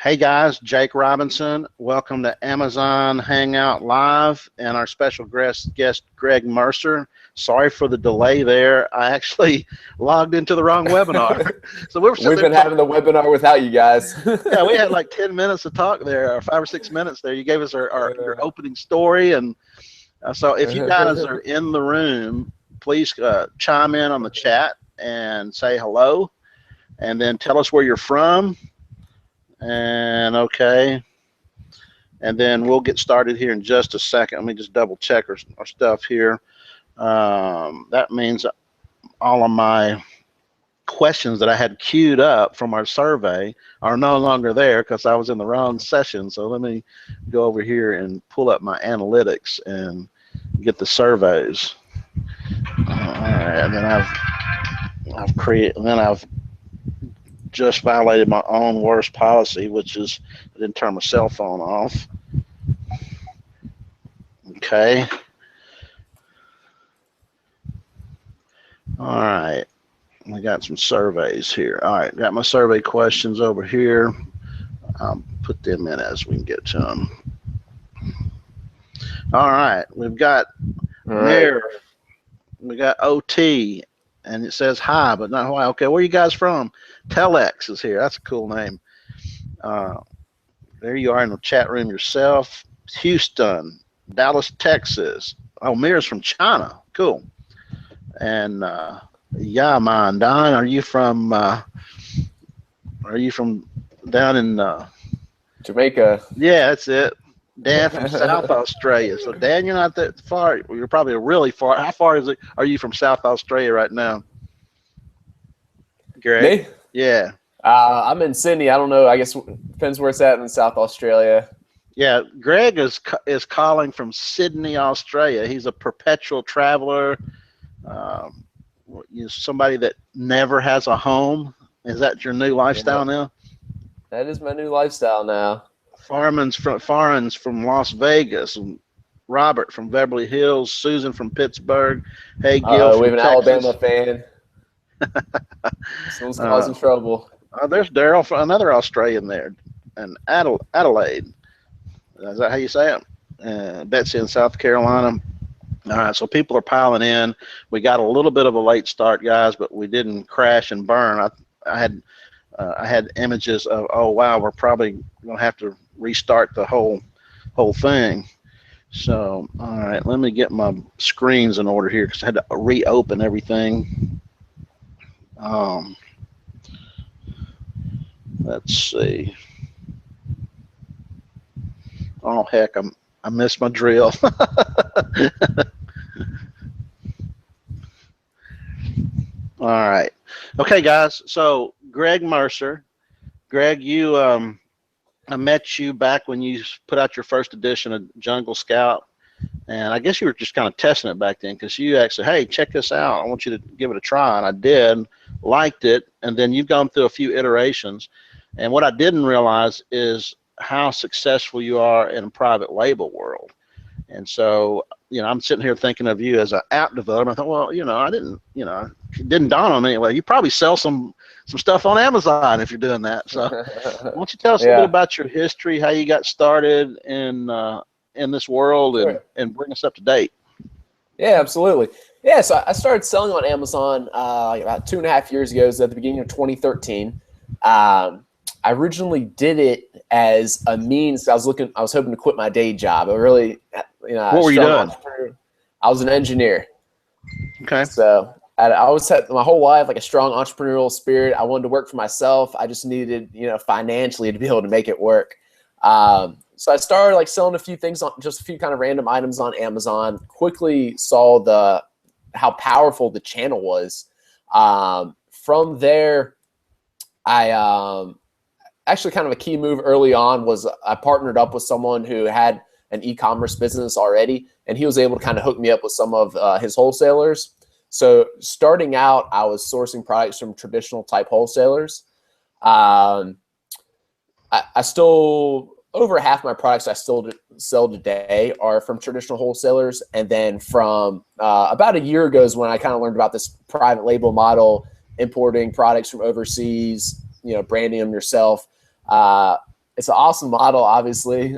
Hey guys, Jake Robinson. Welcome to Amazon Hangout Live and our special guest Greg Mercer. Sorry for the delay there. I actually logged into the wrong webinar. So we were sitting We've been having the webinar without you guys. yeah, we had like 10 minutes to talk there, or 5 or 6 minutes there. You gave us your opening story. And so if you guys are in the room, please chime in on the chat and say hello, and then tell us where you're from. And okay, and then we'll get started here in just a second. Let me just double check our stuff here. That means all of my questions that I had queued up from our survey are no longer there because I was in the wrong session. So let me go over here and pull up my analytics and get the surveys. All right, and then I've just violated my own worst policy, which is I didn't turn my cell phone off. Okay. All right. I got some surveys here. All right. Got my survey questions over here. I'll put them in as we can get to them. All right. We've got Mayor. We got OT. And it says hi, but not Hawaii. Okay, where are you guys from? Telex is here. That's a cool name. There you are in the chat room yourself. Houston, Dallas, Texas. Oh, Mira's from China. Cool. And yeah, man, Don, are you from down in Jamaica? Yeah, that's it. Dan from South Australia. So Dan, you're not that far. You're probably really far. How far are you from South Australia right now? Greg? Me? Yeah. I'm in Sydney. I don't know. I guess it depends where it's at in South Australia. Yeah, Greg is calling from Sydney, Australia. He's a perpetual traveler. Somebody that never has a home. Is that your new lifestyle now? That is my new lifestyle now. Farron's from Las Vegas, and Robert from Beverly Hills, Susan from Pittsburgh, Hey Gil from we have an Texas. Alabama fan. Someone's causing trouble. There's Daryl, another Australian there, and Adelaide. Is that how you say it? Betsy in South Carolina. All right, so people are piling in. We got a little bit of a late start, guys, but we didn't crash and burn. I had images of, oh wow, we're probably gonna have to restart the whole thing. So all right, let me get my screens in order here because I had to reopen everything. Let's see. Oh heck, I missed my drill. All right. Okay, guys. So Greg Mercer. Greg, I met you back when you put out your first edition of Jungle Scout, and I guess you were just kind of testing it back then because you actually, hey, check this out. I want you to give it a try, and I did, liked it, and then you've gone through a few iterations, and what I didn't realize is how successful you are in a private label world. And so, I'm sitting here thinking of you as an app developer. I thought, well, it didn't dawn on me. Well, you probably sell some stuff on Amazon if you're doing that. So why don't you tell us a little bit about your history, how you got started in this world, and bring us up to date. Yeah, absolutely. Yeah, so I started selling on Amazon about 2.5 years ago. It was at the beginning of 2013. I originally did it as a means. I was hoping to quit my day job. What were you doing? I was an engineer. Okay. So I always had my whole life like a strong entrepreneurial spirit. I wanted to work for myself. I just needed, financially to be able to make it work. So I started selling a few things, on just a few kind of random items on Amazon. Quickly saw how powerful the channel was. From there, I actually kind of a key move early on was I partnered up with someone who had an e-commerce business already, and he was able to kind of hook me up with some of his wholesalers. So starting out, I was sourcing products from traditional type wholesalers. I still, over half my products I still sell today are from traditional wholesalers. And then from about a year ago is when I kind of learned about this private label model, importing products from overseas, branding them yourself. It's an awesome model, obviously.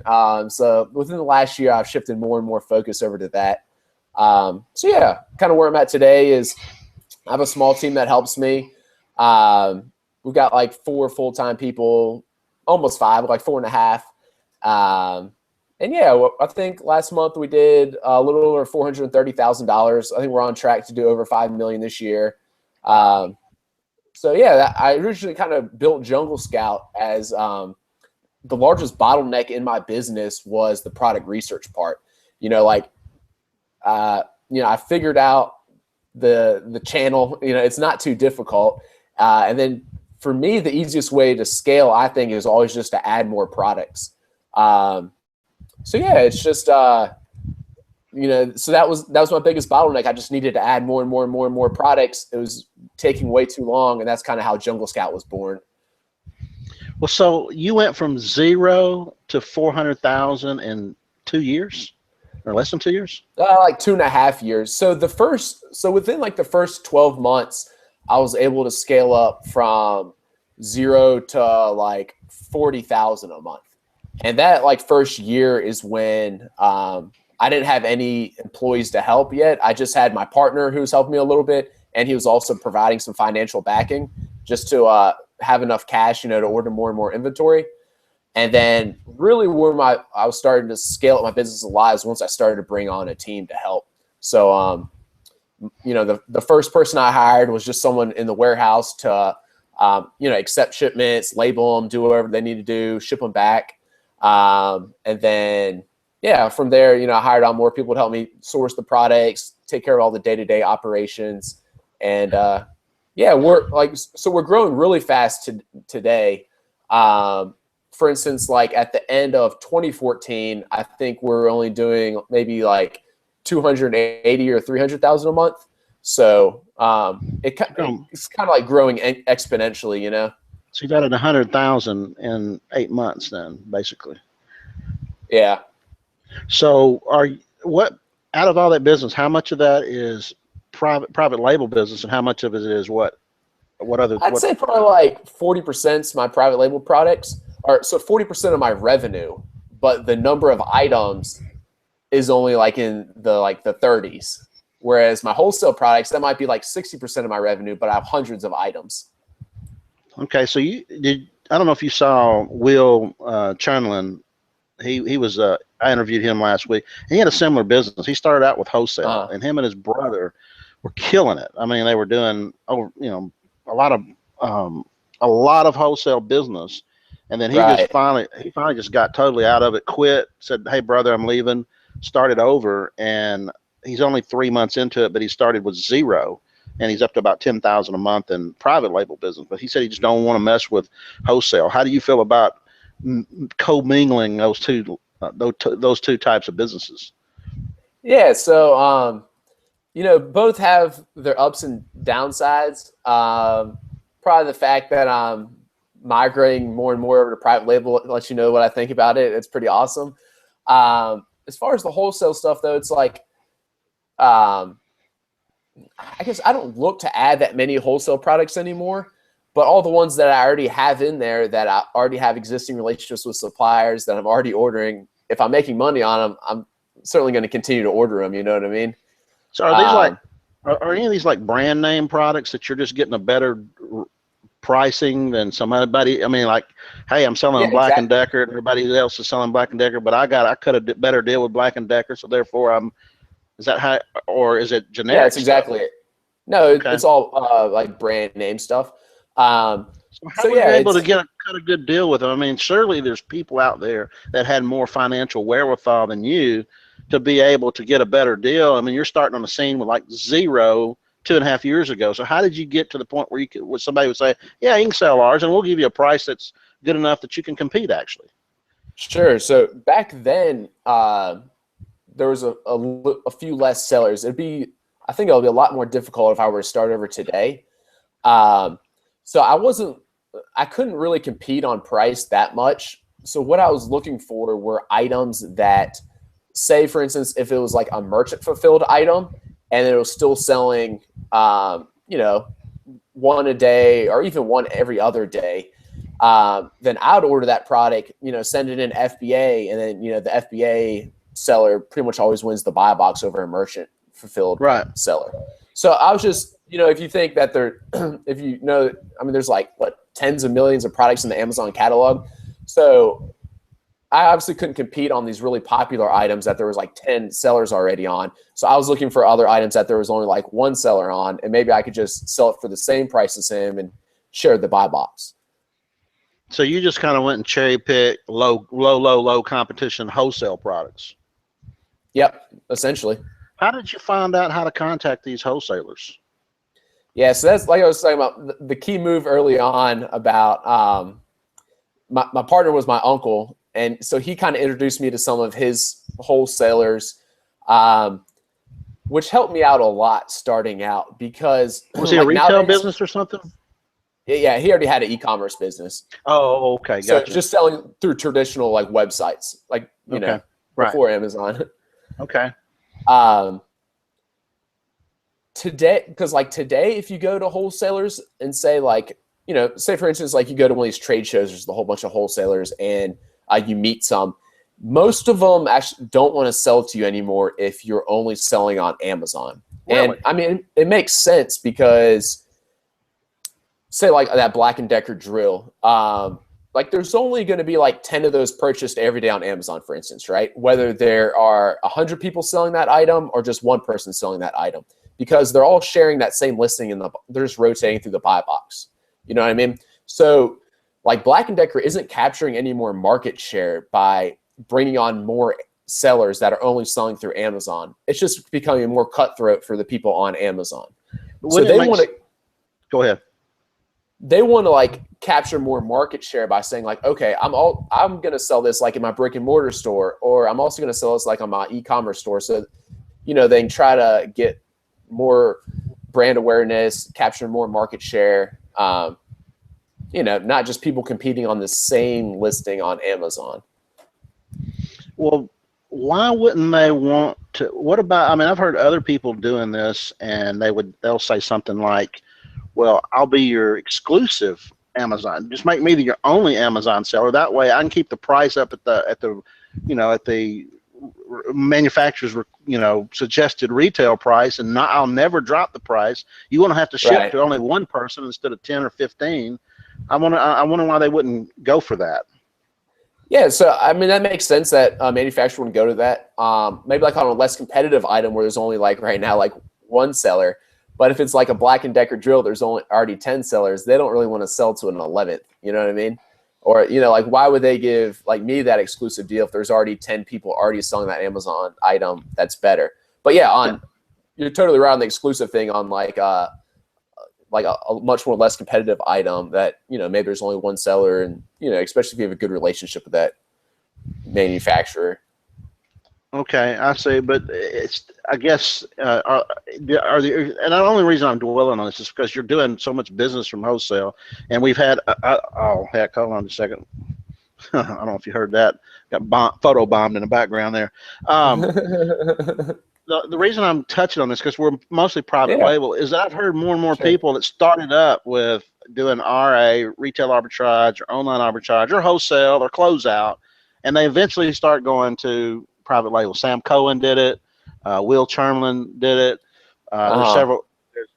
So within the last year, I've shifted more and more focus over to that. So yeah, kind of where I'm at today is I have a small team that helps me. We've got like 4 full-time people, almost 5, like 4.5. And yeah, I think last month we did a little over $430,000. I think we're on track to do over $5 million this year. So yeah, I originally kind of built Jungle Scout as the largest bottleneck in my business was the product research part. I figured out the channel. It's not too difficult. And then for me, the easiest way to scale, I think, is always just to add more products. So yeah, it's just so that was my biggest bottleneck. I just needed to add more and more and more and more products. It was taking way too long, and that's kind of how Jungle Scout was born. Well, so you went from 0 to 400,000 in 2 years, or less than 2 years? Like 2.5 years. So within like the first 12 months, I was able to scale up from 0 to like 40,000 a month. And that like first year is when I didn't have any employees to help yet. I just had my partner who was helping me a little bit, and he was also providing some financial backing just to have enough cash, to order more and more inventory. And then really where I was starting to scale up my business a lot is once I started to bring on a team to help. So, the first person I hired was just someone in the warehouse to, accept shipments, label them, do whatever they need to do, ship them back. And then, yeah, from there, I hired on more people to help me source the products, take care of all the day-to-day operations. And, yeah, we're growing really fast today. For instance, like at the end of 2014, I think we're only doing maybe like 280 or 300,000 a month. So it's kind of like growing exponentially, So you've added 100,000 in 8 months, then basically. Yeah. So what out of all that business, how much of that is private label business, and how much of it is what other? I'd say probably like 40% is my private label products, or so 40% of my revenue, but the number of items is only like in the 30s. Whereas my wholesale products, that might be like 60% of my revenue, but I have hundreds of items. Okay, so I don't know if you saw Will Chunlin. He was I interviewed him last week. He had a similar business. He started out with wholesale, and him and his brother were killing it. I mean, they were doing a lot of wholesale business, and then he finally just got totally out of it, quit, said, "Hey brother, I'm leaving," started over, and he's only 3 months into it, but he started with 0, and he's up to about 10,000 a month in private label business. But he said he just don't want to mess with wholesale. How do you feel about commingling those two types of businesses? Yeah, so both have their ups and downsides. Probably the fact that I'm migrating more and more over to private label lets you know what I think about it. It's pretty awesome. As far as the wholesale stuff, though, it's like I guess I don't look to add that many wholesale products anymore, but all the ones that I already have in there that I already have existing relationships with suppliers that I'm already ordering, if I'm making money on them, I'm certainly going to continue to order them. You know what I mean? So are these are any of these like brand name products that you're just getting a better pricing than somebody? I mean, like, hey, I'm selling Black and Decker, and everybody else is selling Black and Decker, but I cut a better deal with Black and Decker, so therefore is that how, or is it generic? Yeah, that's exactly it. No, it's all like brand name stuff. So how were you able to cut a good deal with them? I mean, surely there's people out there that had more financial wherewithal than you to be able to get a better deal. I mean, you're starting on the scene with like 0 2.5 years ago. So how did you get to the point where where somebody would say, yeah, you can sell ours and we'll give you a price that's good enough that you can compete actually? Sure. So back then, there was a few less sellers. I think it'll be a lot more difficult if I were to start over today. So I couldn't really compete on price that much. So what I was looking for were items that, say, for instance, if it was like a merchant fulfilled item and it was still selling, one a day or even one every other day, then I would order that product, send it in FBA, and then, the FBA seller pretty much always wins the buy box over a merchant fulfilled seller. So I was just, if you think that there's like tens of millions of products in the Amazon catalog. So I obviously couldn't compete on these really popular items that there was like 10 sellers already on. So I was looking for other items that there was only like one seller on, and maybe I could just sell it for the same price as him and share the buy box. So you just kind of went and cherry picked low competition wholesale products. Yep, essentially. How did you find out how to contact these wholesalers? Yeah, so that's like I was talking about, the key move early on about my partner was my uncle, and so he kind of introduced me to some of his wholesalers, which helped me out a lot starting out because was he a retail business or something? Yeah, he already had an e-commerce business. Oh, okay, gotcha. So just selling through traditional like websites, like before Amazon. Okay. Today, if you go to wholesalers and say say for instance, like you go to one of these trade shows, there's a whole bunch of wholesalers, and you meet some. Most of them actually don't want to sell to you anymore if you're only selling on Amazon. Really? And I mean, it makes sense because, say like that Black & Decker drill, like there's only going to be like 10 of those purchased every day on Amazon, for instance, right? Whether there are 100 people selling that item or just one person selling that item, because they're all sharing that same listing and they're just rotating through the buy box. You know what I mean? So like Black & Decker isn't capturing any more market share by bringing on more sellers that are only selling through Amazon. It's just becoming more cutthroat for the people on Amazon. So they want to go ahead. They want to like capture more market share by saying like, okay, I'm going to sell this like in my brick and mortar store, or I'm also going to sell this like on my e-commerce store. So, they can try to get more brand awareness, capture more market share. Not just people competing on the same listing on Amazon. Well, why wouldn't they want to? What about, I've heard other people doing this, and they'll say something like, well, I'll be your exclusive Amazon. Just make me your only Amazon seller. That way I can keep the price up at the manufacturer's, suggested retail price, and I'll never drop the price. You won't have to ship to only one person instead of 10 or 15. I wonder why they wouldn't go for that. Yeah, so that makes sense that a manufacturer wouldn't go to that. Maybe like on a less competitive item where there's only like right now like one seller. But if it's like a Black & Decker drill, there's already 10 sellers. They don't really want to sell to an 11th. You know what I mean? Or, like why would they give like me that exclusive deal if there's already 10 people already selling that Amazon item that's better? But yeah, you're totally right on the exclusive thing on like a much more less competitive item that, maybe there's only one seller, and, especially if you have a good relationship with that manufacturer. Okay, I see, but I guess, and the only reason I'm dwelling on this is because you're doing so much business from wholesale, and we've had, oh heck, hold on a second. I don't know if you heard that. Got photo bombed in the background there. The reason I'm touching on this, because we're mostly private label, is that I've heard more and more people that started up with doing RA, retail arbitrage, or online arbitrage, or wholesale, or closeout, and they eventually start going to private label. Sam Cohen did it. Will Chermlin did it. There's several.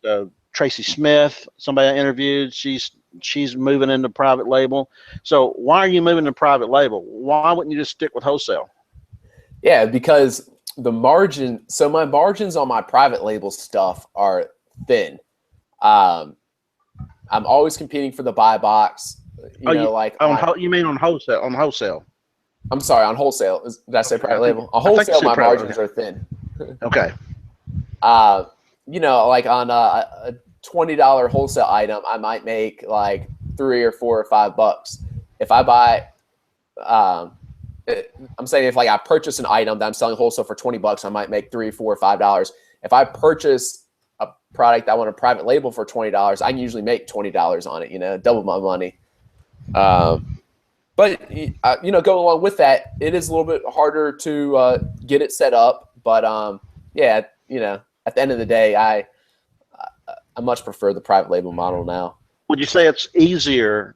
There's Tracy Smith, somebody I interviewed. She's moving into private label. So why are you moving to private label? Why wouldn't you just stick with wholesale? Yeah, because the margin. So my margins on my private label stuff are thin. I'm always competing for the buy box. You mean on wholesale? On wholesale. I'm sorry, on wholesale. Did I say private label? On wholesale, my margins are thin. Okay. Like on a $20 wholesale item, I might make like $3 or $4 or $5. If I buy, I'm saying if like I purchase an item that I'm selling wholesale for $20, I might make $3, $4, or $5. If I purchase a product that I want a private label for $20, I can usually make $20 on it. Double my money. But going along with that, it is a little bit harder to get it set up. But at the end of the day, I much prefer the private label model now. Would you say it's easier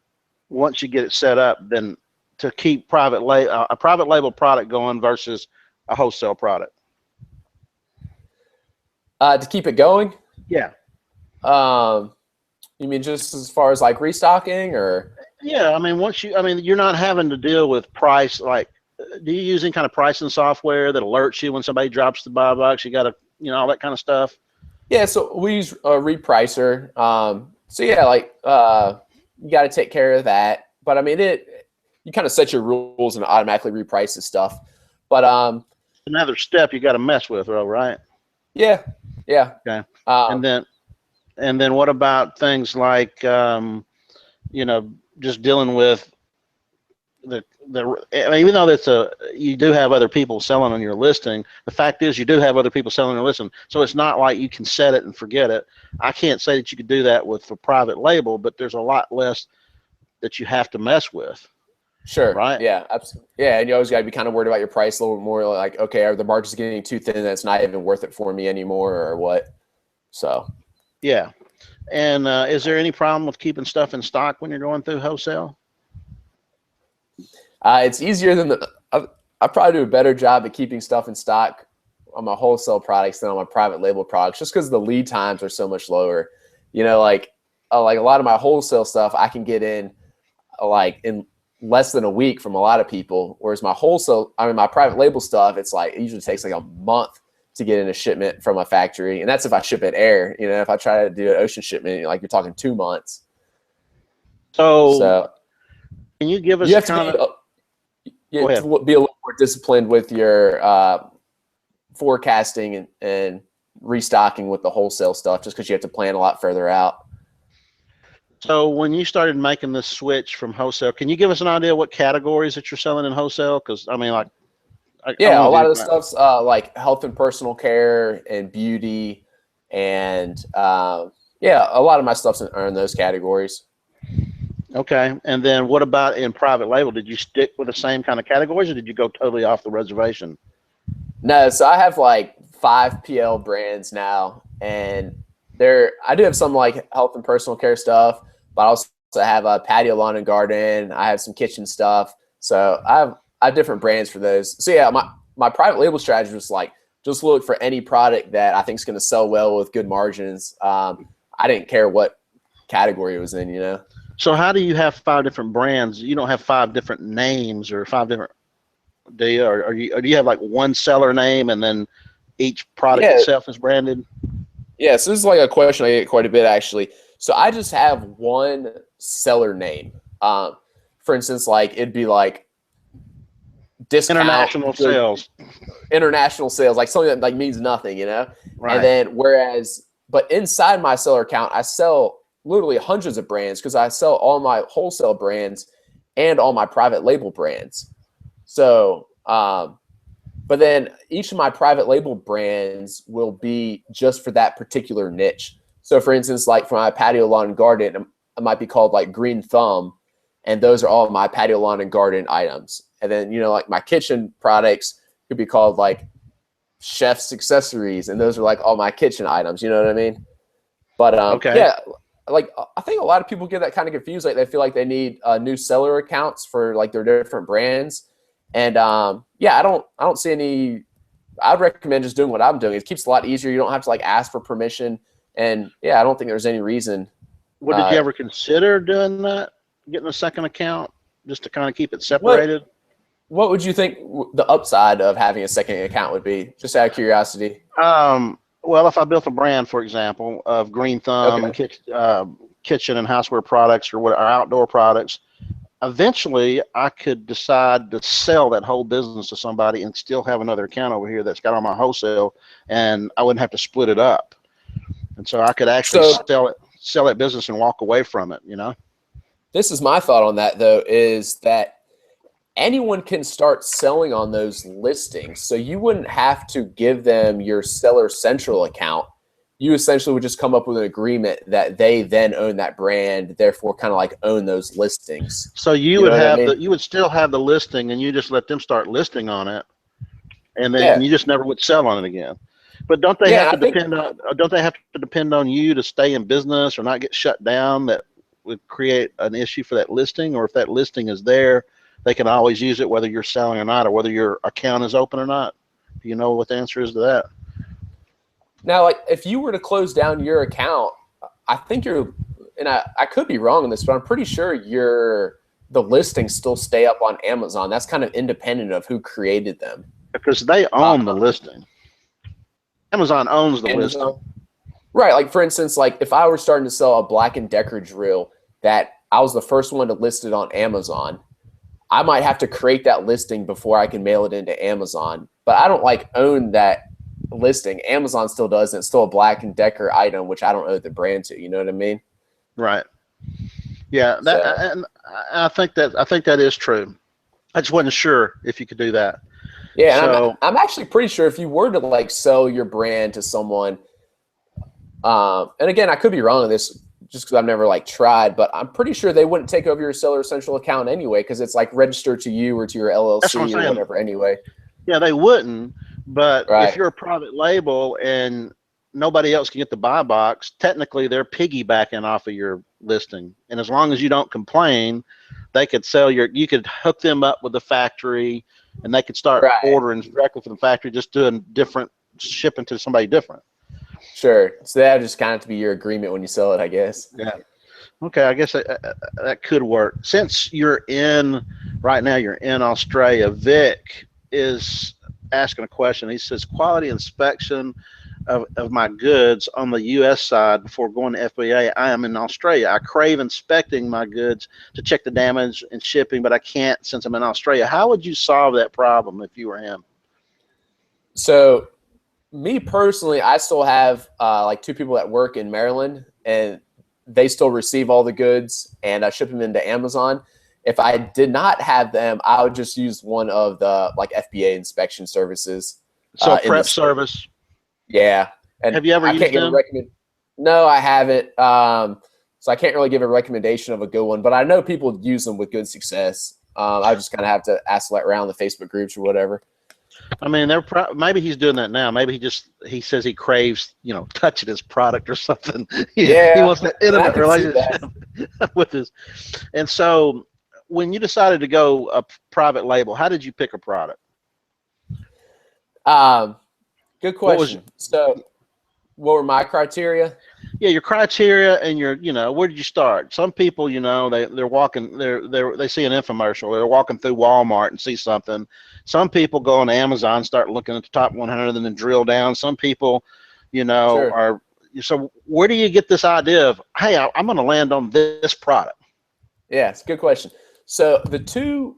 once you get it set up, then to keep a private label product going versus a wholesale product? To keep it going? Yeah. You mean just as far as like restocking, or? Yeah, I mean, you're not having to deal with price. Like, do you use any kind of pricing software that alerts you when somebody drops the buy box? You got to, all that kind of stuff. Yeah, so we use a repricer. So yeah, like you got to take care of that. But I mean, you kind of set your rules and it automatically reprices stuff. But another step you got to mess with, though, right? Yeah. Okay. And then what about things like just dealing with even though you do have other people selling on your listing, the fact is you do have other people selling on your listing. So it's not like you can set it and forget it. I can't say that you could do that with a private label, but there's a lot less that you have to mess with. Sure. Right. Yeah. Absolutely. Yeah. And you always got to be kind of worried about your price a little bit more. Like, okay, are the margins getting too thin? That's not even worth it for me anymore, or what? So. Yeah. And is there any problem with keeping stuff in stock when you're going through wholesale? It's easier than I probably do a better job at keeping stuff in stock on my wholesale products than on my private label products, just because the lead times are so much lower. Like a lot of my wholesale stuff I can get in like in less than a week from a lot of people, whereas my private label stuff, it usually takes like a month to get in a shipment from a factory, and that's if I ship it air. If I try to do an ocean shipment, you're talking 2 months. So can you give us you have to be a little more disciplined with your forecasting and restocking with the wholesale stuff, just because you have to plan a lot further out. So when you started making this switch from wholesale, can you give us an idea what categories that you're selling in wholesale? Because I mean, a lot of the stuff's like health and personal care and beauty, and a lot of my stuff's are in those categories. Okay, and then what about in private label? Did you stick with the same kind of categories, or did you go totally off the reservation? No, so I have like 5 PL brands now, and I do have some like health and personal care stuff, but I also have a patio, lawn and garden. I have some kitchen stuff, so I have different brands for those. So yeah, my private label strategy was like just look for any product that I think is going to sell well with good margins. I didn't care what category it was in. So how do you have 5 different brands? You don't have 5 different names or 5 different, do you? Or do you have like one seller name and then each product itself is branded? Yeah, so this is like a question I get quite a bit actually. So I just have one seller name. For instance, like it'd be like discount international sales, like something that like means nothing, Right. And then but inside my seller account, I sell literally hundreds of brands because I sell all my wholesale brands and all my private label brands. So, but then each of my private label brands will be just for that particular niche. So for instance, like for my patio, lawn and garden, it might be called like Green Thumb. And those are all my patio, lawn and garden items. And then, like my kitchen products could be called like Chef's Accessories. And those are like all my kitchen items. You know what I mean? But okay. Yeah, like I think a lot of people get that kind of confused. Like they feel like they need new seller accounts for like their different brands. And I don't see any. I'd recommend just doing what I'm doing. It keeps it a lot easier. You don't have to like ask for permission. And I don't think there's any reason. Well, did you ever consider doing that, getting a second account just to kind of keep it separated? What would you think the upside of having a second account would be? Just out of curiosity. Well, if I built a brand, for example, of Green Thumb, kitchen and houseware products or outdoor products, eventually I could decide to sell that whole business to somebody and still have another account over here that's got all my wholesale, and I wouldn't have to split it up. And so I could actually sell that business and walk away from it, This is my thought on that, though, is that anyone can start selling on those listings. So you wouldn't have to give them your Seller Central account. You essentially would just come up with an agreement that they then own that brand, therefore kind of like own those listings. So you would still have the listing, and you just let them start listing on it, and then you just never would sell on it again. But don't they have to depend on you to stay in business or not get shut down? That would create an issue for that listing, or if that listing is there, they can always use it whether you're selling or not, or whether your account is open or not? Do you know what the answer is to that? Now, like if you were to close down your account, I think and I could be wrong on this, but I'm pretty sure the listings still stay up on Amazon. That's kind of independent of who created them. Because they own the listing. Amazon owns the Amazon. listing. Right. Like for instance, like if I were starting to sell a Black & Decker drill that I was the first one to list it on Amazon, I might have to create that listing before I can mail it into Amazon. But I don't like own that listing. Amazon still does, and it's still a Black & Decker item, which I don't owe the brand to. You know what I mean? Right. Yeah. And I think that is true. I just wasn't sure if you could do that. Yeah. So, and I'm actually pretty sure if you were to like sell your brand to someone, and again, I could be wrong on this just because I've never like tried, but I'm pretty sure they wouldn't take over your Seller Essential account anyway, because it's like registered to you or to your LLC or whatever anyway. Yeah, they wouldn't. But Right. if you're a private label and nobody else can get the buy box, technically they're piggybacking off of your listing. And as long as you don't complain, they could you could hook them up with the factory, and they could start ordering directly from the factory, just doing different shipping to somebody different. Sure. So that just kind of to be your agreement when you sell it, I guess. Yeah. Okay, I guess that could work. Since right now you're in Australia, Vic is asking a question. He says, quality inspection of my goods on the U.S. side before going to FBA. I am in Australia. I crave inspecting my goods to check the damage and shipping, but I can't since I'm in Australia. How would you solve that problem if you were him? So me personally, I still have like 2 people that work in Maryland, and they still receive all the goods, and I ship them into Amazon. If I did not have them, I would just use one of the like FBA inspection services. So prep service. Yeah. And have you ever used them? No, I haven't. So I can't really give a recommendation of a good one, but I know people use them with good success. I just kind of have to ask around the Facebook groups or whatever. I mean, maybe he's doing that now. Maybe he says he craves, touching his product or something. Yeah, he wants that intimate relationship with his. And so, when you decided to go a private label, how did you pick a product? Good question. So, what were my criteria? Yeah, your criteria and where did you start? Some people, they're walking, they see an infomercial, they're walking through Walmart and see something. Some people go on Amazon, start looking at the top 100 and then drill down. Some people, Sure. So where do you get this idea of, hey, I'm going to land on this product? Yeah, it's a good question. So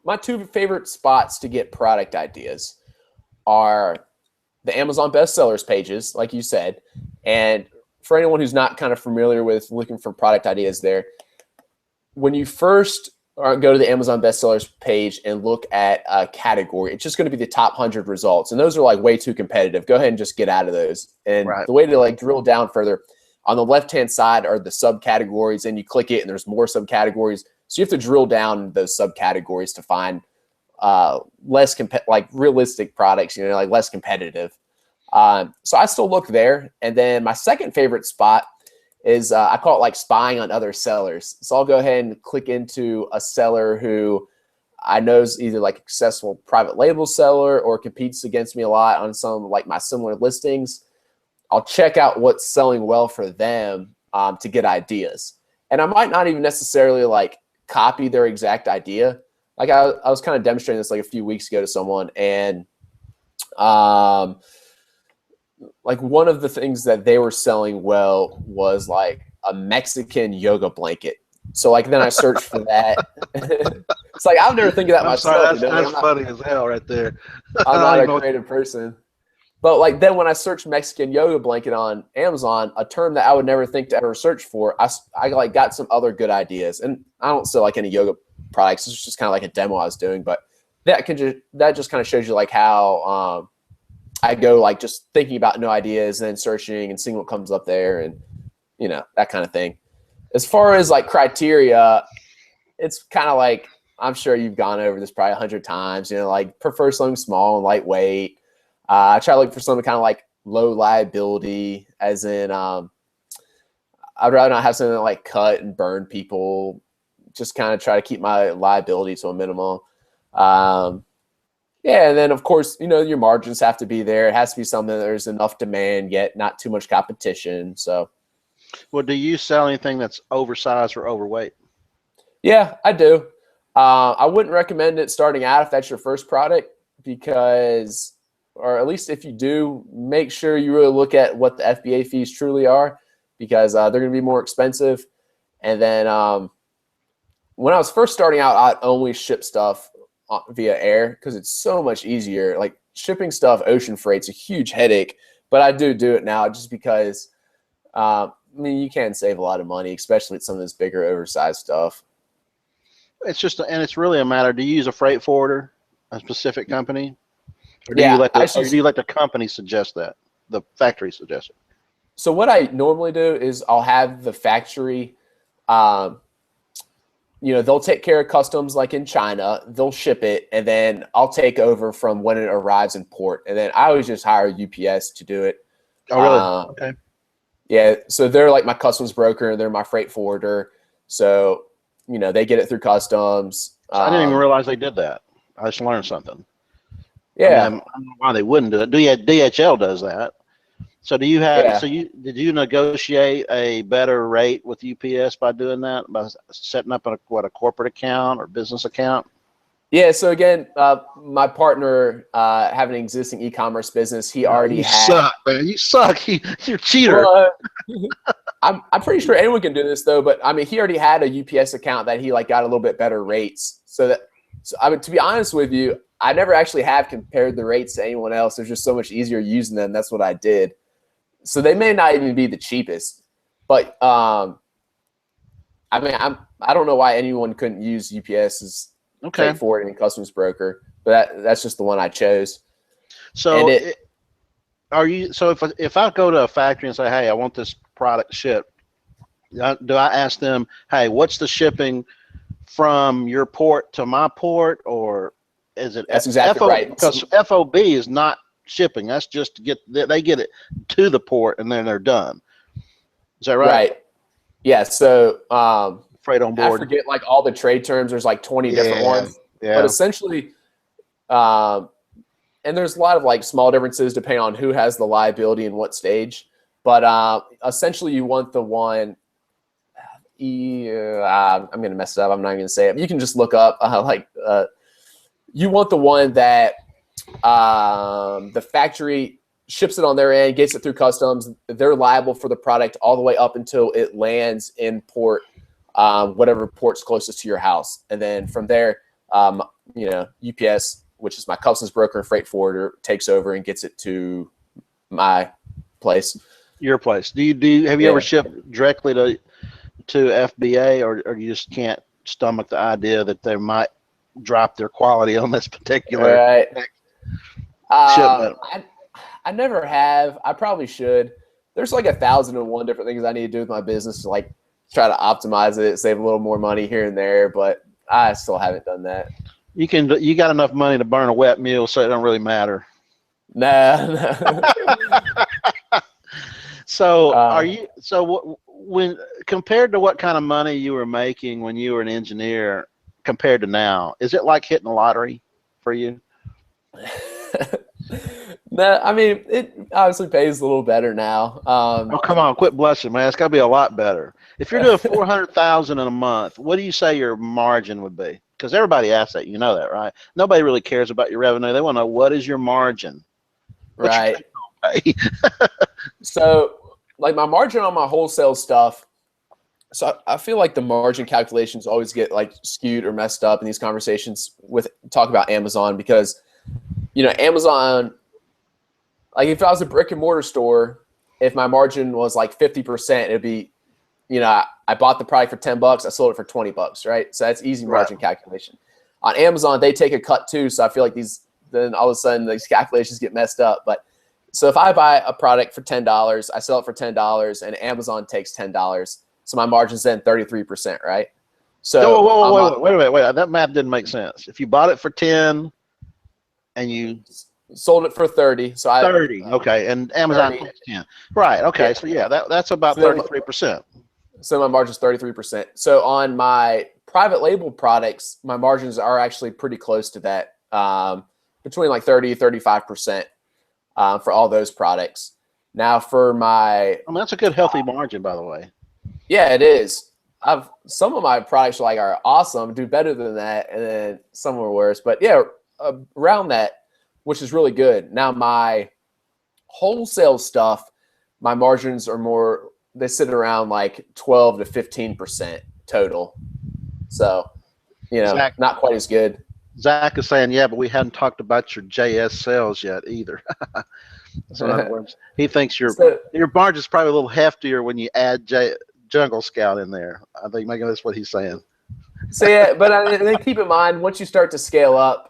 my two favorite spots to get product ideas are the Amazon bestsellers pages, like you said. And for anyone who's not kind of familiar with looking for product ideas there, when you first go to the Amazon bestsellers page and look at a category, it's just going to be the top 100 results. And those are like way too competitive. Go ahead and just get out of those. And the way to like drill down further, on the left-hand side are the subcategories, and you click it and there's more subcategories. So you have to drill down those subcategories to find like realistic products, like less competitive. So I still look there. And then my second favorite spot is I call it like spying on other sellers. So I'll go ahead and click into a seller who I know is either like a successful private label seller or competes against me a lot on some like my similar listings. I'll check out what's selling well for them to get ideas. And I might not even necessarily like copy their exact idea. Like I was kind of demonstrating this like a few weeks ago to someone, and like one of the things that they were selling well was like a Mexican yoga blanket. So like then I searched for that. It's like I've never think of that myself. Sorry, that's funny as hell right there. I'm not a creative person. But like then when I searched Mexican yoga blanket on Amazon, a term that I would never think to ever search for, I like got some other good ideas. And I don't sell like any yoga products. It's just kind of like a demo I was doing. But that just kind of shows you like how I go like just thinking about new ideas and then searching and seeing what comes up there, and that kind of thing. As far as like criteria, it's kind of like, I'm sure you've gone over this probably 100 times, like prefer something small and lightweight. I try to look for something kind of like low liability, as in I'd rather not have something that like cut and burn people. Just kind of try to keep my liability to a minimum. Yeah, and then of course, your margins have to be there. It has to be something that there's enough demand yet not too much competition. So, well, do you sell anything that's oversized or overweight? yeah, I do. I wouldn't recommend it starting out if that's your first product because, or at least if you do, make sure you really look at what the FBA fees truly are because they're going to be more expensive. And then when I was first starting out, I'd only ship stuff via air because it's so much easier. Like shipping stuff, ocean freight's a huge headache, but I do it now just because, you can save a lot of money, especially with some of this bigger, oversized stuff. It's just, and it's really a matter. Do you use a freight forwarder, a specific company, or do Yeah, you let the company suggest that, the factory suggest it? So what I normally do is I'll have the factory, they'll take care of customs like in China, they'll ship it, and then I'll take over from when it arrives in port. And then I always just hire UPS to do it. Oh, really? Okay. Yeah, so they're like my customs broker, they're my freight forwarder. So, they get it through customs. So I didn't even realize they did that. I just learned something. Yeah. I don't know why they wouldn't do it. DHL does that. So did you negotiate a better rate with UPS by doing that, by setting up a corporate account or business account? Yeah. So again, my partner have an existing e-commerce business. He already suck, man. You suck. You're a cheater. Well, I'm pretty sure anyone can do this though, but he already had a UPS account that he got a little bit better rates. So to be honest with you, I never actually have compared the rates to anyone else. It's just so much easier using them. That's what I did. So they may not even be the cheapest, but I don't know why anyone couldn't use UPS's freight forwarding and customs broker, but that's just the one I chose. So if I go to a factory and say, hey, I want this product shipped, do I ask them, hey, what's the shipping from your port to my port, or is it? That's exactly right. Because FOB is not shipping. That's just they get it to the port and then they're done. Is that right? Right. Yeah. So freight on board. I forget all the trade terms. There's 20 different ones. Yeah. But essentially, and there's a lot of small differences depending on who has the liability and what stage. But essentially, you want the one. I'm gonna mess it up. I'm not even gonna say it. You can just look up you want the one that the factory ships it on their end, gets it through customs. They're liable for the product all the way up until it lands in port, whatever port's closest to your house. And then from there, UPS, which is my customs broker and freight forwarder, takes over and gets it to my place. Your place. Have you ever shipped directly to FBA, or you just can't stomach the idea that they might drop their quality on this particular shipment? I never have. I probably should. There's 1,001 different things I need to do with my business to try to optimize it, save a little more money here and there, but I still haven't done that. You got enough money to burn a wet mule, so it don't really matter. Nah. So when compared to what kind of money you were making when you were an engineer compared to now, is it like hitting the lottery for you? No, it obviously pays a little better now. Oh, come on, quit blushing, man. It's got to be a lot better. If you're doing $400,000 in a month, what do you say your margin would be? Because everybody asks that, you know that, right? Nobody really cares about your revenue. They want to know, what is your margin? Right. So, my margin on my wholesale stuff. So I feel like the margin calculations always get skewed or messed up in these conversations with talk about Amazon because, Amazon. If I was a brick and mortar store, if my margin was 50%, it'd be, I bought the product for $10, I sold it for $20, right? So that's easy margin calculation. On Amazon, they take a cut too, so I feel like then all of a sudden these calculations get messed up. But so if I buy a product for $10, I sell it for $10, and Amazon takes $10, so my margin's then 33%, right? So wait, that math didn't make sense. If you bought it for 10 and you sold it for 30. So 30. Okay. And Amazon takes 10. Right. Okay. Yeah. So that's about 33%. So my margin's 33%. So on my private label products, my margins are actually pretty close to that, between like 30, 35% for all those products. Now for my, I mean, that's a good healthy margin, by the way. yeah, it is. Some of my products are awesome, do better than that, and then some are worse. But yeah, around that, which is really good. Now my wholesale stuff, my margins are more. They sit around like 12 to 15% total. So, Zach, not quite as good. Zach is saying, yeah, but we hadn't talked about your JS sales yet either. So in other words, he thinks your margin's probably a little heftier when you add Jungle Scout in there. I think maybe that's what he's saying. So yeah, but then keep in mind, once you start to scale up,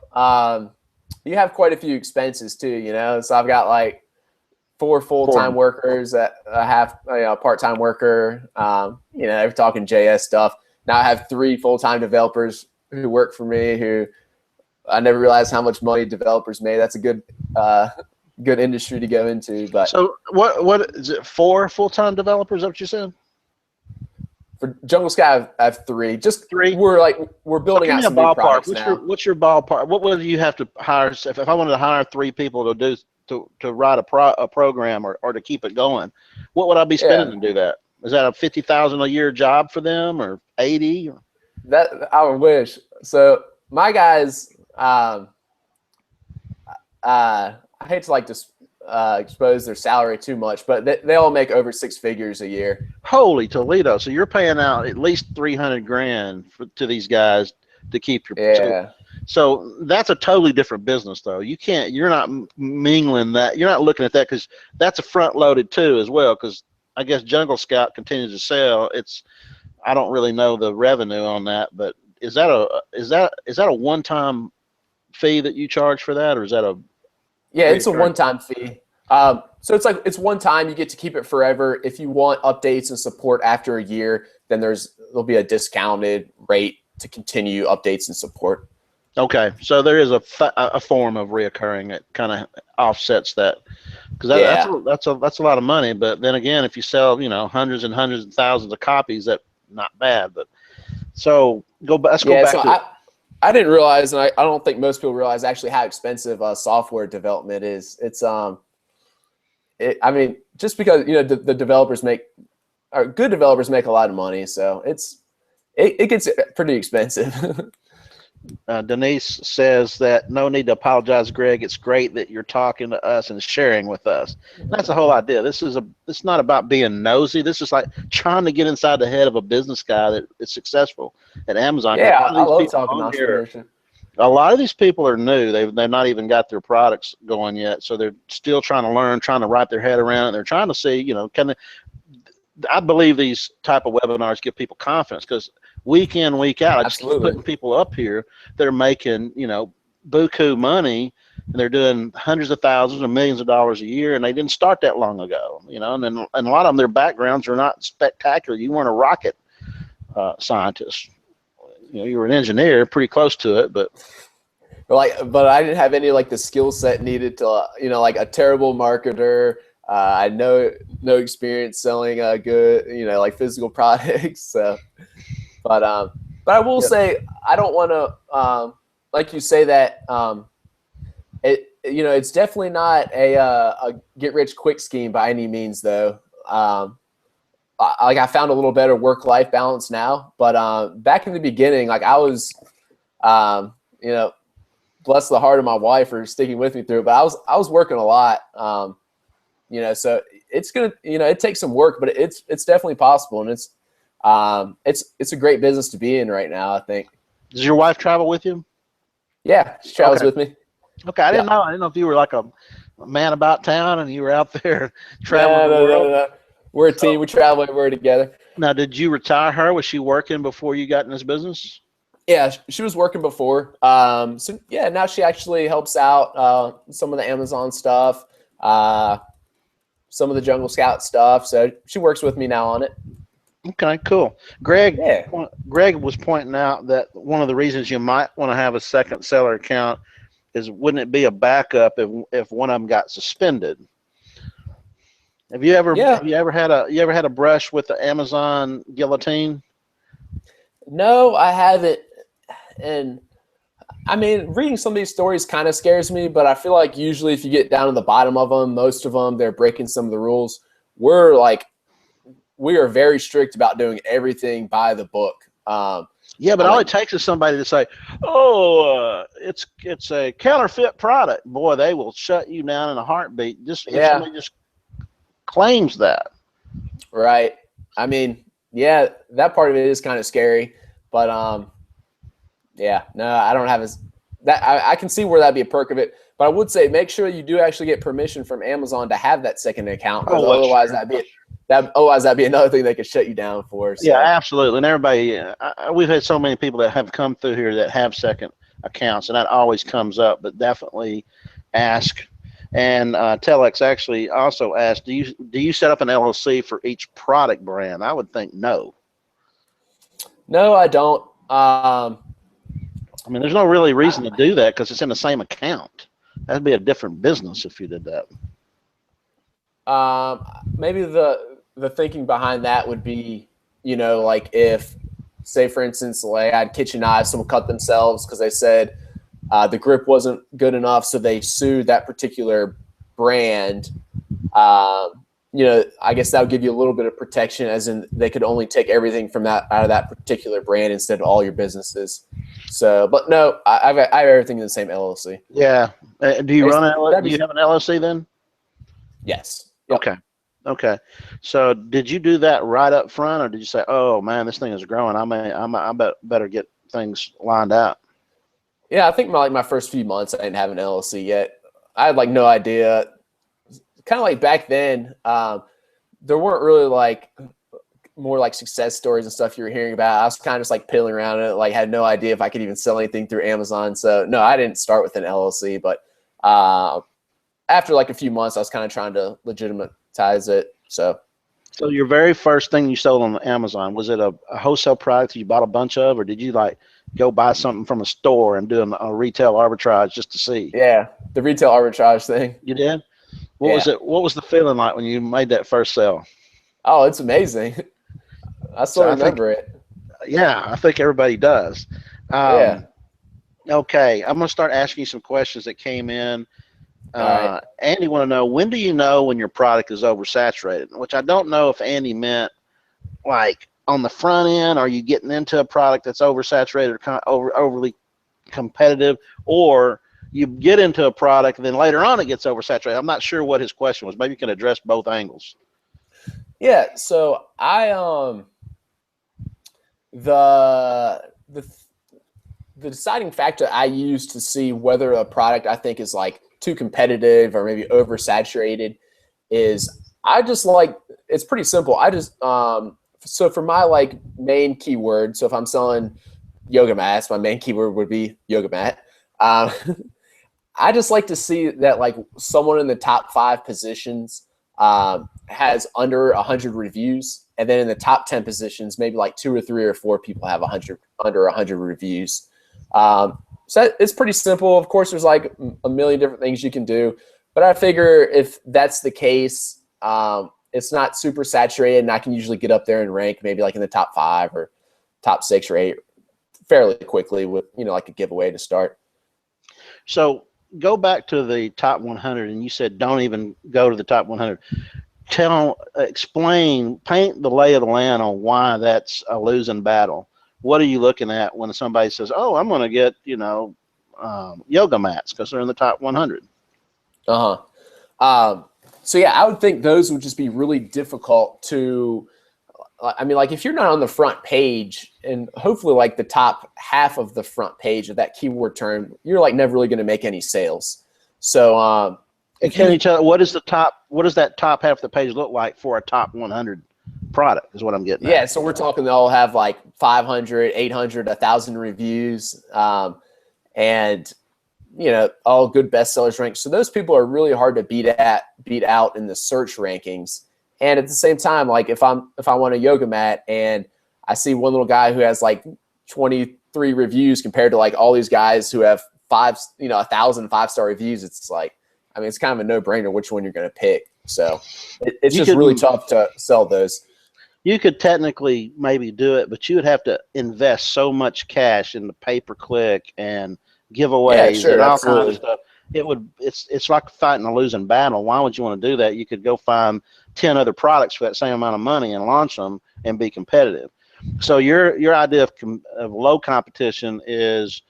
you have quite a few expenses too. So I've got like 4 full-time workers, a half part-time worker. We're talking JS stuff. Now I have 3 full-time developers who work for me. Who I never realized how much money developers made. That's a good industry to go into. But so what is it? 4 full-time developers? Is that what you said? For Jungle Sky, I have 3. Just 3. We're building out some new products now. What's your ballpark? What would you have to hire if I wanted to hire 3 people to write a program or to keep it going? What would I be spending to do that? Is that a $50,000 a year job for them, or 80? That I would wish. So my guys, I hate to expose their salary too much, but they all make over 6 figures a year. Holy Toledo! So you're paying out at least $300,000 to these guys to keep your So that's a totally different business, though. You're not mingling that. You're not looking at that because that's a front loaded too as well. Because I guess Jungle Scout continues to sell. I don't really know the revenue on that, but is that a one-time fee that you charge for that, or is that a? Yeah, it's a one-time fee. So it's one time. You get to keep it forever. If you want updates and support after a year, then there'll be a discounted rate to continue updates and support. Okay, so there is a form of reoccurring that kind of offsets that, because that's a lot of money. But then again, if you sell hundreds and hundreds of thousands of copies, that's not bad. But so let's go back to. I didn't realize, and I don't think most people realize actually how expensive software development is. It's just because the developers good developers make a lot of money, so it gets pretty expensive. Denise says that no need to apologize, Greg. It's great that you're talking to us and sharing with us. And that's the whole idea. It's not about being nosy. This is like trying to get inside the head of a business guy that is successful at Amazon. Yeah, I love talking entrepreneurship. A lot of these people are new. They've not even got their products going yet, so they're still trying to learn, trying to wrap their head around it. They're trying to see, I believe these type of webinars give people confidence, because week in, week out, I just keep putting people up here that are making, buku money, and they're doing hundreds of thousands or millions of dollars a year, and they didn't start that long ago, and then a lot of them, their backgrounds are not spectacular. You weren't a rocket scientist. You were an engineer, pretty close to it, but I didn't have any the skill set needed to, like a terrible marketer. I had no experience selling good, physical products. So, but I will say, I don't want to, like you say that, it's definitely not a get rich quick scheme by any means, though. I found a little better work-life balance now, but back in the beginning, I was, bless the heart of my wife for sticking with me through it, but I was working a lot, so it's gonna, it takes some work, but it's definitely possible, and it's a great business to be in right now, I think. Does your wife travel with you? Yeah, she travels with me. Okay, I didn't know if you were like a man about town and you were out there traveling the world. No. We're a team. We travel everywhere together. Now, did you retire her? Was she working before you got in this business? Yeah, she was working before. So yeah, now she actually helps out some of the Amazon stuff, some of the Jungle Scout stuff. So she works with me now on it. Okay, cool. Greg was pointing out that one of the reasons you might want to have a second seller account is, wouldn't it be a backup if one of them got suspended? Have you ever Yeah. you ever had a brush with the Amazon guillotine? No, I haven't. And I mean, reading some of these stories kind of scares me, but I feel like usually if you get down to the bottom of them, most of them, they're breaking some of the rules. We are very strict about doing everything by the book. Yeah, but I all like, it takes is somebody to say, "Oh, it's a counterfeit product." Boy, they will shut you down in a heartbeat. Just if yeah, somebody just claims that. right. I mean, yeah, that part of it is kind of scary, but yeah, no, I don't have as that. I can see where that'd be a perk of it, but I would say make sure you do actually get permission from Amazon to have that second account, because Oh, well, otherwise sure. that'd be another thing they could shut you down for. Yeah, So absolutely. And everybody, we've had so many people that have come through here that have second accounts, and that always comes up. But definitely ask. And Telex actually also asked, do you set up an LLC for each product brand? I would think no. no, I don't. I mean, there's no really reason to do that because it's in the same account. That'd be a different business if you did that. Maybe the thinking behind that would be, like if, say for instance, like I had kitchen knives, someone cut themselves because they said the grip wasn't good enough, so they sued that particular brand. I guess that would give you a little bit of protection, as in they could only take everything from that out of that particular brand instead of all your businesses. So, but no, I have everything in the same LLC. Yeah. Do you do you have an LLC then? Yes. Yep. Okay. Okay. So did you do that right up front, or did you say, "Oh man, this thing is growing. Better get things lined out"? Yeah, I think my first few months I didn't have an LLC yet. I had like no idea. Kind of like back then, there weren't really like more like success stories and stuff you were hearing about. I was kind of just like piddling around it, like had no idea if I could even sell anything through Amazon. So no, I didn't start with an LLC, but after like a few months, I was kind of trying to legitimatize it. So your very first thing you sold on Amazon, was it a wholesale product you bought a bunch of, or did you like go buy something from a store and do a retail arbitrage just to see? yeah, the retail arbitrage thing. You did? What Yeah. was it? What was the feeling like when you made that first sale? Oh, it's amazing. I still So I think, remember it. yeah, I think everybody does. Yeah. Okay, I'm gonna start asking you some questions that came in. All right. Andy want to know, when do you know when your product is oversaturated? Which I don't know if Andy meant like on the front end. Are you getting into a product that's oversaturated or overly competitive, or you get into a product and then later on it gets oversaturated? I'm not sure what his question was. Maybe you can address both angles. Yeah. So the the deciding factor I use to see whether a product I think is like too competitive or maybe oversaturated is it's pretty simple. I just so for my like main keyword, so if I'm selling yoga mats, my main keyword would be yoga mat. Um, I just like to see that like someone in the top 5 positions has under 100 reviews, and then in the top 10 positions, maybe like 2 or 3 or 4 people have under 100 reviews. So it's pretty simple. Of course, there's like a million different things you can do, but I figure if that's the case, it's not super saturated, and I can usually get up there and rank maybe like in the top 5 or top 6 or 8 fairly quickly with like a giveaway to start. So go back to the top 100, and you said don't even go to the top 100. Explain, paint the lay of the land on why that's a losing battle. What are you looking at when somebody says, "Oh, I'm going to get yoga mats because they're in the top 100"? So yeah, I would think those would just be really difficult to. I mean, like if you're not on the front page, and hopefully like the top half of the front page of that keyword term, you're like never really going to make any sales. So Can you tell what does that top half of the page look like for a top 100 product is what I'm getting at. Yeah, so we're talking they'll have like 500, 800, 1,000 reviews, and all good bestsellers ranked. So those people are really hard to beat out in the search rankings. And at the same time, like if I want a yoga mat and I see one little guy who has like 23 reviews compared to like all these guys who have 1,000 5-star reviews, it's like, I mean, it's kind of a no-brainer which one you're going to pick. So it's You just really could tough to sell those. you could technically maybe do it, but you would have to invest so much cash in the pay-per-click and Yeah, giveaways sure, and all kinds of absolutely. stuff. It's like fighting a losing battle. Why would you want to do that? You could go find 10 other products for that same amount of money and launch them and be competitive. So your idea of low competition is,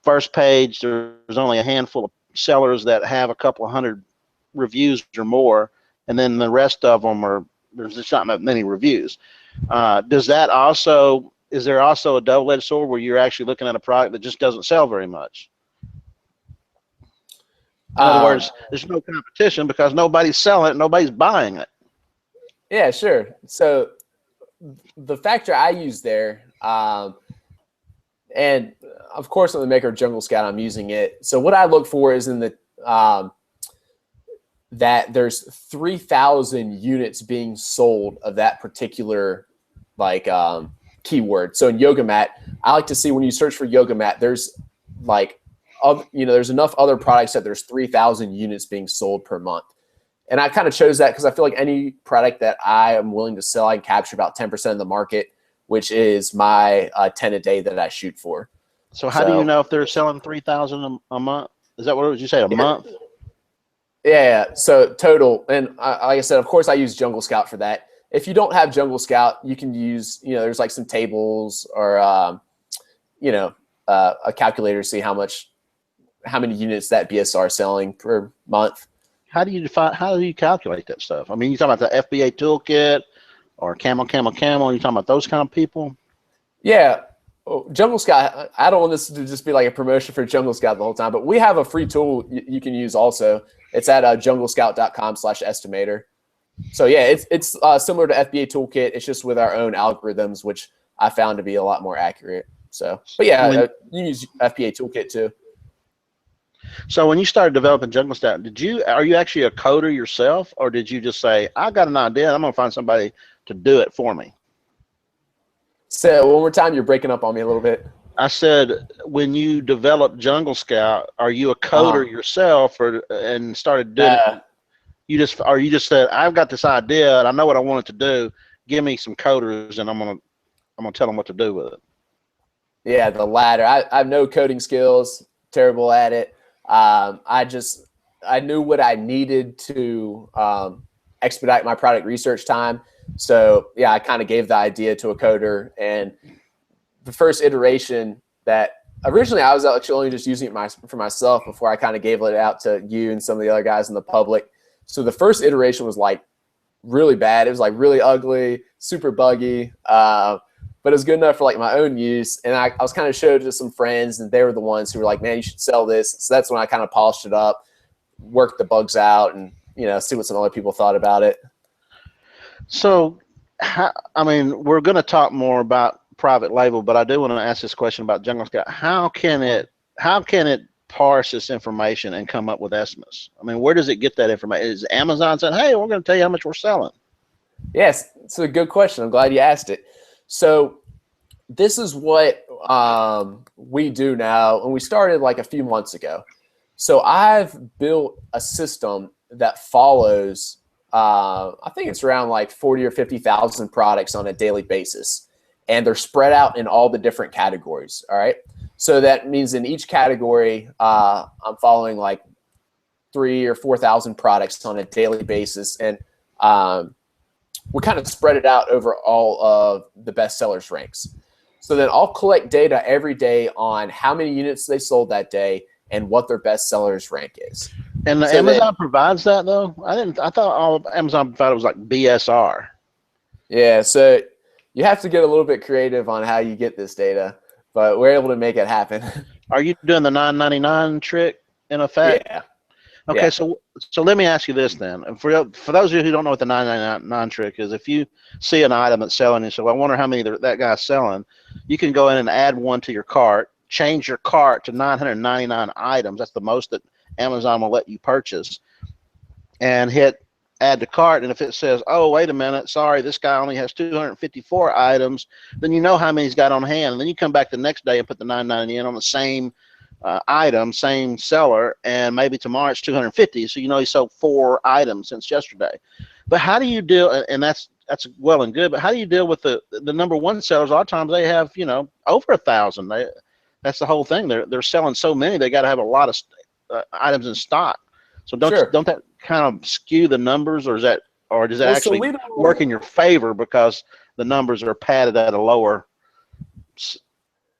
first page, there's only a handful of sellers that have a couple of hundred reviews or more, and then the rest of them there's just not many reviews. Is there also a double-edged sword where you're actually looking at a product that just doesn't sell very much? In other Um, words, there's no competition because nobody's selling it, nobody's buying it. yeah, sure. So the factor I use there, and of course, I'm the maker of Jungle Scout. I'm using it. So what I look for is in the that there's 3,000 units being sold of that particular keyword. So in yoga mat, I like to see when you search for yoga mat, there's there's enough other products that there's 3,000 units being sold per month. And I kind of chose that because I feel like any product that I am willing to sell, I can capture about 10% of the market, which is my 10 a day that I shoot for. So how do you know if they're selling 3,000 a month? Is that what you say, a month? Yeah. So total. And like I said, of course, I use Jungle Scout for that. If you don't have Jungle Scout, you can use, there's like some tables or, a calculator to see how many units that BSR is selling per month. How do you calculate that stuff? I mean, you talking about the FBA toolkit or camel, you talking about those kind of people? Yeah. Jungle Scout, I don't want this to just be like a promotion for Jungle Scout the whole time, but we have a free tool you can use also. It's at junglescout.com/estimator. So yeah, it's similar to FBA Toolkit. It's just with our own algorithms, which I found to be a lot more accurate. So, but yeah, you can use FBA Toolkit too. So when you started developing Jungle Scout, are you actually a coder yourself, or did you just say, I got an idea, I'm gonna find somebody to do it for me? So one more time, you're breaking up on me a little bit. I said, when you developed Jungle Scout, are you a coder yourself, and started doing it? You just said, I've got this idea and I know what I want it to do. Give me some coders and I'm gonna tell them what to do with it. Yeah, the latter. I have no coding skills, terrible at it. I knew what I needed to expedite my product research time. So yeah, I kind of gave the idea to a coder, and the first iteration that originally I was actually only just using it for myself before I kind of gave it out to you and some of the other guys in the public. So the first iteration was like really bad. It was like really ugly, super buggy, but it was good enough for like my own use. And I was kind of showed it to some friends, and they were the ones who were like, man, you should sell this. So that's when I kind of polished it up, worked the bugs out, and see what some other people thought about it. So, we're going to talk more about private label, but I do want to ask this question about Jungle Scout. How can it parse this information and come up with estimates? I mean, where does it get that information? Is Amazon saying, hey, we're going to tell you how much we're selling? Yes, it's a good question. I'm glad you asked it. So this is what we do now, and we started like a few months ago. So I've built a system that follows, I think it's around like 40 or 50,000 products on a daily basis, and they're spread out in all the different categories. All right. So that means in each category, I'm following like 3,000 or 4,000 products on a daily basis. And we kind of spread it out over all of the best sellers ranks. So then I'll collect data every day on how many units they sold that day and what their best sellers rank is. And Amazon provides that though? I thought all Amazon provided was like BSR. Yeah. So you have to get a little bit creative on how you get this data, but we're able to make it happen. Are you doing the 999 trick in effect? Yeah. Okay, yeah. So let me ask you this then. And for those of you who don't know what the 999 trick is, if you see an item that's selling and so I wonder how many that guy's selling, you can go in and add one to your cart, change your cart to 999 items. That's the most that Amazon will let you purchase, and hit add to cart. And if it says, oh, wait a minute, sorry, this guy only has 254 items, then you know how many he's got on hand. And then you come back the next day and put the 999 on the same item, same seller, and maybe tomorrow it's 250. So you know he sold 4 items since yesterday. But how do you deal? And that's well and good. But how do you deal with the number one sellers? A lot of times they have over 1,000. That's the whole thing. They're selling so many. They got to have a lot of items in stock. So don't that kind of skew the numbers, or does it actually work in your favor because the numbers are padded at a lower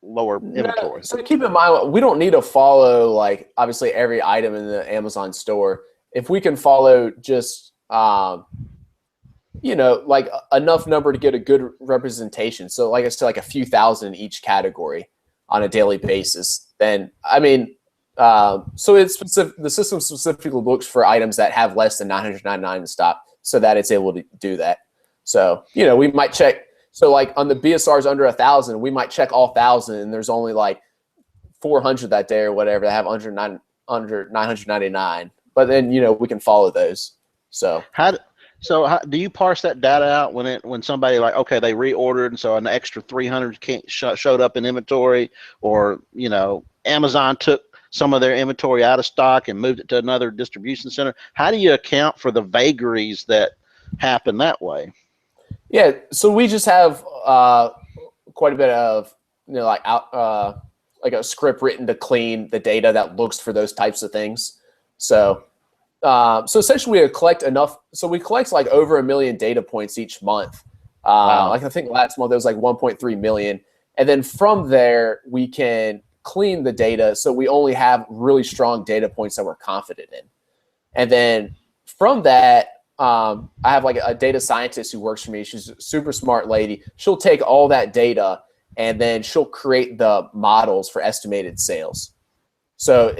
inventory? So keep in mind, we don't need to follow like obviously every item in the Amazon store. If we can follow just like enough number to get a good representation. So like I said, like a few thousand in each category on a daily basis, then so it's the system specifically looks for items that have less than 999 in stock so that it's able to do that. So, we might check. So like on the BSRs under 1,000, we might check all 1,000 and there's only like 400 that day or whatever that have under 999. But then, we can follow those. So how do you parse that data out when somebody like, okay, they reordered and so an extra 300 showed up in inventory, or Amazon took some of their inventory out of stock and moved it to another distribution center? How do you account for the vagaries that happen that way? Yeah, so we just have quite a bit of like a script written to clean the data that looks for those types of things. So essentially we collect enough. So we collect like over 1 million data points each month. Wow. Like I think last month it was like 1.3 million, and then from there we can clean the data so we only have really strong data points that we're confident in. And then from that, I have like a data scientist who works for me. She's a super smart lady. She'll take all that data and then she'll create the models for estimated sales. So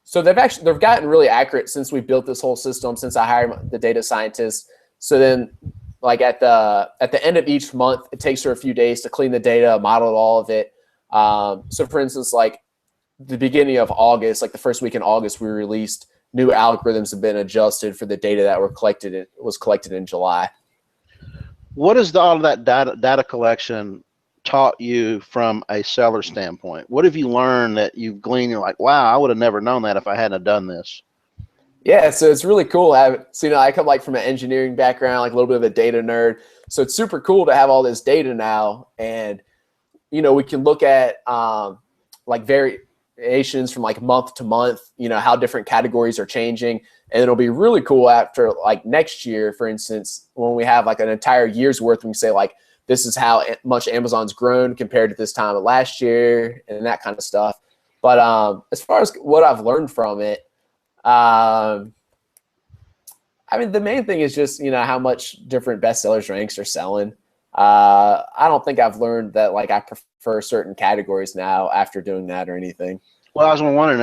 so they've gotten really accurate since we built this whole system, since I hired the data scientist. So then like at the end of each month, it takes her a few days to clean the data, model all of it. So for instance, like the beginning of August, like the first week in August, we released new algorithms have been adjusted for the data that was collected in July. What is all of that data collection taught you from a seller standpoint? What have you learned that you've gleaned? You're like, wow, I would have never known that if I hadn't have done this. Yeah, so it's really cool. So I come like from an engineering background, like a little bit of a data nerd. So it's super cool to have all this data now, and we can look at like variations from like month to month, how different categories are changing. And it'll be really cool after like next year, for instance, when we have like an entire year's worth, we can say like, this is how much Amazon's grown compared to this time of last year and that kind of stuff. But as far as what I've learned from it, the main thing is just, how much different bestsellers ranks are selling. I don't think I've learned that like I prefer certain categories now after doing that or anything. Well, I was wondering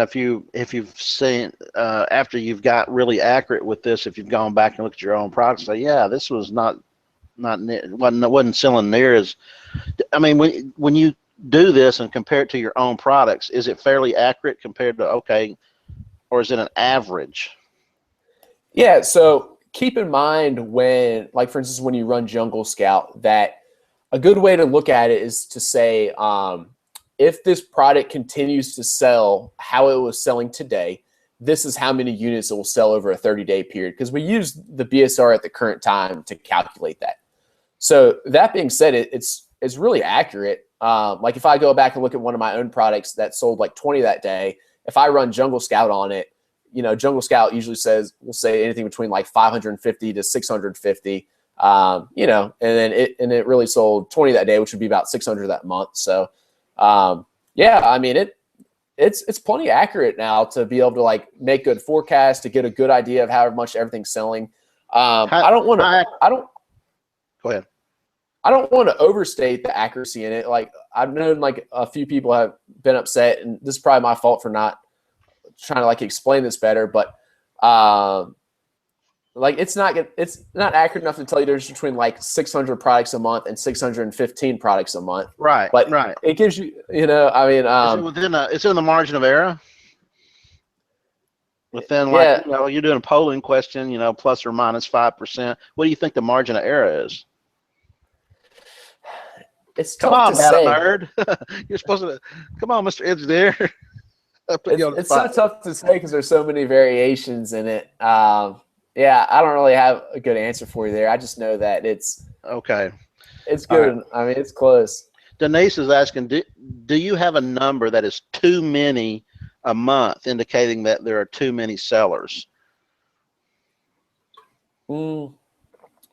if you've seen after you've got really accurate with this, if you've gone back and looked at your own products, say, yeah, this was wasn't selling near as. I mean, when you do this and compare it to your own products, is it fairly accurate compared to or is it an average? Yeah. So keep in mind when, like, for instance, when you run Jungle Scout, that a good way to look at it is to say, if this product continues to sell how it was selling today, this is how many units it will sell over a 30-day period, because we use the BSR at the current time to calculate that. So that being said, it's really accurate. Like if I go back and look at one of my own products that sold like 20 that day, if I run Jungle Scout on it, Jungle Scout usually will say anything between like 550 to 650, and then it really sold 20 that day, which would be about 600 that month. So, it's plenty accurate now to be able to like make good forecasts, to get a good idea of how much everything's selling. Go ahead. I don't want to overstate the accuracy in it. Like I've known like a few people have been upset, and this is probably my fault for not trying to like explain this better, but like it's not accurate enough to tell you the difference between like 600 products a month and 615 products a month. Right. But right. It gives you, it's in the margin of error. Within you're doing a polling question, plus or minus 5%. What do you think the margin of error is? It's Come tough to on, data say. nerd. You're supposed to come on, Mr. Engineer. I put you on the It's so spot. tough to say because there's so many variations in it. Yeah, I don't really have a good answer for you there. I just know that it's Okay. All right. good. I mean, it's close. Denise is asking, do you have a number that is too many a month, indicating that there are too many sellers? Mm.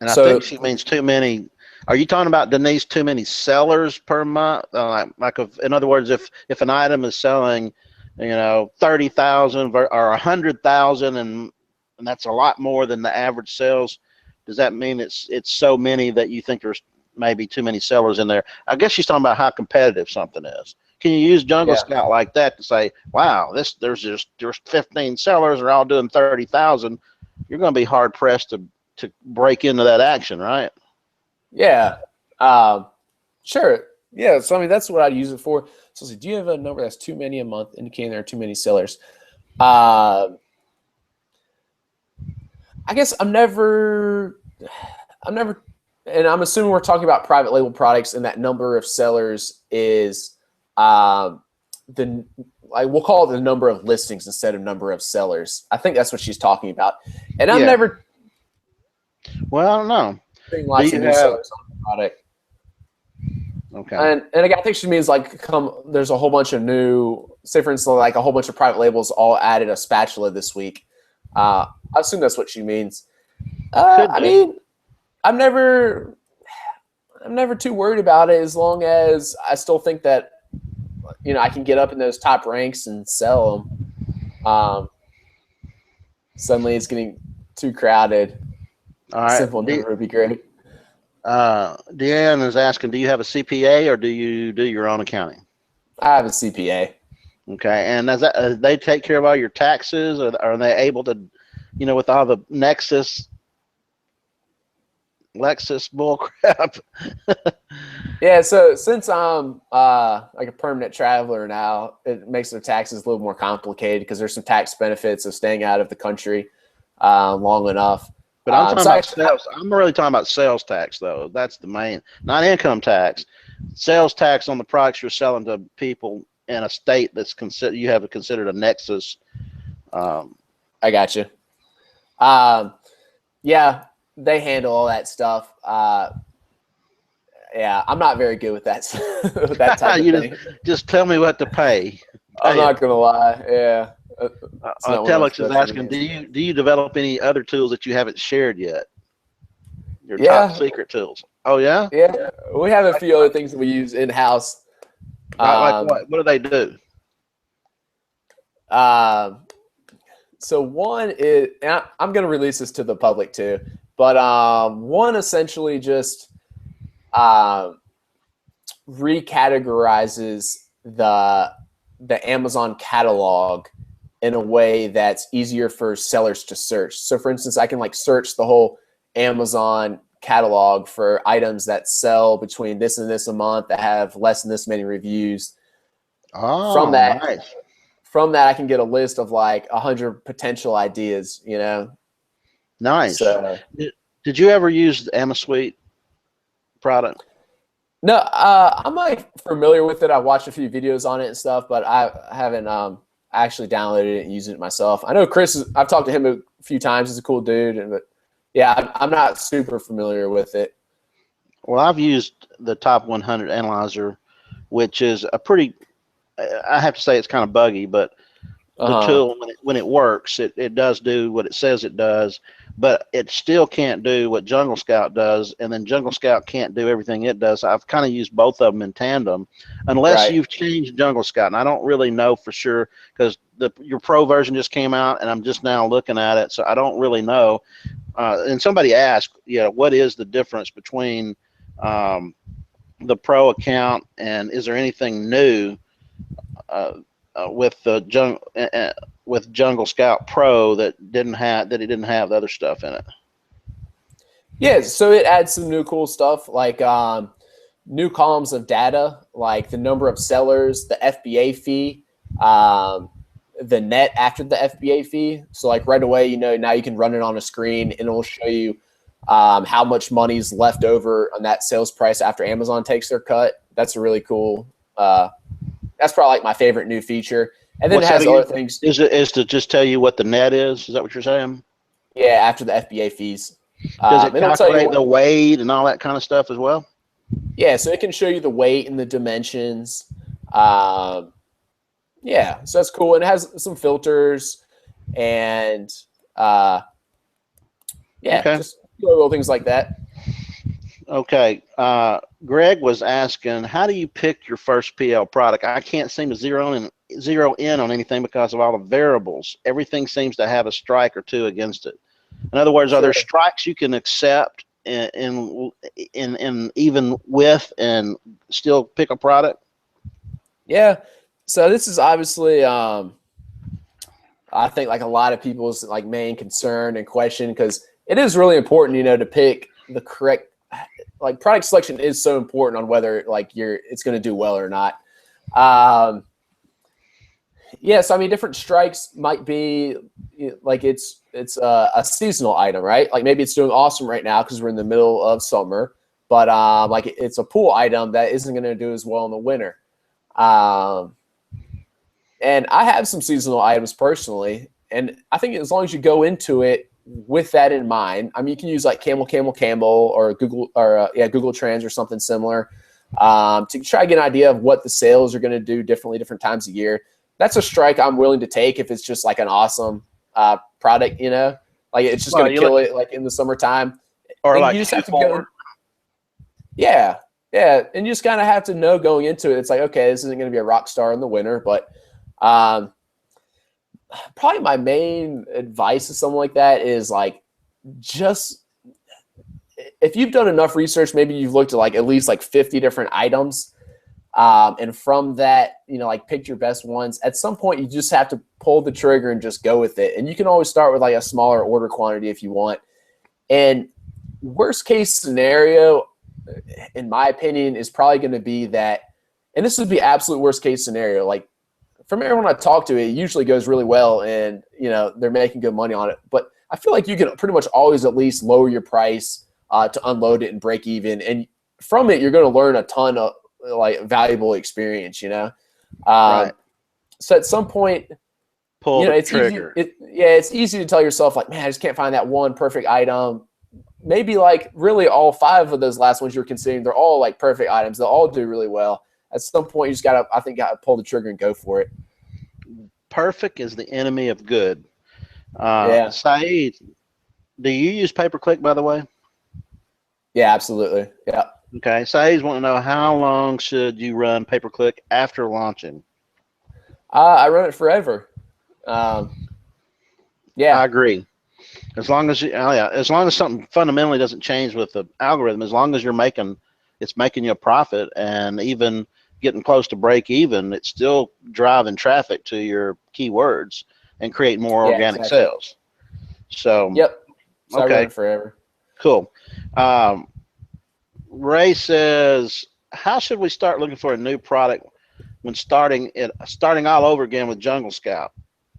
And I So think she means too many. Are you talking about, Denise, too many sellers per month? In other words, if an item is selling, 30,000 or 100,000, and that's a lot more than the average sales, does that mean it's so many that you think there's maybe too many sellers in there? I guess she's talking about how competitive something is. Can you use Jungle yeah, Scout like that to say, wow, there's 15 sellers, they're all doing 30,000? You're going to be hard pressed to break into that action, right? yeah, sure, yeah. So I mean, that's what I'd use it for. So, do you have a number that's too many a month, indicating there are too many sellers? I guess I'm never, and I'm assuming we're talking about private label products, and that number of sellers is the we'll call it the number of listings instead of number of sellers. I think that's what she's talking about. And I'm Yeah. never Well, I don't know. seeing lots of new sellers on the product. Okay. And again, I think she means there's a whole bunch of new, say for instance, like a whole bunch of private labels all added a spatula this week. I assume that's what she means. I mean, I'm never too worried about it as long as I still think that I can get up in those top ranks and sell them. Suddenly, it's getting too crowded. All right. Simple number would be great. Deanne is asking, do you have a CPA or do you do your own accounting? I have a CPA. Okay. And they take care of all your taxes, or are they able to, with all the Lexus bull crap? Yeah, so since I'm like a permanent traveler now, it makes their taxes a little more complicated because there's some tax benefits of staying out of the country long enough. But I'm talking about sales. I'm really talking about sales tax, though. That's the main, not income tax. Sales tax on the products you're selling to people in a state that's you have considered a nexus. I got you. Yeah, they handle all that stuff. Yeah, I'm not very good with that with that type of thing. Just tell me what to pay. I'm not gonna lie. Yeah. Telex is asking, do you develop any other tools that you haven't shared yet? Your top secret tools. Oh yeah. Yeah, we have a few other things that we use in house. Like what? What do they do? So one is, and I'm going to release this to the public too, but one essentially just recategorizes the Amazon catalog in a way that's easier for sellers to search. So for instance, I can search the whole Amazon catalog for items that sell between this and this a month that have less than this many reviews. Oh, from that, nice. From that, I can get a list of 100 potential ideas, Nice. So, did you ever use the AmaSuite product? No, I'm familiar with it. I watched a few videos on it and stuff, but I haven't actually downloaded it and used it myself. I know I've talked to him a few times. He's a cool dude, but yeah, I'm not super familiar with it. Well, I've used the Top 100 Analyzer, which is a pretty, I have to say it's kind of buggy, but the tool, when it works, it does do what it says it does, but it still can't do what Jungle Scout does, and then Jungle Scout can't do everything it does. I've kind of used both of them in tandem, unless you've changed Jungle Scout, and I don't really know for sure because your Pro version just came out, and I'm just now looking at it, so I don't really know. And somebody asked, what is the difference between the Pro account, and is there anything new with Jungle Scout Pro that it didn't have the other stuff in it? Yeah, so it adds some new cool stuff like new columns of data, like the number of sellers, the FBA fee, the net after the FBA fee. So right away, now you can run it on a screen and it will show you how much money's left over on that sales price after Amazon takes their cut. That's a really cool. That's probably like my favorite new feature. And then What's it has that other again? things. Is to just tell you what the net is? Is that what you're saying? Yeah, after the FBA fees. Does it It'll tell you calculate the weight and all that kind of stuff as well? yeah, so it can show you the weight and the dimensions. Yeah, so that's cool. And it has some filters and yeah, Okay. just little things like that. Okay. Greg was asking, how do you pick your first PL product? I can't seem to zero in on anything because of all the variables. Everything seems to have a strike or two against it. In other words, are there strikes you can accept in even with and still pick a product? Yeah. So this is obviously I think like a lot of people's like main concern and question, because it is really important, you know, to pick the correct, like product selection is so important on whether like it's going to do well or not. Yeah, so I mean, different strikes might be like it's a seasonal item, right? Like maybe it's doing awesome right now because we're in the middle of summer, but like it's a pool item that isn't going to do as well in the winter. And I have some seasonal items personally, and I think as long as you go into it with that in mind, I mean, you can use like Camel, or Google Trends or something similar to try to get an idea of what the sales are going to do differently different times of year. That's a strike I'm willing to take if it's just like an awesome product, you know, like it's just going to kill it like in the summertime. Or And like you just have to go. Yeah, yeah, and you just kind of have to know going into it. It's like, okay, this isn't going to be a rock star in the winter, but probably my main advice to someone like that is like, just if you've done enough research, maybe you've looked at like at least like 50 different items. And from that, you know, like pick your best ones. At some point, you just have to pull the trigger and just go with it. And you can always start with like a smaller order quantity if you want. And worst case scenario, in my opinion, is probably going to be that, and this would be absolute worst case scenario. Like from everyone I talk to, it usually goes really well and, you know, they're making good money on it. But I feel like you can pretty much always at least lower your price to unload it and break even. And from it, you're going to learn a ton of like valuable experience, you know? Right. So at some point, pull the trigger. It's easy to tell yourself like, man, I just can't find that one perfect item. Maybe like really all 5 of those last ones you're considering, they're all like perfect items. They'll all do really well. At some point, you just gotta pull the trigger and go for it. Perfect is the enemy of good. Yeah. Saeed, do you use pay-per-click, by the way? Yeah, absolutely. Yeah. Okay. Saeed's want to know, how long should you run pay-per-click after launching? I run it forever. Yeah. I agree. As long as as long as something fundamentally doesn't change with the algorithm, as long as it's making you a profit, and even getting close to break even, it's still driving traffic to your keywords and create more organic sales. So yep. So okay. I run it forever. Cool. Ray says, how should we start looking for a new product when starting all over again with Jungle Scout?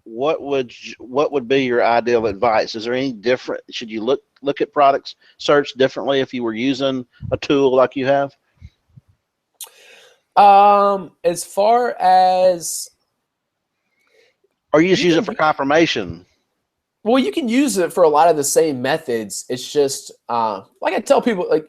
What would be your ideal advice? Is there any different? Should you look at products, search differently if you were using a tool like you have? As far as, or you just use it for confirmation? Well, you can use it for a lot of the same methods. It's just like I tell people, like,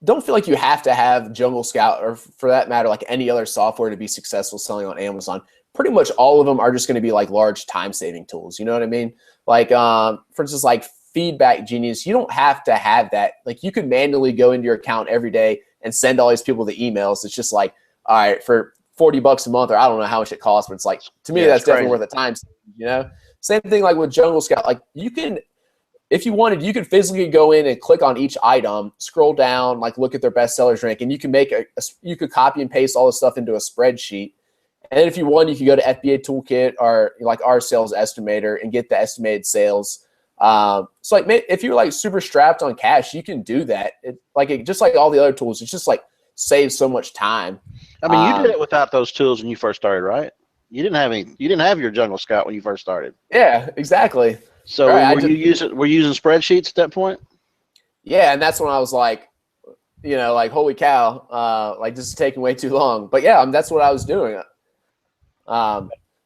don't feel like you have to have Jungle Scout, or for that matter, like any other software to be successful selling on Amazon. Pretty much all of them are just going to be like large time-saving tools. You know what I mean? Like, for instance, like Feedback Genius, you don't have to have that. Like, you could manually go into your account every day and send all these people the emails. It's just like, all right, for $40 a month, or I don't know how much it costs, but it's like, to me, that's definitely worth the time. You know, same thing like with Jungle Scout. Like, you can, if you wanted, you could physically go in and click on each item, scroll down, like look at their best sellers rank, and you can make you could copy and paste all this stuff into a spreadsheet. And then if you want, you can go to FBA Toolkit or like our sales estimator and get the estimated sales. So like if you're like super strapped on cash, you can do that. Just like all the other tools, it's just like saves so much time. I mean, you did it without those tools when you first started, right? You didn't have your Jungle Scout when you first started. Yeah, exactly. So were you using spreadsheets at that point? Yeah, and that's when I was like, like, holy cow, like this is taking way too long. But yeah, that's what I was doing.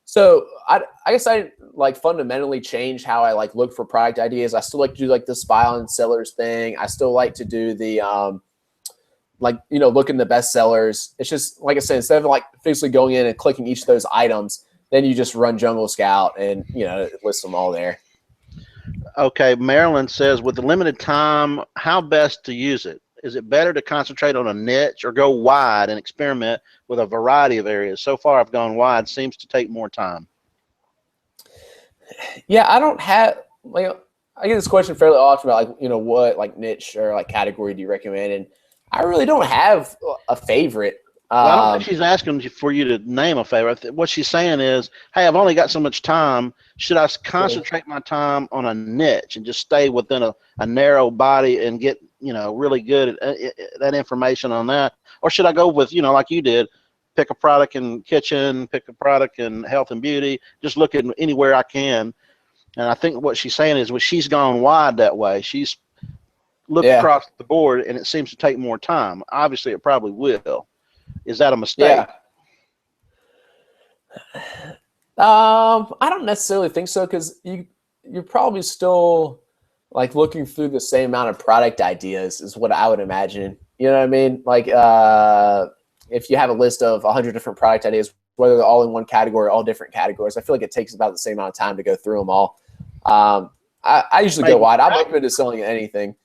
So I guess I like fundamentally change how I like look for product ideas. I still like to do like the spy on sellers thing. I still like to do the like, look in the best sellers. It's just like I said, instead of like physically going in and clicking each of those items, then you just run Jungle Scout and it lists them all there. Okay, Marilyn says, with the limited time, how best to use it? Is it better to concentrate on a niche or go wide and experiment with a variety of areas? So far, I've gone wide. Seems to take more time. Yeah, I don't have like I get this question fairly often about like what like niche or like category do you recommend, and I really don't have a favorite. Well, I don't think she's asking for you to name a favorite. What she's saying is, hey, I've only got so much time. Should I concentrate my time on a niche and just stay within a narrow body and get, really good at that information on that? Or should I go with, like you did, pick a product in kitchen, pick a product in health and beauty, just look at anywhere I can? And I think what she's saying is when she's gone wide that way, she's looked across the board and it seems to take more time. Obviously, it probably will. Is that a mistake? I don't necessarily think so, because you're probably still like looking through the same amount of product ideas is what I would imagine. You know what I mean? Like if you have a list of 100 different product ideas, whether they're all in one category or all different categories, I feel like it takes about the same amount of time to go through them all. I usually go wide. I'm open to selling anything.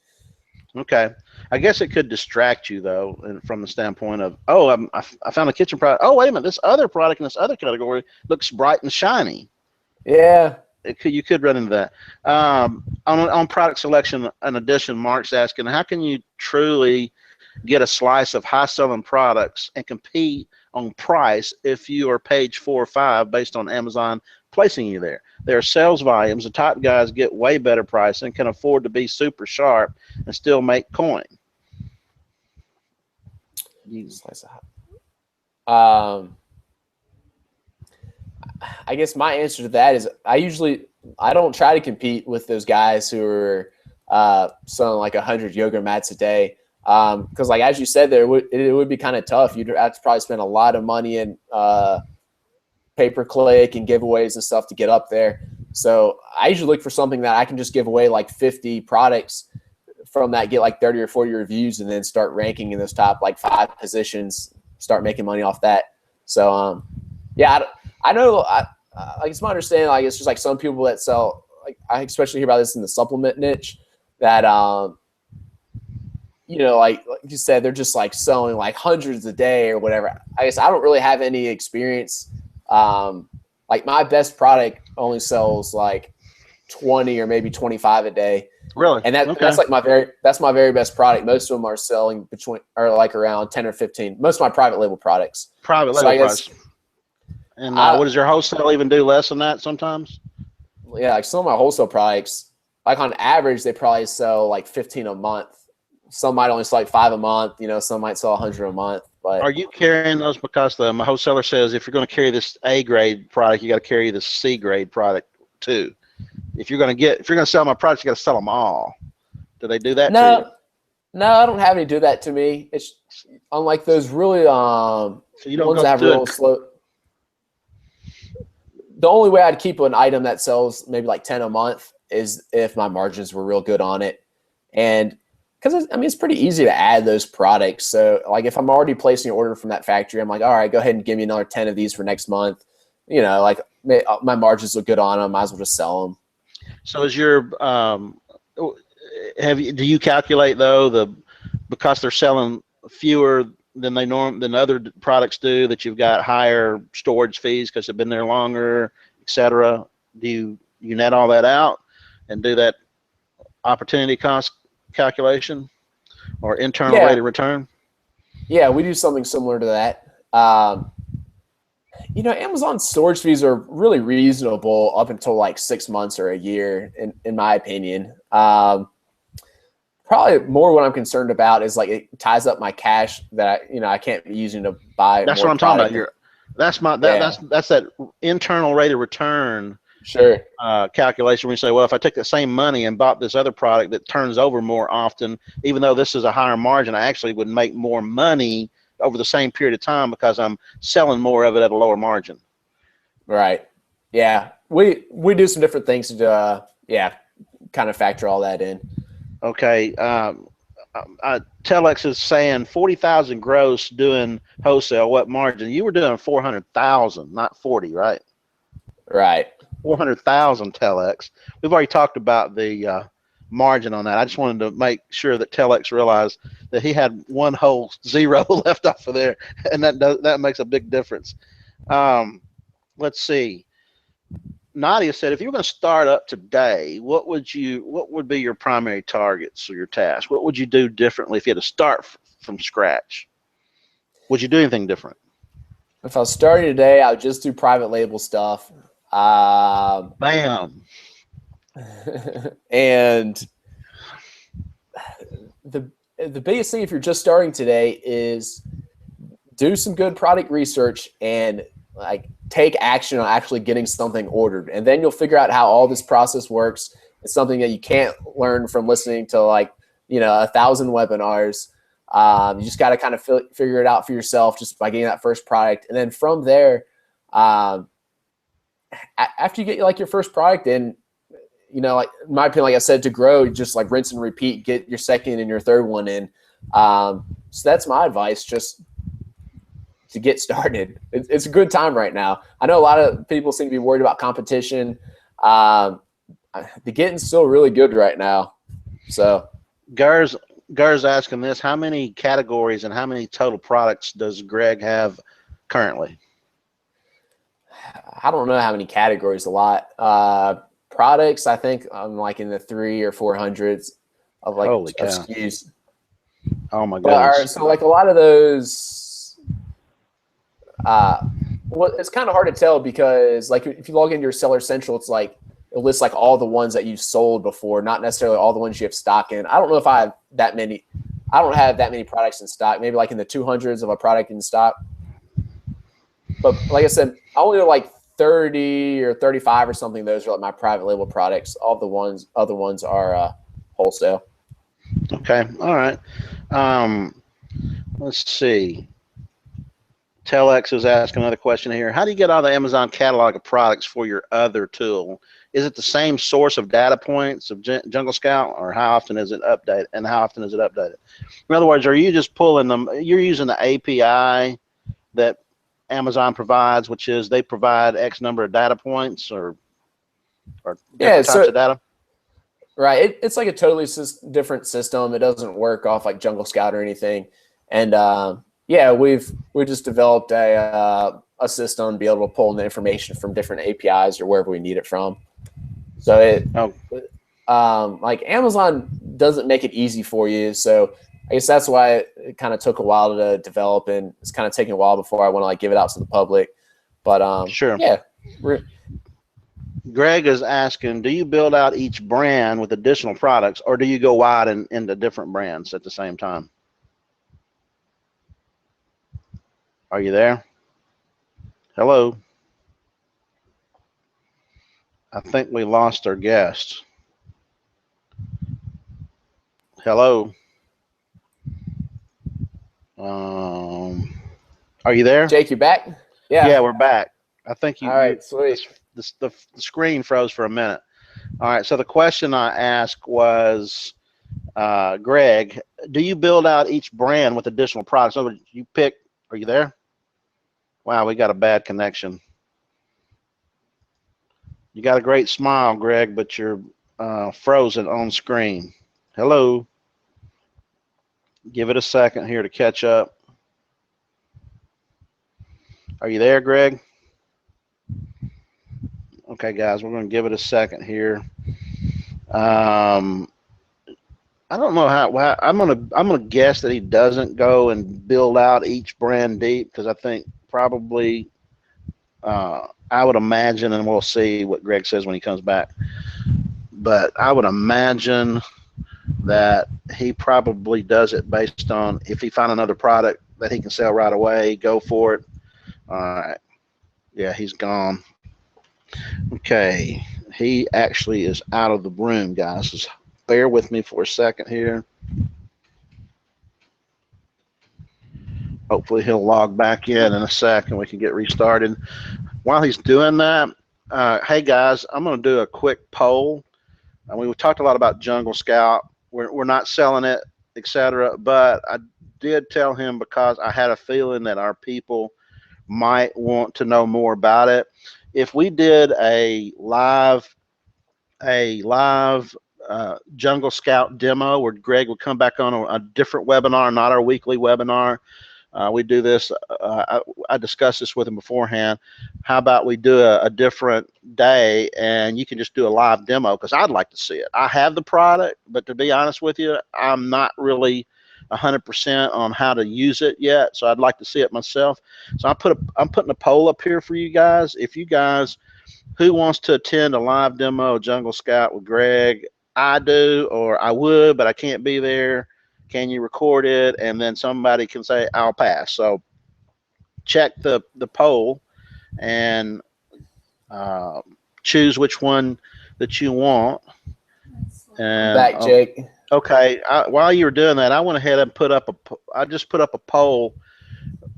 Okay. I guess it could distract you, though, from the standpoint of, I found a kitchen product. Oh, wait a minute. This other product in this other category looks bright and shiny. Yeah. You could run into that. On product selection, in addition, Mark's asking, how can you truly get a slice of high-selling products and compete on price if you are page 4 or 5 based on Amazon placing you there? There are sales volumes. The top guys get way better pricing, can afford to be super sharp, and still make coin. I guess my answer to that is I don't try to compete with those guys who are selling like 100 yoga mats a day. Because like as you said there, it would be kind of tough. You'd have to probably spend a lot of money in pay-per-click and giveaways and stuff to get up there. So I usually look for something that I can just give away like 50 products from that, get like 30 or 40 reviews, and then start ranking in those top like 5 positions, start making money off that. So yeah, I know like it's my understanding, like it's just like some people that sell, like I especially hear about this in the supplement niche, that like you said, they're just like selling like hundreds a day or whatever. I guess I don't really have any experience. Like my best product only sells like 20 or maybe 25 a day. Really? And that's like my very best product. Most of them are selling like around 10 or 15. Most of my private label products. Private label products. And what does your wholesale even do less than that sometimes? Yeah, like some of my wholesale products, like on average, they probably sell like 15 a month. Some might only sell like 5 a month. Some might sell 100 a month. But are you carrying those because the wholesaler says if you're going to carry this A grade product, you got to carry this C grade product too? If you're going to sell my products, you got to sell them all. Do they do that to you? No, I don't have any do that to me. It's unlike those really so you don't ones that have real slow. The only way I'd keep an item that sells maybe like 10 a month is if my margins were real good on it. And because it's pretty easy to add those products. So like if I'm already placing an order from that factory, I'm like, all right, go ahead and give me another 10 of these for next month. Like my margins look good on them. Might as well just sell them. So is your do you calculate though because they're selling fewer than than other products do, that you've got higher storage fees because they've been there longer, etc.? Do you net all that out and do that opportunity cost calculation or internal rate of return? Yeah, we do something similar to that. Amazon storage fees are really reasonable up until like 6 months or a year, in my opinion. Probably more what I'm concerned about is like it ties up my cash that I can't be using to buy. That's what I'm talking about. That's that internal rate of return Sure. calculation where you say, well, if I take the same money and bought this other product that turns over more often, even though this is a higher margin, I actually would make more money over the same period of time because I'm selling more of it at a lower margin. Right. Yeah. We do some different things to kind of factor all that in. Okay. Telex is saying 40,000 gross doing wholesale. What margin? You were doing 400,000, not 40, right? Right. 400,000 Telex. We've already talked about the margin on that. I just wanted to make sure that Telex realized that he had one whole zero left off of there, and that makes a big difference. Let's see. Nadia said, if you were going to start up today, what would be your primary targets or your tasks? What would you do differently if you had to start from scratch? Would you do anything different? If I was starting today, I would just do private label stuff. Bam. And the biggest thing if you're just starting today is do some good product research and like take action on actually getting something ordered, and then you'll figure out how all this process works. It's something that you can't learn from listening to 1,000 webinars. You just got to kind of figure it out for yourself just by getting that first product, and then from there, after you get your first product in, in my opinion, like I said, to grow, just rinse and repeat, get your second and your third one in. So that's my advice, just to get started. It's a good time right now. I know a lot of people seem to be worried about competition. The getting's still really good right now. So Gar's asking this: how many categories and how many total products does Greg have currently? I don't know how many categories. A lot. Products, I think I'm in the 300 or 400s of Holy cow. SKUs. Oh my goodness. So a lot of those. Well, it's kind of hard to tell because if you log into your Seller Central, it's it lists all the ones that you've sold before, not necessarily all the ones you have stock in. I don't know if I have that many. I don't have that many products in stock. Maybe in the 200s of a product in stock. But like I said, I only know 30 or 35 or something. Those are my private label products. All the other ones are wholesale. Okay. All right. Let's see. Telex is asking another question here. How do you get all the Amazon catalog of products for your other tool? Is it the same source of data points of Jungle Scout, or how often is it updated? And how often is it updated? In other words, are you just pulling them? You're using the API that Amazon provides, which is they provide X number of data points or different types of data? Right. It's a totally different system. It doesn't work off Jungle Scout or anything. And we've just developed a system to be able to pull in the information from different APIs or wherever we need it from. So Amazon doesn't make it easy for you. So I guess that's why it kind of took a while to develop, and it's kind of taking a while before I want to give it out to the public. But sure. Yeah. Greg is asking, do you build out each brand with additional products, or do you go wide into different brands at the same time? Are you there? Hello? I think we lost our guest. Hello? Are you there? Jake, you back? Yeah. Yeah, we're back. I think you. All right, sweet. The screen froze for a minute. All right, so the question I asked was, Greg, do you build out each brand with additional products? So you pick, are you there? Wow, we got a bad connection. You got a great smile, Greg, but you're frozen on screen. Hello? Give it a second here to catch up. Are you there, Greg? Okay, guys, we're going to give it a second here. I don't know how I'm gonna guess that he doesn't go and build out each brand deep, because I think probably I would imagine, and we'll see what Greg says when he comes back, but I would imagine that he probably does it based on if he found another product that he can sell right away, go for it. All right. Yeah, he's gone. Okay, he actually is out of the room, guys. Just bear with me for a second here. Hopefully he'll log back in a second. We can get restarted. While he's doing that, hey guys, I'm going to do a quick poll. We talked a lot about Jungle Scout. We're not selling it, etc. But I did tell him because I had a feeling that our people might want to know more about it. If we did a live Jungle Scout demo where Greg would come back on a different webinar, not our weekly webinar. We do this. I discussed this with him beforehand. How about we do a different day and you can just do a live demo because I'd like to see it. I have the product, but to be honest with you, I'm not really 100% on how to use it yet. So I'd like to see it myself. So I'm putting a poll up here for you guys. If you guys who wants to attend a live demo of Jungle Scout with Greg? I do, or I would, but I can't be there. Can you record it? And then somebody can say, I'll pass. So check the poll and choose which one that you want. And Back, Jake. Okay, while you were doing that, I went ahead and I just put up a poll.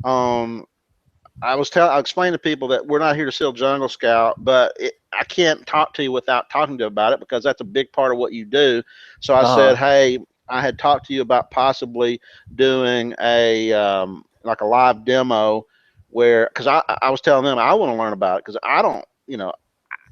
I explained to people that we're not here to sell Jungle Scout, but I can't talk to you without talking to you about it because that's a big part of what you do. So I said, hey, I had talked to you about possibly doing a like a live demo where, because I was telling them I want to learn about it because I don't,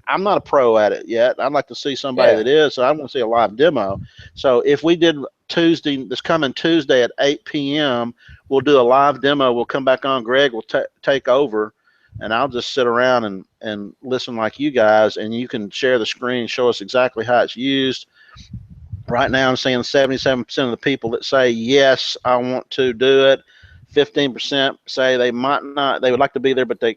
I'm not a pro at it yet. I'd like to see somebody that is, so I want to see a live demo. So if we did this coming Tuesday at 8 p.m., we'll do a live demo. We'll come back on. Greg will take over, and I'll just sit around and listen like you guys, and you can share the screen, show us exactly how it's used. Right now, I'm seeing 77% of the people that say, yes, I want to do it. 15% say they might not, they would like to be there, but they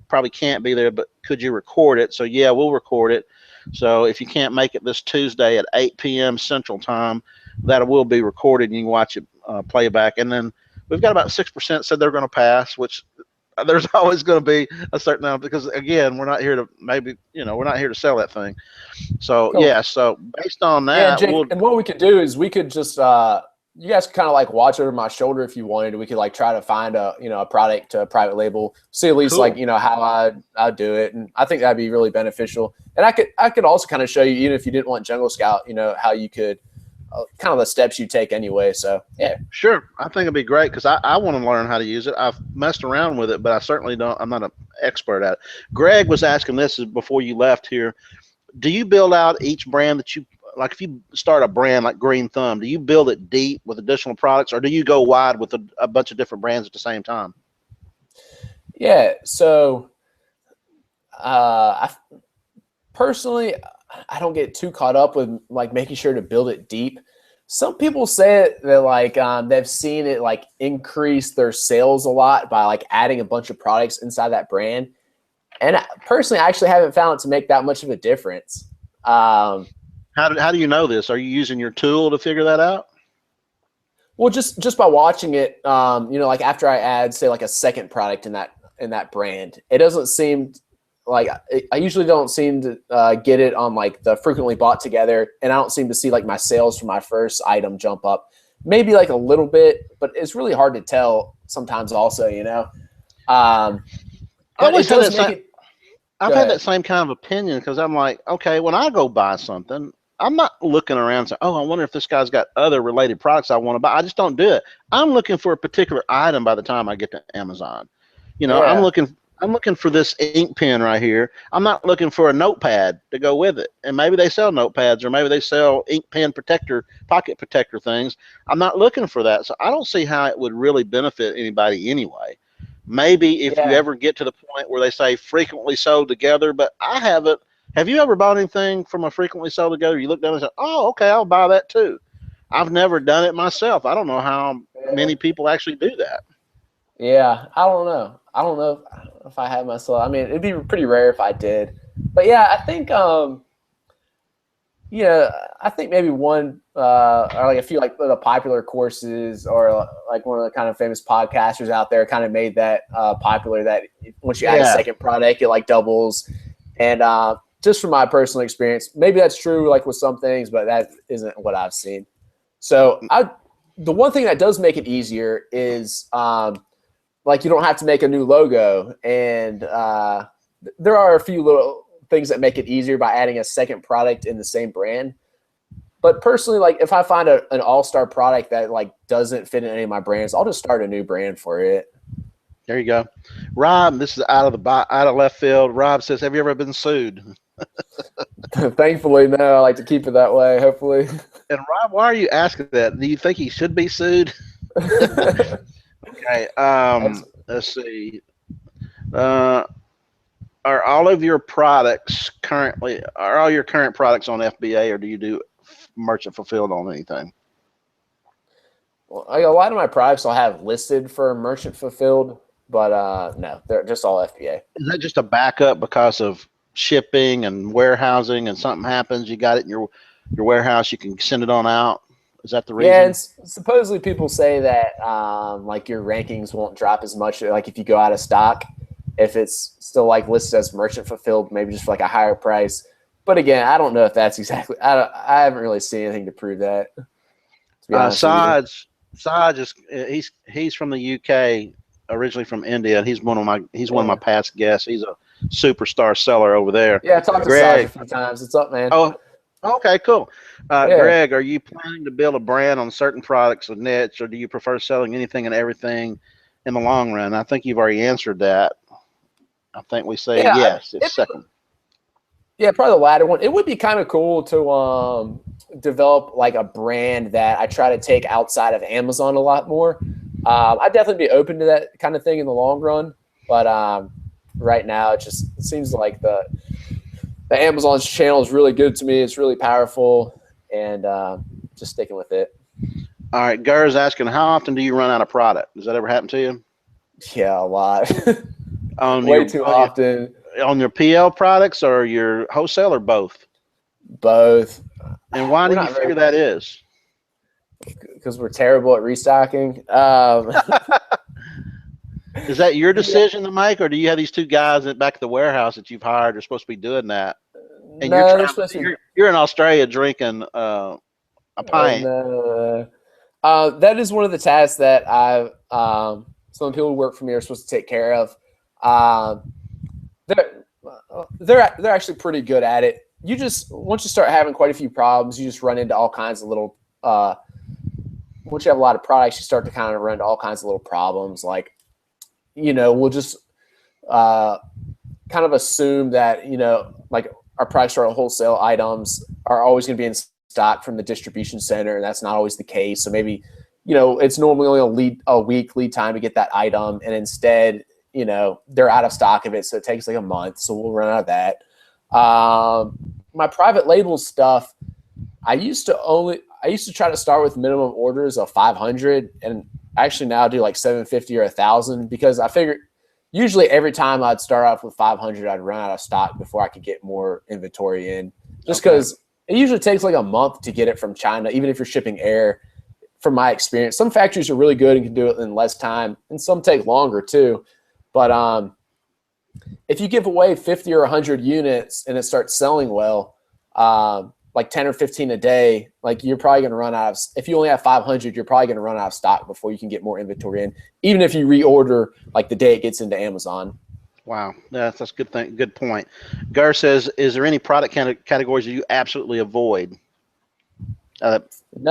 probably can't be there, but could you record it? So yeah, we'll record it. So if you can't make it this Tuesday at 8 p.m. Central Time, that will be recorded and you can watch it playback. And then we've got about 6% said they're going to pass, which there's always going to be a certain amount because again, we're not here to we're not here to sell that thing. So cool. Yeah, so based on that, Jake, and what we could do is we could just you guys could kind of like watch over my shoulder if you wanted. We could like try to find a product to a private label, see at least like how I do it, and I think that'd be really beneficial. And I could also kind of show you, even if you didn't want Jungle Scout, how you could kind of the steps you take anyway. So yeah, sure. I think it'd be great because I want to learn how to use it. I've messed around with it, but I certainly don't. I'm not an expert at it. Greg was asking this before you left here. Do you build out each brand that you like? If you start a brand like Green Thumb, do you build it deep with additional products, or do you go wide with a bunch of different brands at the same time? Yeah. So, personally, I don't get too caught up with like making sure to build it deep. Some people say that like they've seen it like increase their sales a lot by like adding a bunch of products inside that brand. And personally, I actually haven't found it to make that much of a difference. How do you know this? Are you using your tool to figure that out? Well, just by watching it, like after I add, say, like a second product in that brand, it doesn't seem like I usually don't seem to get it on like the frequently bought together, and I don't seem to see like my sales for my first item jump up. Maybe like a little bit, but it's really hard to tell sometimes. Also, I've had that same kind of opinion because I'm like, okay, when I go buy something, I'm not looking around saying, oh, I wonder if this guy's got other related products I want to buy. I just don't do it. I'm looking for a particular item by the time I get to Amazon. I'm looking for this ink pen right here. I'm not looking for a notepad to go with it. And maybe they sell notepads or maybe they sell ink pen protector, pocket protector things. I'm not looking for that. So I don't see how it would really benefit anybody anyway. Maybe if you ever get to the point where they say frequently sold together, but I haven't. Have you ever bought anything from a frequently sold together? You look down and say, oh, okay, I'll buy that too. I've never done it myself. I don't know how many people actually do that. Yeah, I don't know. I don't know if I have myself. I mean, it'd be pretty rare if I did. But yeah, I think I think maybe one or like a few like the popular courses or like one of the kind of famous podcasters out there kind of made that popular that once you add a second product, it like doubles And just from my personal experience, maybe that's true like with some things, but that isn't what I've seen. So the one thing that does make it easier is like you don't have to make a new logo. And there are a few little things that make it easier by adding a second product in the same brand. But personally, like if I find an all-star product that like doesn't fit in any of my brands, I'll just start a new brand for it. There you go. Rob, this is out of left field. Rob says, have you ever been sued? Thankfully, no. I like to keep it that way, hopefully. And Rob, why are you asking that? Do you think he should be sued? Okay. Let's see. Are all your current products on FBA, or do you do merchant fulfilled on anything? Well, a lot of my products I'll have listed for merchant fulfilled, but no, they're just all FBA. Is that just a backup because of shipping and warehousing, and something happens, you got it in your warehouse, you can send it on out? Is that the reason? Yeah, and supposedly people say that like your rankings won't drop as much like if you go out of stock, if it's still like listed as merchant fulfilled, maybe just for like a higher price. But again, I don't know if that's exactly. I haven't really seen anything to prove that. To be honest Saj is he's from the UK, originally from India, and he's one of my past guests. He's a superstar seller over there. Yeah, I talked to Saj a few times. What's up, man? Oh, okay, cool. Greg, are you planning to build a brand on certain products, a niche, or do you prefer selling anything and everything in the long run? I think you've already answered that. I think we say yes. It's second. Yeah, probably the latter one. It would be kind of cool to develop like a brand that I try to take outside of Amazon a lot more. I'd definitely be open to that kind of thing in the long run, but right now it seems like the Amazon's channel is really good to me. It's really powerful, and just sticking with it. All right, Gur's asking, how often do you run out of product? Does that ever happen to you? Yeah, a lot. Way too often. On your PL products or your wholesale, or both? Both. And why do you figure that is? Because we're terrible at restocking. Is that your decision to make, or do you have these two guys back at the warehouse that you've hired are supposed to be doing that? And you're in Australia drinking a pint. That is one of the tasks that some people who work for me are supposed to take care of. They're actually pretty good at it. Once you start having quite a few problems, you just run into all kinds of little. Once you have a lot of products, you start to kind of run into all kinds of little problems. Like, we'll just kind of assume that like our products or our wholesale items are always going to be in stock from the distribution center, and that's not always the case. So maybe it's normally only a week lead time to get that item, and instead they're out of stock of it, so it takes like a month, so we'll run out of that. My private label stuff, I used to try to start with minimum orders of 500, and actually now do like 750 or 1,000, because I figured usually every time I'd start off with 500, I'd run out of stock before I could get more inventory in, just because it usually takes like a month to get it from China, even if you're shipping air. From my experience, some factories are really good and can do it in less time, and some take longer too. But if you give away 50 or 100 units and it starts selling well, like 10 or 15 a day, like you're probably going to run out of, if you only have 500, you're probably going to run out of stock before you can get more inventory in, even if you reorder like the day it gets into Amazon. Wow, that's a good thing. Good point. Gar says, is there any product categories that you absolutely avoid? No.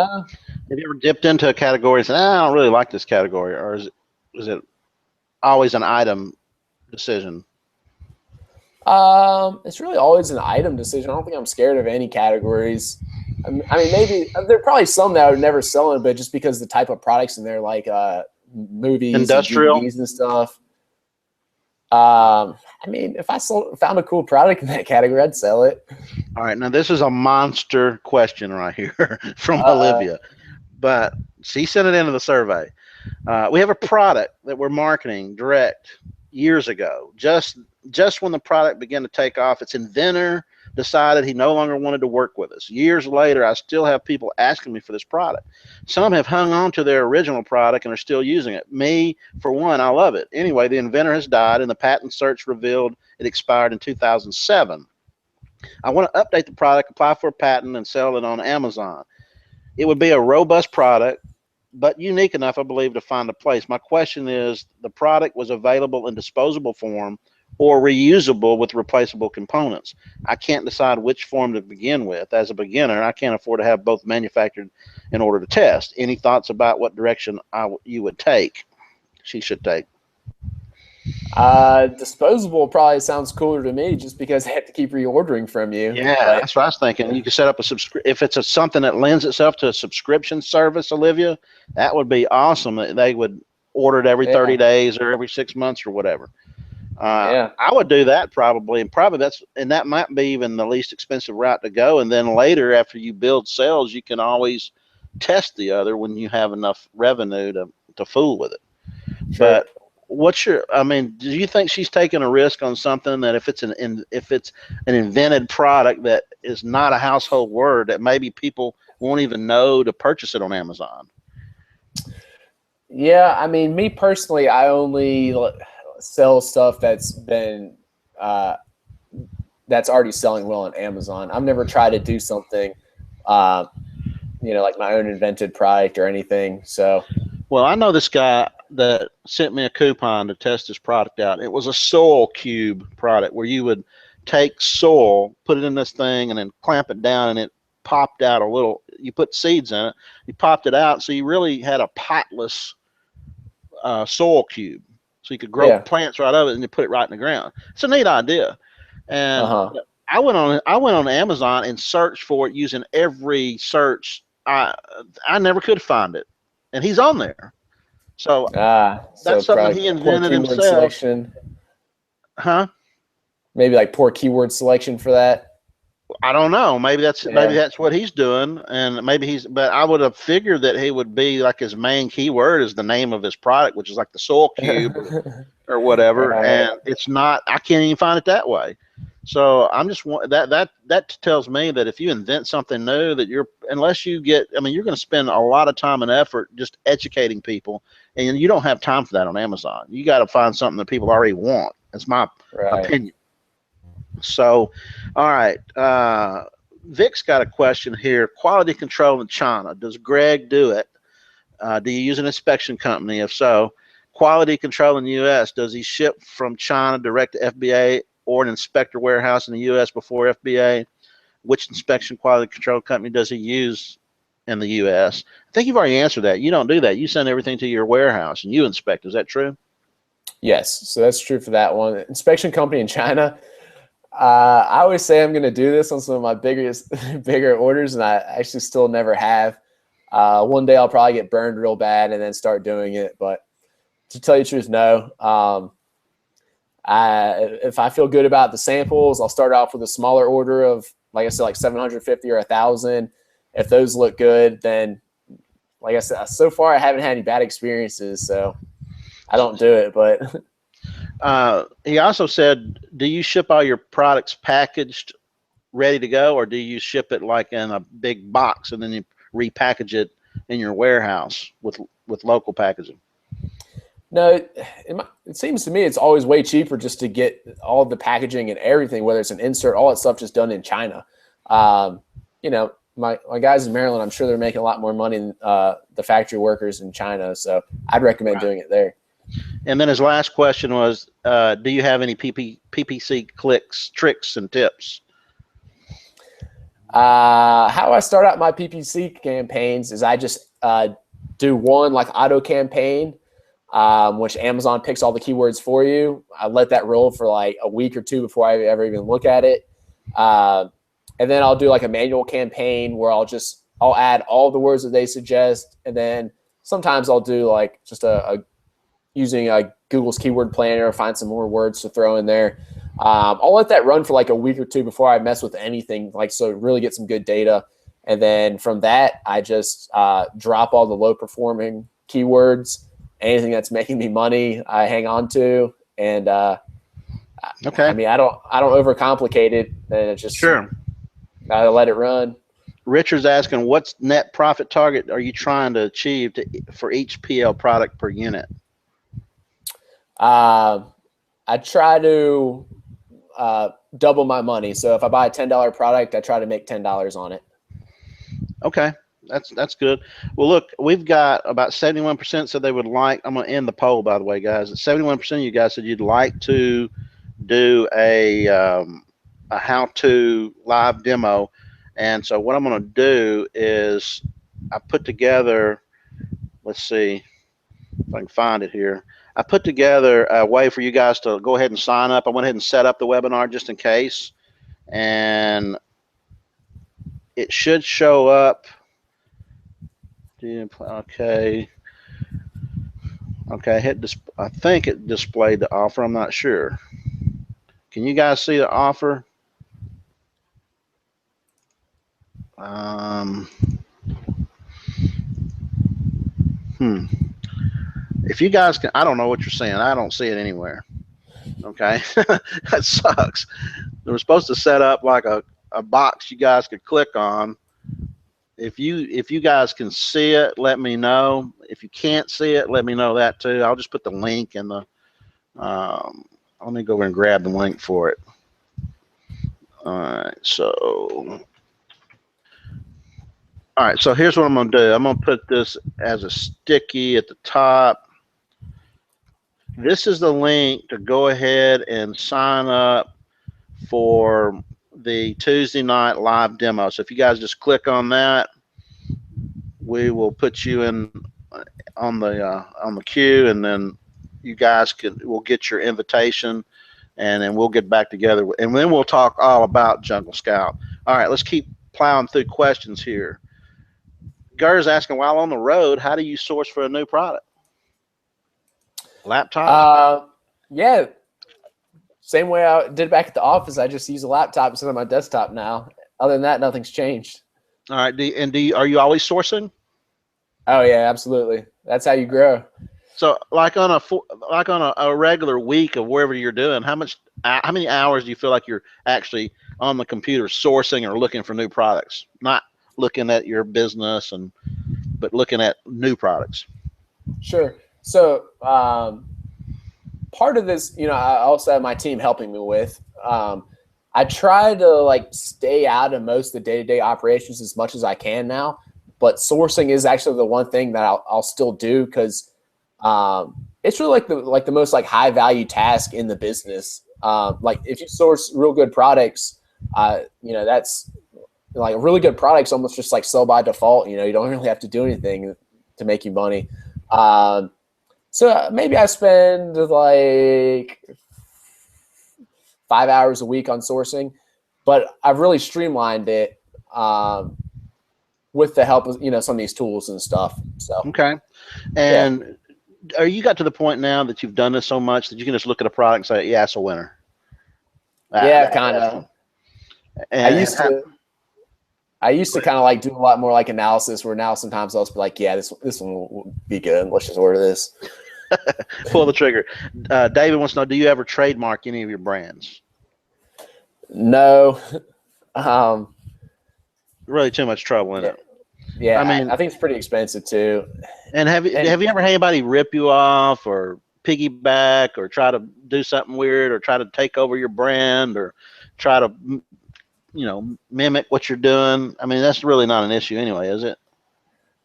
Have you ever dipped into a category and said, I don't really like this category, or is it always an item decision? It's really always an item decision. I don't think I'm scared of any categories. I mean, maybe there are probably some that I would never sell in, but just because the type of products in there, like movies, industrial, and DVDs and stuff. I mean, if I found a cool product in that category, I'd sell it. All right, now this is a monster question right here from Olivia, but she sent it into the survey. We have a product that we're marketing direct years ago. Just when the product began to take off, its inventor decided he no longer wanted to work with us. Years later, I still have people asking me for this product. Some have hung on to their original product and are still using it. Me, for one, I love it. Anyway, the inventor has died and the patent search revealed it expired in 2007. I want to update the product, apply for a patent, and sell it on Amazon. It would be a robust product, but unique enough, I believe, to find a place. My question is, the product was available in disposable form or reusable with replaceable components. I can't decide which form to begin with. As a beginner, I can't afford to have both manufactured in order to test. Any thoughts about what direction you would take? She should take. Disposable probably sounds cooler to me just because I have to keep reordering from you. Yeah, But that's what I was thinking. You could set up a if it's something that lends itself to a subscription service, Olivia, that would be awesome. They would order it every 30 days or every 6 months or whatever. I would do that probably, and that might be even the least expensive route to go. And then later, after you build sales, you can always test the other when you have enough revenue to fool with it. Sure. But do you think she's taking a risk on something that if it's an invented product that is not a household word, that maybe people won't even know to purchase it on Amazon? Yeah, I mean, me personally, I only sell stuff that's been that's already selling well on Amazon. I've never tried to do something, like my own invented product or anything. So, well, I know this guy that sent me a coupon to test his product out. It was a soil cube product where you would take soil, put it in this thing, and then clamp it down, and it popped out a little. You put seeds in it, you popped it out, so you really had a potless soil cube. So you could grow plants right out of it, and you put it right in the ground. It's a neat idea. And I went on Amazon and searched for it using every search. I never could find it, and he's on there. So that's something he invented himself. Selection. Huh? Maybe like poor keyword selection for that. I don't know. Maybe that's what he's doing, and but I would have figured that he would be like his main keyword is the name of his product, which is like the soil cube or whatever. Right. And it's not. I can't even find it that way. So I'm just that tells me that if you invent something new, that you're going to spend a lot of time and effort just educating people, and you don't have time for that on Amazon. You got to find something that people already want. That's my opinion. So, all right. Vic's got a question here. Quality control in China. Does Greg do it? Do you use an inspection company? If so, quality control in the U.S. Does he ship from China direct to FBA or an inspector warehouse in the U.S. before FBA? Which inspection quality control company does he use in the U.S.? I think you've already answered that. You don't do that. You send everything to your warehouse and you inspect. Is that true? Yes. So that's true for that one. Inspection company in China. I always say I'm going to do this on some of my bigger orders, and I actually still never have. One day I'll probably get burned real bad and then start doing it. But to tell you the truth, no. If I feel good about the samples, I'll start off with a smaller order of, like I said, like 750 or 1,000. If those look good, then, like I said, so far I haven't had any bad experiences, so I don't do it. But he also said, do you ship all your products packaged, ready to go, or do you ship it like in a big box and then you repackage it in your warehouse with local packaging? No, it seems to me it's always way cheaper just to get all the packaging and everything, whether it's an insert, all that stuff just done in China. My guys in Maryland, I'm sure they're making a lot more money than the factory workers in China, so I'd recommend doing it there. And then his last question was, do you have any PPC tricks and tips? How I start out my PPC campaigns is I just do one like auto campaign, which Amazon picks all the keywords for you. I let that roll for like a week or two before I ever even look at it. And then I'll do like a manual campaign where I'll add all the words that they suggest. And then sometimes I'll do like just using Google's keyword planner, find some more words to throw in there. I'll let that run for like a week or two before I mess with anything, so really get some good data. And then from that, I just drop all the low performing keywords, anything that's making me money, I hang on to. And Okay. I mean, I don't overcomplicate it, and it's just Sure. gotta let it run. Richard's asking, what's net profit target are you trying to achieve for each PL product per unit? I try to double my money. So if I buy a $10 product, I try to make $10 on it. Okay, that's good. Well, look, we've got about 71% said they would like. I'm going to end the poll, by the way, guys. 71% of you guys said you'd like to do a how-to live demo. And so what I'm going to do is I put together, let's see if I can find it here. I put together a way for you guys to go ahead and sign up. I went ahead and set up the webinar just in case. And it should show up. Okay. Okay, I think it displayed the offer. I'm not sure. Can you guys see the offer? If you guys can, I don't know what you're saying. I don't see it anywhere. Okay, that sucks. They were supposed to set up like a box you guys could click on. If you guys can see it, let me know. If you can't see it, let me know that too. I'll just put the link in the. Let me go over and grab the link for it. All right, so here's what I'm gonna do. I'm gonna put this as a sticky at the top. This is the link to go ahead and sign up for the Tuesday night live demo. So if you guys just click on that, we will put you in on the queue, and then you guys will get your invitation, and then we'll get back together, and then we'll talk all about Jungle Scout. All right, let's keep plowing through questions here. Gur's asking, while on the road, how do you source for a new product? Laptop? Yeah. Same way I did back at the office. I just use a laptop instead of my desktop now. Other than that, nothing's changed. All right. Are you always sourcing? Oh yeah, absolutely. That's how you grow. So like on a regular week of wherever you're doing, how many hours do you feel like you're actually on the computer sourcing or looking for new products? Not looking at your business but looking at new products. Sure. So part of this, I also have my team helping me with. I try to stay out of most of the day-to-day operations as much as I can now, but sourcing is actually the one thing that I'll still do because it's really like the most high value task in the business. If you source real good products, that's really good products almost just sell by default. You don't really have to do anything to make you money. So maybe I spend 5 hours a week on sourcing, but I've really streamlined it with the help of some of these tools and stuff. So okay, and are you got to the point now that you've done this so much that you can just look at a product and say, yeah, it's a winner? Yeah, kind of. I used to kind of do a lot more analysis, where now sometimes I'll just be like, yeah, this one will be good. Let's just order this. Pull the trigger. David wants to know, do you ever trademark any of your brands? No. Really too much trouble in it. Yeah, I think it's pretty expensive too. And have you ever had anybody rip you off or piggyback or try to do something weird or try to take over your brand or try to mimic what you're doing? I mean, that's really not an issue anyway, is it?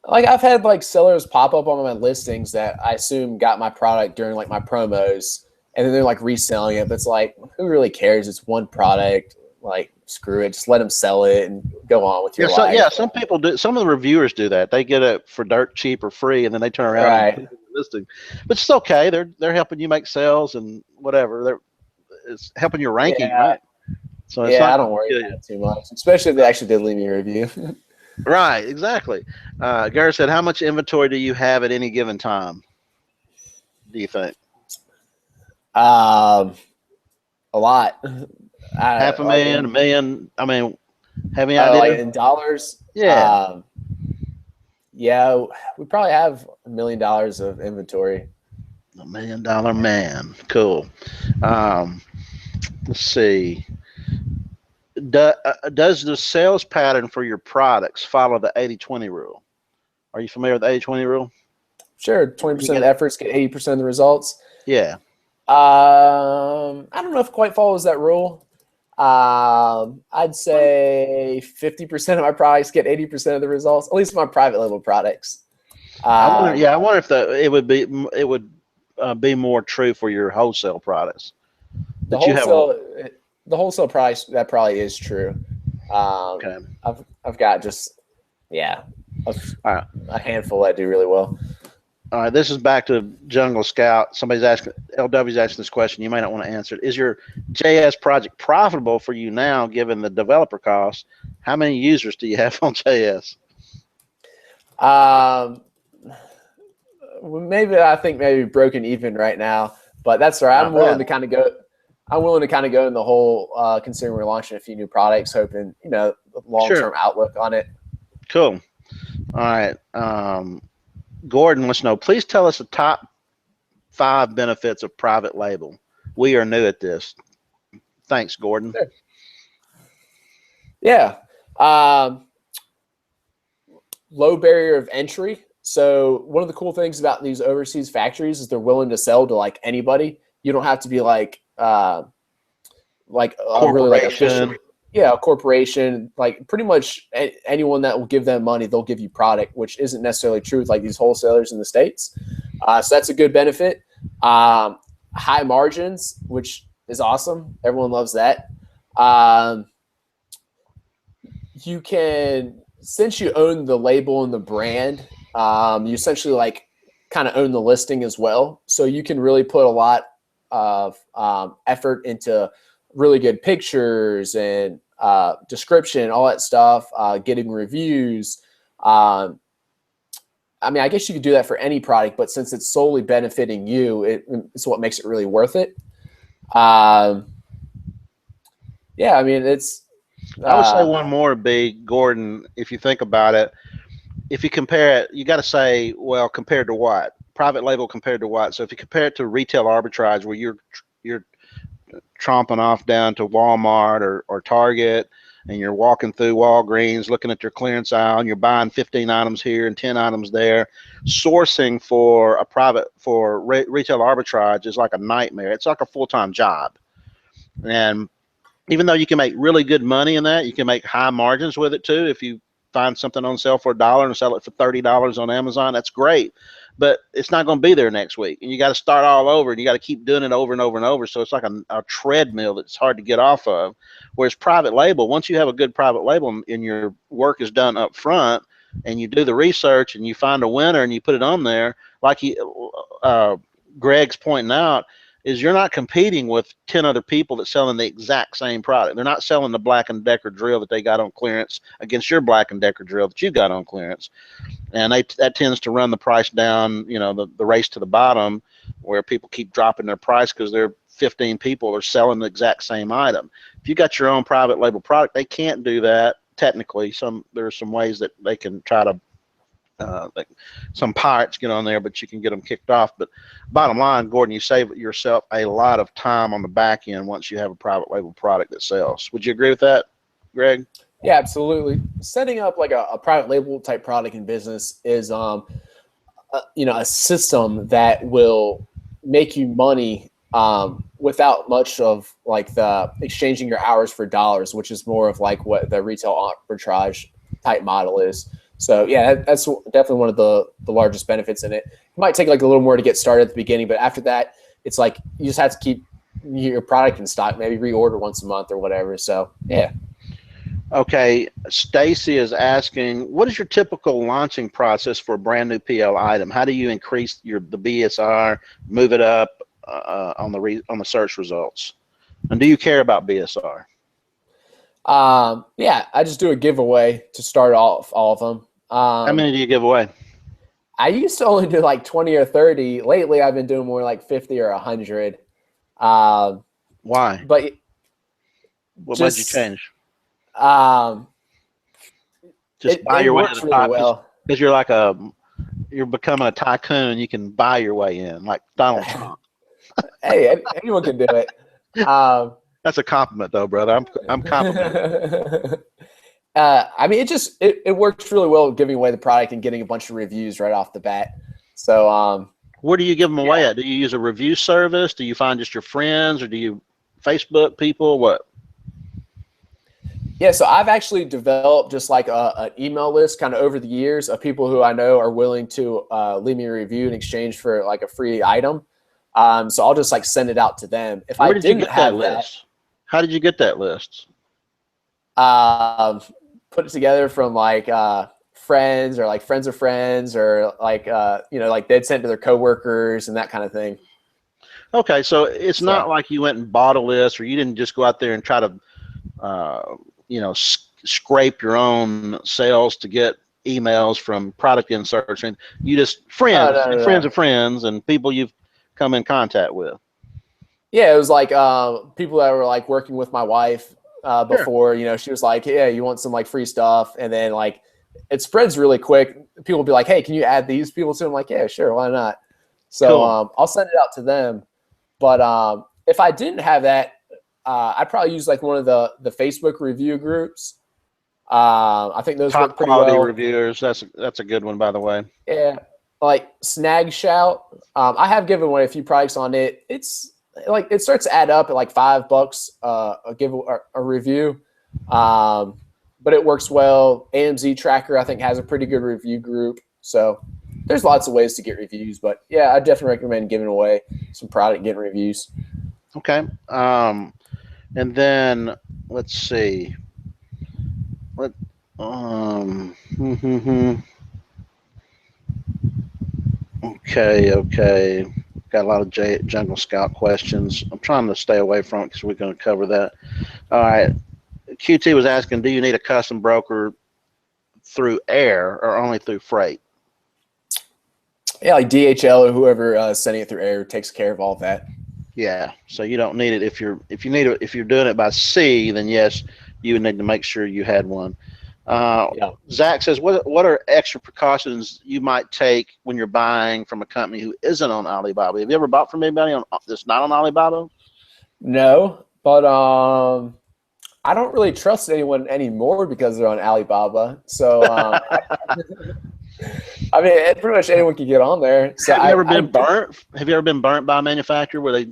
I've had sellers pop up on my listings that I assume got my product during my promos, and then they're reselling it. But it's who really cares? It's one product. Screw it. Just let them sell it and go on with your life. Some people do. Some of the reviewers do that. They get it for dirt cheap or free, and then they turn around and put it in the listing. But it's okay. They're helping you make sales and whatever. It's helping your ranking, right? So it's I don't worry about it too much, especially if they actually did leave me a review. Right, exactly. Gary said, how much inventory do you have at any given time, do you think? A lot. $500,000, $1 million? I mean, have any idea? In dollars? Yeah. Yeah, we probably have $1 million of inventory. $1 million man. Cool. let's see. Does the sales pattern for your products follow the 80-20 rule? Are you familiar with the 80-20 rule? Sure, 20% of the efforts get 80% of the results. Yeah. I don't know if it quite follows that rule. I'd say 50% of my products get 80% of the results, at least my private label products. I wonder if it would be more true for your wholesale products. The wholesale price, that probably is true. Okay. I've got just a handful that do really well. All right, this is back to Jungle Scout. Somebody's asking, LW's asking this question. You may not want to answer it. Is your JS project profitable for you now, given the developer costs? How many users do you have on JS? Maybe broken even right now, but that's all right. I'm willing to kind of go in the whole considering we're launching a few new products, hoping long-term outlook on it. Cool. All right. Gordon wants to know, please tell us the top 5 benefits of private label. We are new at this. Thanks, Gordon. Sure. Yeah. Low barrier of entry. So one of the cool things about these overseas factories is they're willing to sell to like anybody. You don't have to be like really like official. Yeah, a corporation, like pretty much anyone that will give them money, they'll give you product, which isn't necessarily true with like these wholesalers in the States. So that's a good benefit. High margins, which is awesome. Everyone loves that. You can, since you own the label and the brand, you essentially like kind of own the listing as well. So you can really put a lot of effort into really good pictures and description, all that stuff, getting reviews. I guess you could do that for any product, but since it's solely benefiting you, it's what makes it really worth it. It's. I would say one more would be, Gordon, if you think about it, if you compare it, you got to say, well, compared to what? Private label compared to what? So if you compare it to retail arbitrage, where you're tromping off down to Walmart or Target, and you're walking through Walgreens looking at your clearance aisle, and you're buying 15 items here and 10 items there. Sourcing for retail arbitrage is like a nightmare. It's like a full-time job. And even though you can make really good money in that, you can make high margins with it too. If you find something on sale for $1 and sell it for $30 on Amazon, that's great. But it's not going to be there next week, and you got to start all over, and you got to keep doing it over and over and over. So it's like a treadmill that's hard to get off of. Whereas private label, once you have a good private label and your work is done up front, and you do the research and you find a winner and you put it on there, like Greg's pointing out, is you're not competing with 10 other people that's selling the exact same product. They're not selling the Black & Decker drill that they got on clearance against your Black & Decker drill that you got on clearance. And that tends to run the price down, the race to the bottom, where people keep dropping their price because they're 15 people are selling the exact same item. If you got your own private label product, they can't do that technically. There are some ways that they can try to like some pirates get on there, but you can get them kicked off. But bottom line, Gordon, you save yourself a lot of time on the back end once you have a private label product that sells. Would you agree with that, Greg? Yeah, absolutely. Setting up like a private label type product in business is a system that will make you money without much of like the exchanging your hours for dollars, which is more of like what the retail arbitrage type model is. So yeah, that's definitely one of the largest benefits in it. It might take like a little more to get started at the beginning, but after that, it's like you just have to keep your product in stock, maybe reorder once a month or whatever. So yeah. Okay, Stacy is asking, what is your typical launching process for a brand new PL item? How do you increase the BSR, move it up on the search results? And do you care about BSR? Yeah, I just do a giveaway to start off all of them. How many do you give away? I used to only do like 20 or 30. Lately, I've been doing more like 50 or 100. Why? But what made you change? Just buy your way to the top, well. Because you're becoming a tycoon. You can buy your way in, like Donald Trump. Hey, anyone can do it. That's a compliment, though, brother. I'm complimenting. I mean, it works really well giving away the product and getting a bunch of reviews right off the bat. So, Where do you give them away at? Do you use a review service? Do you find just your friends, or do you Facebook people? What? yeah, so I've actually developed just like an email list kind of over the years of people who I know are willing to leave me a review in exchange for like a free item. So I'll just like send it out to them. If Where I did you didn't get have that list? How did you get that list? put it together from like friends or like friends of friends or like like they'd send to their coworkers and that kind of thing. Okay, so it's So not like you went and bought a list, or you didn't just go out there and try to, scrape your own sales to get emails from product inserts, and you just friends no, and no, friends no. of friends and people you've come in contact with. Yeah, it was like people that were like working with my wife Sure. before. She was like, "Yeah, you want some like free stuff?" And then like it spreads really quick. People will be like, "Hey, can you add these people to?" I'm like, "Yeah, sure, why not?" So Cool. I'll send it out to them. But if I didn't have that, I'd probably use like one of the Facebook review groups. I think those Top work pretty quality well. reviewers. That's a good one, by the way. Yeah, like Snag Shout. I have given away a few products on it. It's like it starts to add up at like $5 a review, but it works well. AMZ Tracker I think has a pretty good review group. So there's lots of ways to get reviews, but yeah, I definitely recommend giving away some product and getting reviews. Okay. And then let's see. What? Um. Okay. Got a lot of Jungle Scout questions. I'm trying to stay away from it because we're going to cover that. All right. QT was asking, do you need a custom broker through air or only through freight? Yeah, like DHL or whoever sending it through air takes care of all of that. Yeah. So you don't need it if you're doing it by sea, then yes, you would need to make sure you had one. Yeah. Zach says, what are extra precautions you might take when you're buying from a company who isn't on Alibaba? Have you ever bought from anybody that's not on Alibaba? No, but I don't really trust anyone anymore because they're on Alibaba. So I mean, pretty much anyone can get on there. So Have you ever been burnt? Have you ever been burnt by a manufacturer where they?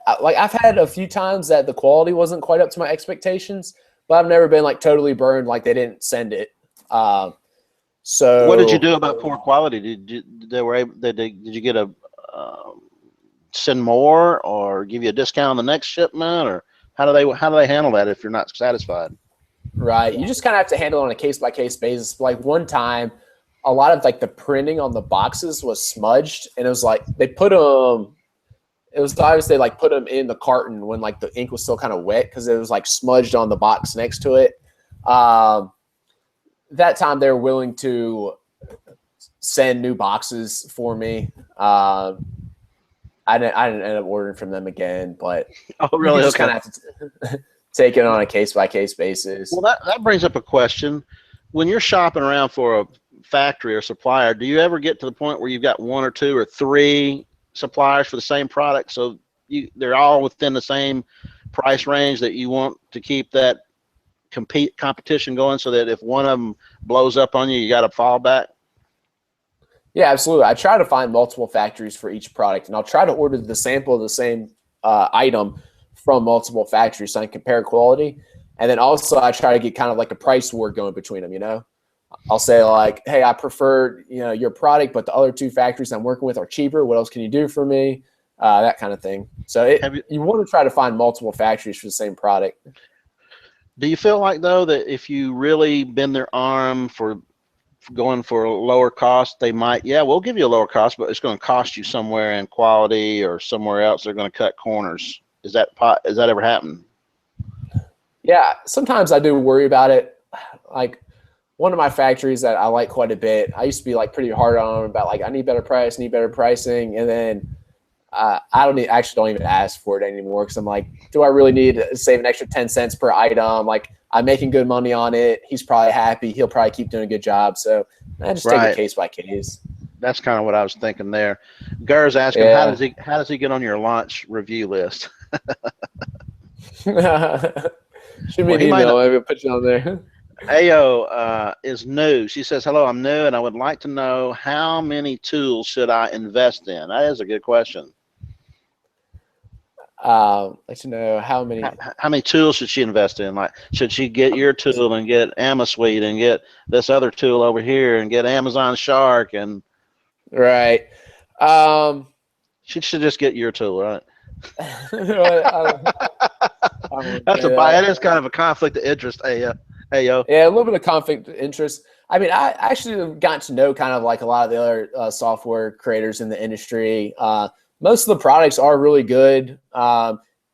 I've had a few times that the quality wasn't quite up to my expectations, but I've never been like totally burned, like they didn't send it. So What did you do about poor quality? Did you get a send more or give you a discount on the next shipment, or how do they handle that if you're not satisfied? Right, you just kind of have to handle it on a case by case basis. Like one time, a lot of like the printing on the boxes was smudged, and it was like they put them. It was obvious they like put them in the carton when like the ink was still kind of wet because it was like smudged on the box next to it. That time they were willing to send new boxes for me. I didn't end up ordering from them again, but Oh, you really? just Okay. kind of have to take it on a case by case basis. Well, that brings up a question. When you're shopping around for a factory or supplier, do you ever get to the point where you've got one or two or three suppliers for the same product, so they're all within the same price range that you want to keep that competition going, so that if one of them blows up on you, you got a fallback? Yeah, absolutely. I try to find multiple factories for each product, and I'll try to order the sample of the same item from multiple factories so I can compare quality. And then also I try to get kind of like a price war going between them, I'll say like, hey, I prefer, your product, but the other two factories I'm working with are cheaper. What else can you do for me? That kind of thing. So you want to try to find multiple factories for the same product. Do you feel like, though, that if you really bend their arm for going for a lower cost, they might, we'll give you a lower cost, but it's going to cost you somewhere in quality or somewhere else. They're going to cut corners. Is that ever happened? Yeah, sometimes I do worry about it. Like one of my factories that I like quite a bit, I used to be like pretty hard on them about like, I need better price, need better pricing. And then I don't even ask for it anymore because I'm like, do I really need to save an extra 10 cents per item? Like I'm making good money on it. He's probably happy. He'll probably keep doing a good job. So I just take it case by case. That's kind of what I was thinking there. Gur's asking, Yeah. how does he get on your launch review list? Shoot me Well, an he might email. not. Maybe I'll put you on there. Ayo is new. She says, "Hello, I'm new, and I would like to know how many tools should I invest in." That is a good question. Let you know how How, many. how many tools should she invest in? Like, should she get your tool and get AmaSuite and get this other tool over here and get Amazon Shark, and Right. she should just get your tool, right? I don't That's say a buy. that. It is kind of a conflict of interest. Ayo. Yeah, a little bit of conflict of interest. I mean, I actually have gotten to know kind of like a lot of the other software creators in the industry. Most of the products are really good.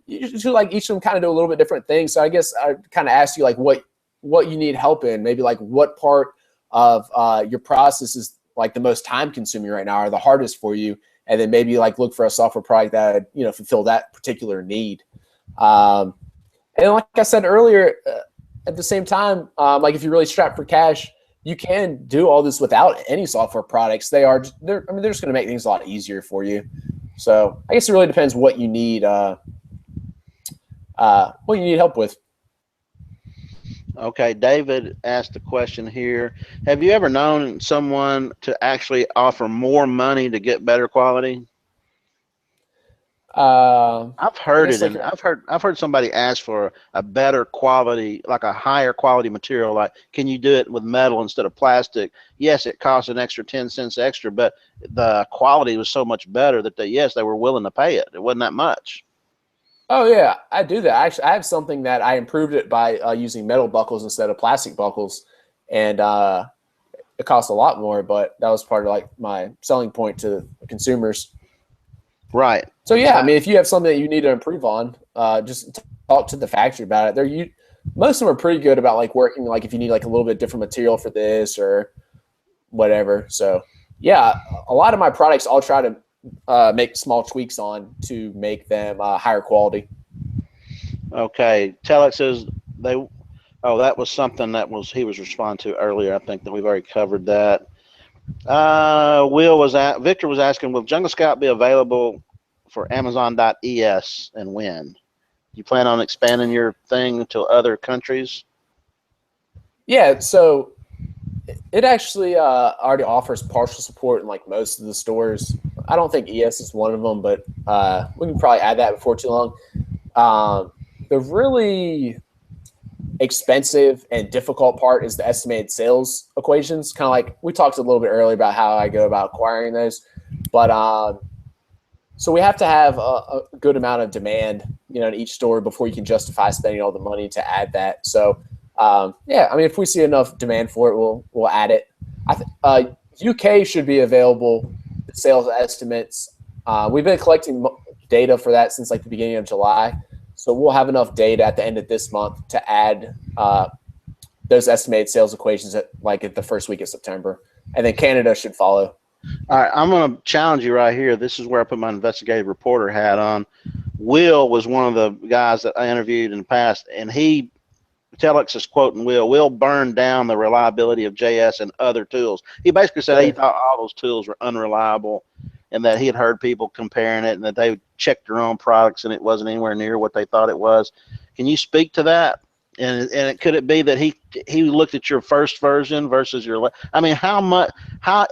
You should like each of them kind of do a little bit different things. So I guess I kind of ask you like what you need help in. Maybe like what part of your process is like the most time consuming right now or the hardest for you, and then maybe like look for a software product that fulfill that particular need. And like I said earlier, at the same time, like if you're really strapped for cash, you can do all this without any software products. They're just going to make things a lot easier for you. So I guess it really depends what you need help with. Okay, David asked a question here. Have you ever known someone to actually offer more money to get better quality? I've I heard guess it, like and I've heard somebody ask for a better quality, like a higher quality material. Like, can you do it with metal instead of plastic? Yes, it costs an extra 10 cents extra, but the quality was so much better that they were willing to pay it. It wasn't that much. oh yeah, I do that. Actually, I have something that I improved it by using metal buckles instead of plastic buckles, and it costs a lot more, but that was part of like my selling point to consumers. Right. So yeah, I So mean, if you have something that you need to improve on, just talk to the factory about it. Most of them are pretty good about like working. Like if you need like a little bit different material for this or whatever. So yeah, a lot of my products I'll try to make small tweaks on to make them higher quality. okay, Telex says they. Oh, that was something that was he was responding to earlier. I think that we've already covered that. Victor was asking, will Jungle Scout be available for Amazon.es and when? You plan on expanding your thing to other countries? Yeah, so it actually already offers partial support in like most of the stores. I don't think ES is one of them, but we can probably add that before too long. The really expensive and difficult part is the estimated sales equations. Kind of like we talked a little bit earlier about how I go about acquiring those, but so we have to have a good amount of demand, in each store before you can justify spending all the money to add that. So yeah, I mean, if we see enough demand for it, we'll add it. UK should be available. The sales estimates. We've been collecting data for that since like the beginning of July. So we'll have enough data at the end of this month to add those estimated sales equations at the first week of September, and then Canada should follow. All right, I'm going to challenge you right here. This is where I put my investigative reporter hat on. Will was one of the guys that I interviewed in the past, and Telex is quoting Will. Will burned down the reliability of JS and other tools. He basically said he thought all those tools were unreliable, and that he had heard people comparing it, and that they checked their own products, and it wasn't anywhere near what they thought it was. Can you speak to that? And could it be that he looked at your first version versus I mean, how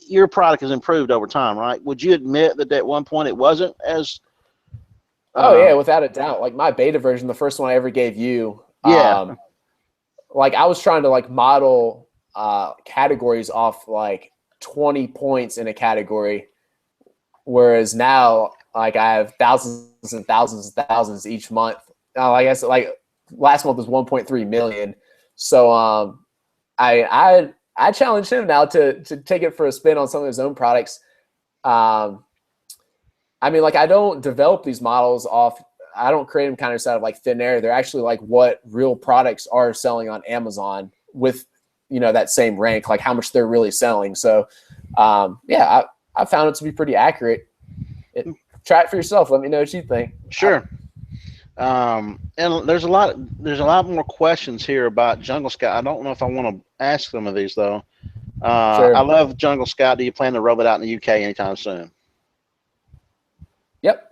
your product has improved over time, right? Would you admit that at one point it wasn't as Oh yeah, without a doubt. Like my beta version, the first one I ever gave you, yeah. like I was trying to like model categories off like 20 points in a category, whereas now like I have thousands and thousands and thousands each month. I guess like last month was 1.3 million. So I challenge him now to take it for a spin on some of his own products. I mean, like I don't develop these models off. I don't create them kind of out of like thin air. They're actually like what real products are selling on Amazon with that same rank, like how much they're really selling. So yeah, I found it to be pretty accurate. Try it for yourself. Let me know what you think. Sure. And there's a lot more questions here about Jungle Scout. I don't know if I want to ask some of these though. Sure. I love Jungle Scout. Do you plan to roll it out in the UK anytime soon? Yep.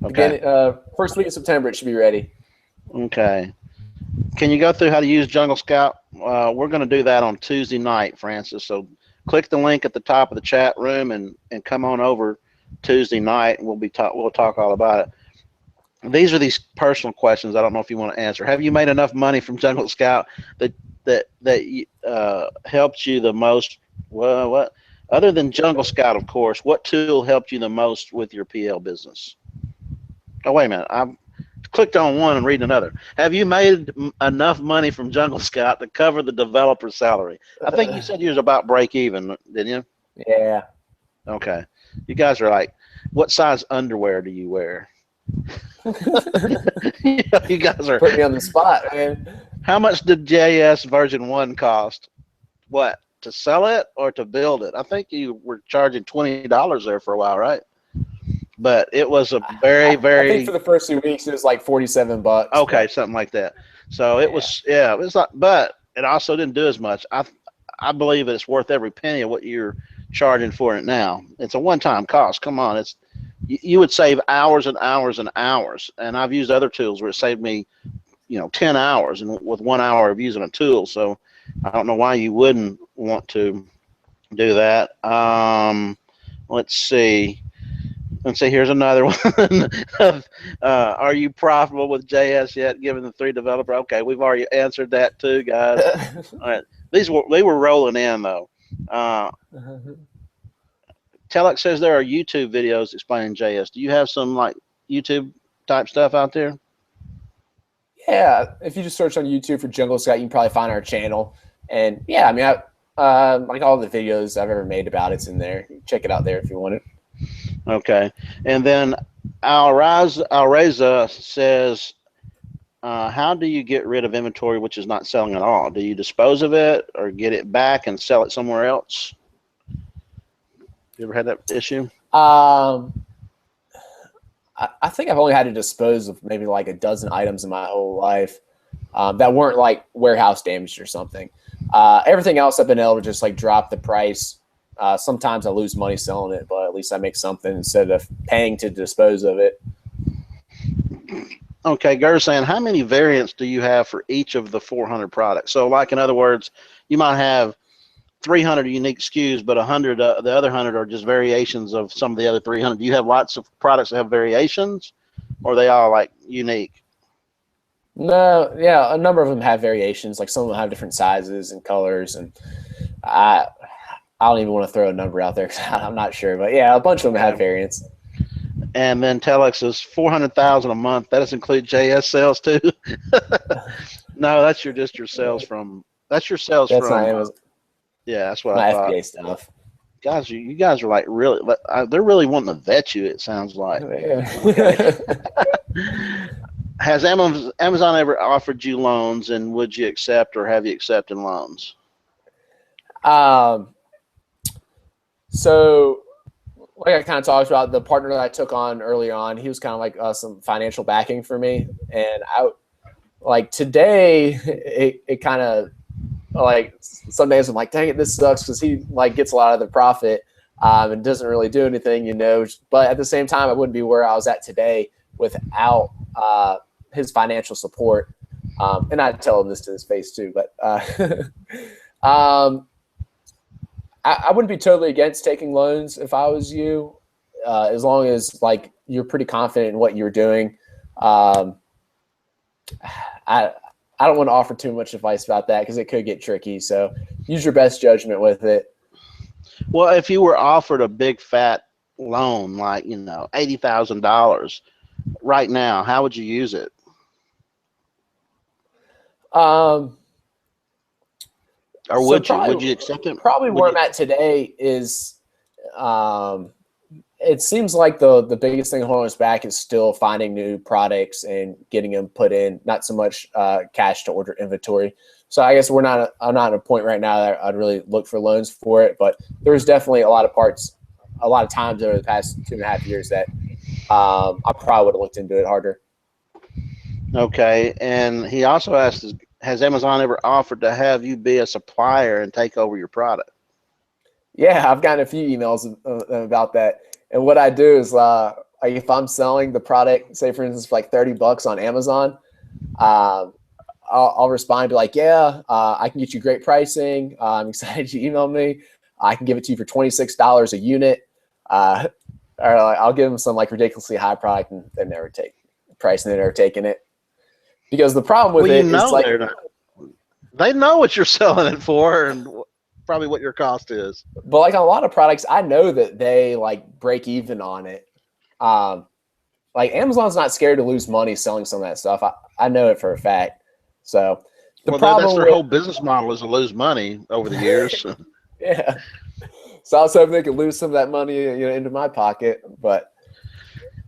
Okay. First week of September, it should be ready. Okay. Can you go through how to use Jungle Scout? We're going to do that on Tuesday night, Francis. So click the link at the top of the chat room and come on over Tuesday night, and we'll talk all about it. These personal questions. I don't know if you want to answer. Have you made enough money from Jungle Scout that helped you the most? Well, what other than Jungle Scout, of course, what tool helped you the most with your PL business? Oh, wait a minute. I clicked on one and read another. Have you made enough money from Jungle Scout to cover the developer salary? I think you said you was about break even, didn't you? Yeah. Okay. You guys are like, what size underwear do you wear? You guys are Put me on the spot, man. How much did JS version 1 cost? What, to sell it or to build it? I think you were charging $20 there for a while, right? But it was a very, I think for the first 2 weeks it was like $47. okay, but something like that. So it was, it was like, but it also didn't do as much. I believe it's worth every penny of what you're charging for it now. It's a one-time cost. Come on, you would save hours and hours and hours. And I've used other tools where it saved me 10 hours and with 1 hour of using a tool. So I don't know why you wouldn't want to do that. Let's see. Here's another one. Are you profitable with JS yet, given the 3 developer? Okay, we've already answered that too, guys. All right. They were rolling in though. Telex says there are YouTube videos explaining JS. Do you have some like YouTube type stuff out there? Yeah, if you just search on YouTube for Jungle Scout, you can probably find our channel. And yeah, I mean, like all the videos I've ever made about it's in there. Check it out there if you want it. Okay. And then Alreza says, how do you get rid of inventory which is not selling at all? Do you dispose of it or get it back and sell it somewhere else? You ever had that issue? I think I've only had to dispose of maybe like a dozen items in my whole life that weren't like warehouse damaged or something. Everything else I've been able to just like drop the price. Sometimes I lose money selling it, but at least I make something instead of paying to dispose of it. Okay, Ger's saying, how many variants do you have for each of the 400 products? So like, in other words, you might have 300 unique SKUs, but 100, the other 100 are just variations of some of the other 300. Do you have lots of products that have variations, or are they all like unique? No, yeah, a number of them have variations. Like some of them have different sizes and colors, and I don't even want to throw a number out there because I'm not sure. But yeah, a bunch of them have variants. And then Telex is 400,000 a month. That does include JS sales too. No, that's your sales from. That's your sales That's from. not Amazon. Yeah, that's what My I thought. FBA stuff. Guys, you guys are like really. They're really wanting to vet you. It sounds like. Okay. Has Amazon ever offered you loans, and would you accept, or have you accepted loans? So, like I kind of talked about, the partner that I took on early on, he was kind of like some financial backing for me. And like today, it kind of like some days I'm like, dang it, this sucks because he like gets a lot of the profit and doesn't really do anything, But at the same time, I wouldn't be where I was at today without his financial support. And I tell him this to his face too, but I wouldn't be totally against taking loans if I was you, as long as like you're pretty confident in what you're doing. I don't want to offer too much advice about that because it could get tricky. So use your best judgment with it. Well, if you were offered a big fat loan, like $80,000 right now, how would you use it? Or would you accept it? Probably where I'm at today is, it seems like the biggest thing holding us back is still finding new products and getting them put in, not so much cash to order inventory. So I guess I'm not at a point right now that I'd really look for loans for it, but there's definitely a lot of times over the past 2.5 years that I probably would have looked into it harder. Okay, and he also asked, has Amazon ever offered to have you be a supplier and take over your product? Yeah, I've gotten a few emails about that. And what I do is like if I'm selling the product, say for instance, for like $30 on Amazon, I'll respond to like, yeah, I can get you great pricing. I'm excited you emailed me. I can give it to you for $26 a unit. Or like, I'll give them some like ridiculously high product and they never take the price and they're never taking it. Because the problem with it is like, they know what you're selling it for and probably what your cost is. but like on a lot of products, I know that they like break even on it. Like Amazon's not scared to lose money selling some of that stuff. I know it for a fact. So that's their whole business model is to lose money over the years. Yeah. So I was hoping they could lose some of that money, into my pocket. But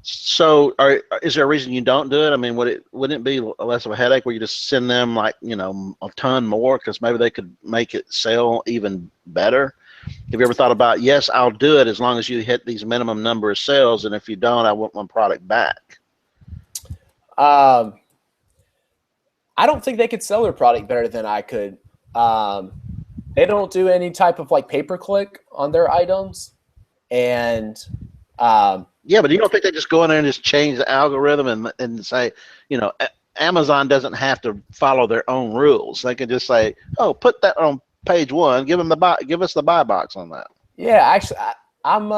so, is there a reason you don't do it? I mean, wouldn't it be less of a headache where you just send them like a ton more because maybe they could make it sell even better? Have you ever thought about, yes, I'll do it as long as you hit these minimum number of sales, and if you don't, I want my product back? I don't think they could sell their product better than I could. They don't do any type of like pay-per-click on their items, and yeah, but you don't think they just go in there and just change the algorithm and say, Amazon doesn't have to follow their own rules. They can just say, oh, put that on page 1. Give us the buy box on that. Yeah, actually, I'm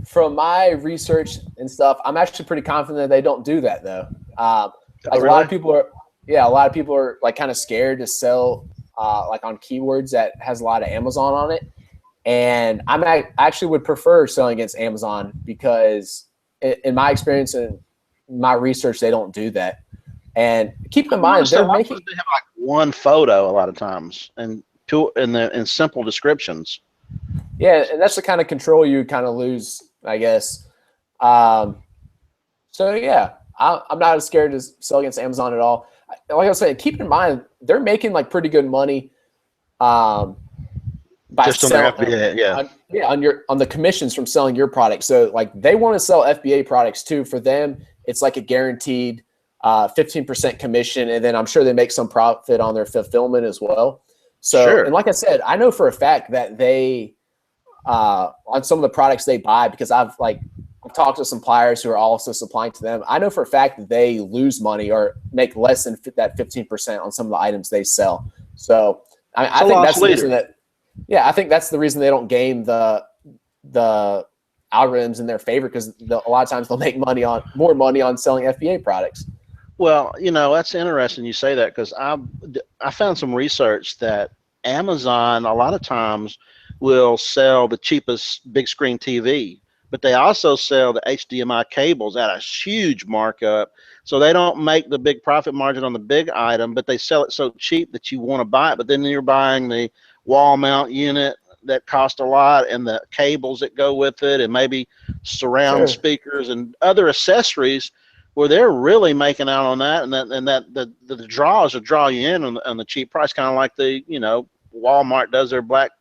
from my research and stuff, I'm actually pretty confident that they don't do that though. Like really? a lot of people are like kind of scared to sell like on keywords that has a lot of Amazon on it. And I actually would prefer selling against Amazon because in my experience and my research, they don't do that. And keep in mind, they have like one photo a lot of times and in simple descriptions. Yeah, and that's the kind of control you kind of lose, I guess. So yeah, I'm not as scared to sell against Amazon at all. Like I was saying, keep in mind they're making like pretty good money. By just on their FBA, on the commissions from selling your product. So like they want to sell FBA products too. For them, it's like a guaranteed 15% commission, and then I'm sure they make some profit on their fulfillment as well. So, sure. And like I said, I know for a fact that they on some of the products they buy, because I've talked to suppliers who are also supplying to them. I know for a fact that they lose money or make less than that 15% on some of the items they sell. So I think that's the reason that. Yeah, I think that's the reason they don't game the algorithms in their favor, because a lot of times they'll make more money on selling FBA products. Well, that's interesting you say that, because I found some research that Amazon a lot of times will sell the cheapest big screen TV, but they also sell the HDMI cables at a huge markup. So they don't make the big profit margin on the big item, but they sell it so cheap that you want to buy it. But then you're buying the wall mount unit that cost a lot, and the cables that go with it, and maybe surround speakers and other accessories, where they're really making out on that, and the draws will draw you in on the cheap price, kind of like the Walmart does their black.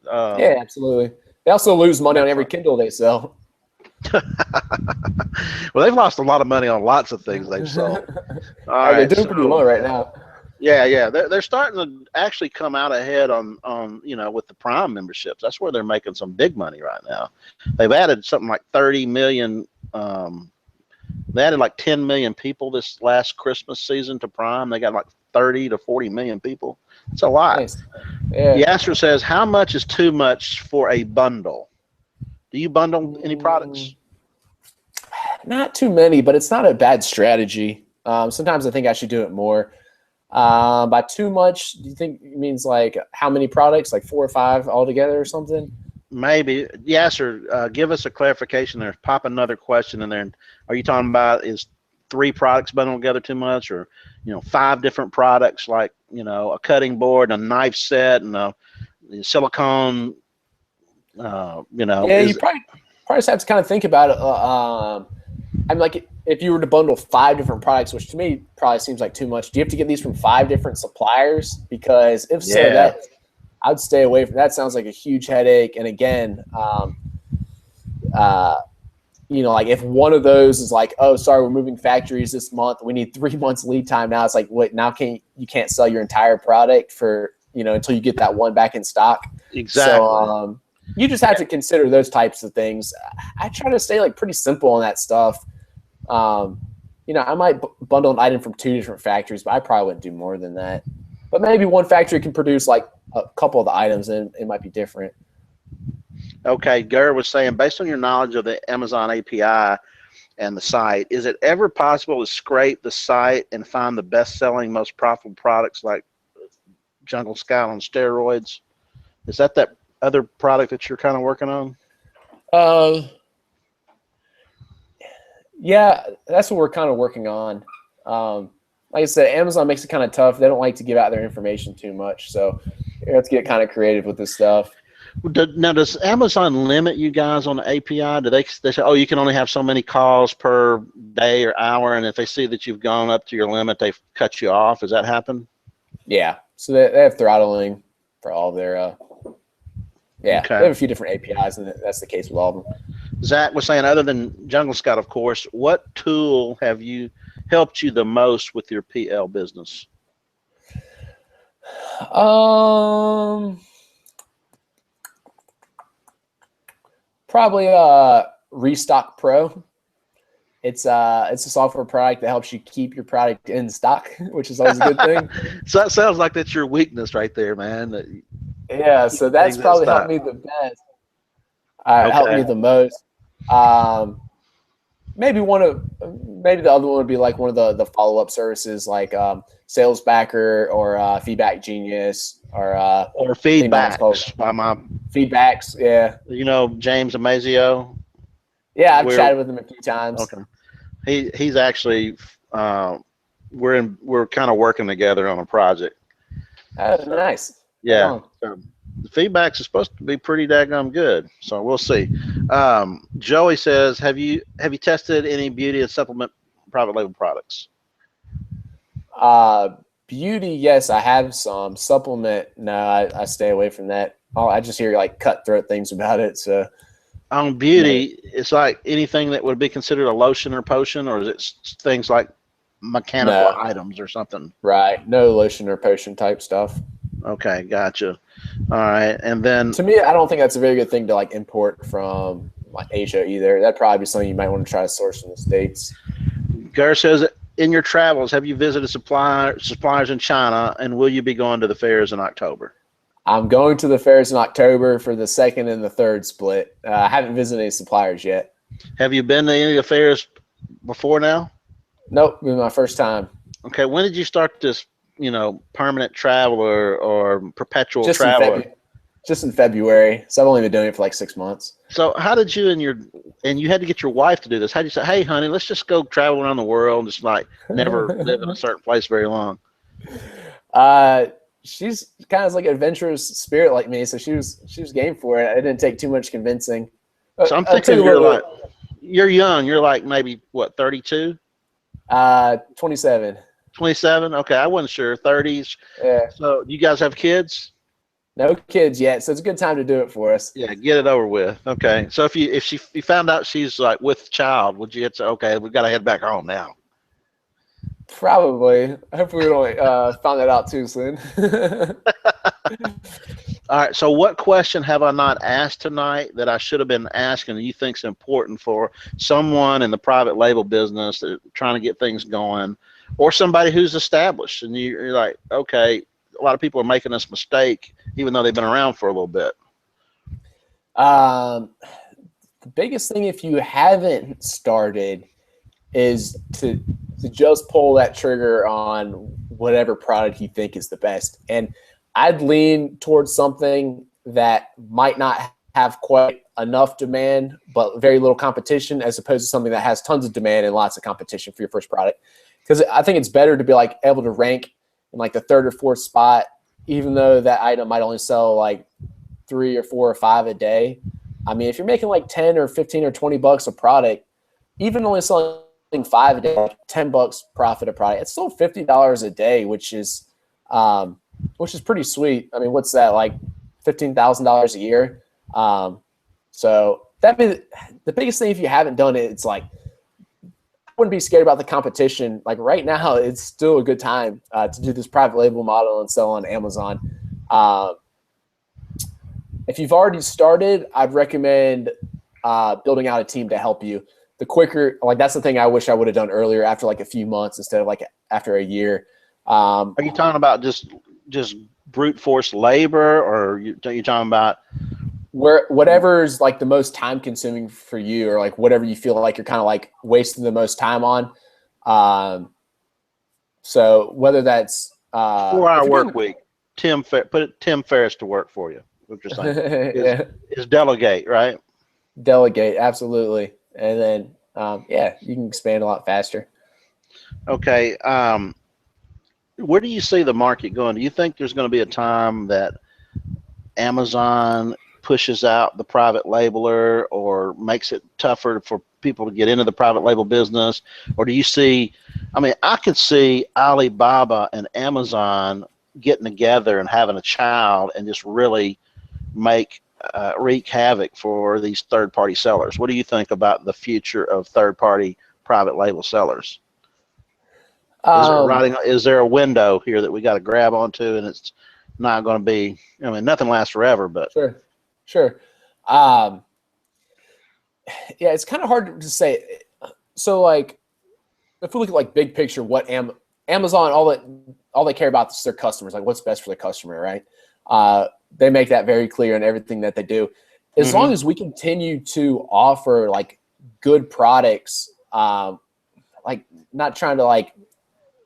Yeah, absolutely. They also lose money on every Kindle they sell. Well, they've lost a lot of money on lots of things they've sold. All right, they're doing pretty well right now. Yeah, they're starting to actually come out ahead on with the Prime memberships. That's where they're making some big money right now. They've added something like 30 million. They added like 10 million people this last Christmas season to Prime. They got like 30 to 40 million people. It's a lot. Nice. Yeah. Yasser says, how much is too much for a bundle? Do you bundle any products? Not too many, but it's not a bad strategy. Sometimes I think I should do it more. By too much, do you think it means like how many products, like 4 or 5 altogether or something? Maybe. Yasser, give us a clarification there. Pop another question in there. Are you talking about, is 3 products bundled together too much, or 5 different products, like a cutting board, a knife set, and a silicone? Yeah, you probably just have to kind of think about it. I'm like, if you were to bundle 5 different products, which to me probably seems like too much, do you have to get these from 5 different suppliers? Because if so, I'd stay away from that. Sounds like a huge headache. And again, like if one of those is like, oh, sorry, we're moving factories this month, we need 3 months lead time now. It's like, wait, now you can't sell your entire product for until you get that one back in stock. Exactly. you just have to consider those types of things. I try to stay like pretty simple on that stuff. I might bundle an item from 2 different factories, but I probably wouldn't do more than that. But maybe one factory can produce like a couple of the items, and it might be different. Okay, Gary was saying, based on your knowledge of the Amazon API and the site, is it ever possible to scrape the site and find the best-selling, most profitable products like Jungle Scout on steroids? Is that other product that you're kind of working on? Yeah, that's what we're kind of working on. Like I said, Amazon makes it kind of tough. They don't like to give out their information too much, so you have to get kind of creative with this stuff. Now, does Amazon limit you guys on the API? Do they say, oh, you can only have so many calls per day or hour, and if they see that you've gone up to your limit, they cut you off? Does that happen? Yeah, so they have throttling for all their okay. They have a few different APIs, and that's the case with all of them. Zach was saying, other than Jungle Scout, of course, what tool have you helped you the most with your PL business? Probably Restock Pro. It's a software product that helps you keep your product in stock, which is always a good thing. So that sounds like that's your weakness right there, man. Yeah, so that's probably helped me the best. Helped me the most. Maybe the other one would be like one of the follow-up services like Sales Backer or Feedback Genius or Feedbacks by my Feedbacks. Yeah, James Amazio. Yeah, I've chatted with him a few times. Okay, he's actually we're kind of working together on a project. Nice. Yeah. The feedbacks are supposed to be pretty daggum good, so we'll see. Joey says, have you tested any beauty and supplement private label products? Beauty, yes, I have some. Supplement, no, I stay away from that. I just hear like cutthroat things about it. So on beauty, it's like anything that would be considered a lotion or potion, or is it things like mechanical items or something? Right, no lotion or potion type stuff. Okay, gotcha. All right, and then to me, I don't think that's a very good thing to like import from like Asia either. That'd probably be something you might want to try to source from the States. Gar says, in your travels, have you visited suppliers in China, and will you be going to the fairs in October? I'm going to the fairs in October for the second and the third split. I haven't visited any suppliers yet. Have you been to any of the fairs before now? Nope, it was my first time. Okay, when did you start this, permanent travel or perpetual travel? Just in February. So I've only been doing it for like 6 months. So how did you and you had to get your wife to do this? How did you say, hey, honey, let's just go travel around the world, just like never live in a certain place very long? She's kind of like an adventurous spirit like me, so she was game for it. It didn't take too much convincing. So I'm thinking you're young. You're like maybe what, 32? 27. 27? Okay, I wasn't sure. 30s. Yeah. So you guys have kids? No kids yet, so it's a good time to do it for us. Yeah, get it over with. Okay. So if you found out she's like with child, would you say, okay, we've got to head back home now? Probably. Hopefully we don't find that out too soon. All right. So what question have I not asked tonight that I should have been asking that you think is important for someone in the private label business that trying to get things going, or somebody who's established and you're like, okay, a lot of people are making this mistake even though they've been around for a little bit? The biggest thing, if you haven't started, is to just pull that trigger on whatever product you think is the best. And I'd lean towards something that might not have quite enough demand, but very little competition, as opposed to something that has tons of demand and lots of competition for your first product. Because I think it's better to be like able to rank in like the third or fourth spot, even though that item might only sell like 3 or 4 or 5 a day. I mean, if you're making like 10 or 15 or 20 bucks a product, even only selling 5 a day, like $10 profit a product, it's still $50 a day, which is pretty sweet. I mean, what's that, like $15,000 a year? So that'd be the biggest thing. If you haven't done it, it's like, I wouldn't be scared about the competition. Like right now, it's still a good time to do this private label model and sell on Amazon. if you've already started, I'd recommend building out a team to help you. The quicker, like that's the thing I wish I would have done earlier after like a few months instead of like after a year. Are you talking about just brute force labor, or are you talking about whatever's like the most time consuming for you, or like whatever you feel like you're kind of like wasting the most time on. So whether that's 4-hour work week, Tim Ferriss to work for you? What you're saying is delegate, right? Delegate, absolutely, and then you can expand a lot faster. Okay, where do you see the market going? Do you think there's going to be a time that Amazon pushes out the private labeler or makes it tougher for people to get into the private label business? Or do you see, I mean, I could see Alibaba and Amazon getting together and having a child and just really wreak havoc for these third-party sellers. What do you think about the future of third-party private label sellers? Is there a window here that we got to grab onto, and it's not going to be, I mean, nothing lasts forever, but Sure. It's kind of hard to say. So like, if we look at like big picture, what Amazon, all they care about is their customers, like what's best for the customer, right? They make that very clear in everything that they do. As long as we continue to offer like good products, like not trying to like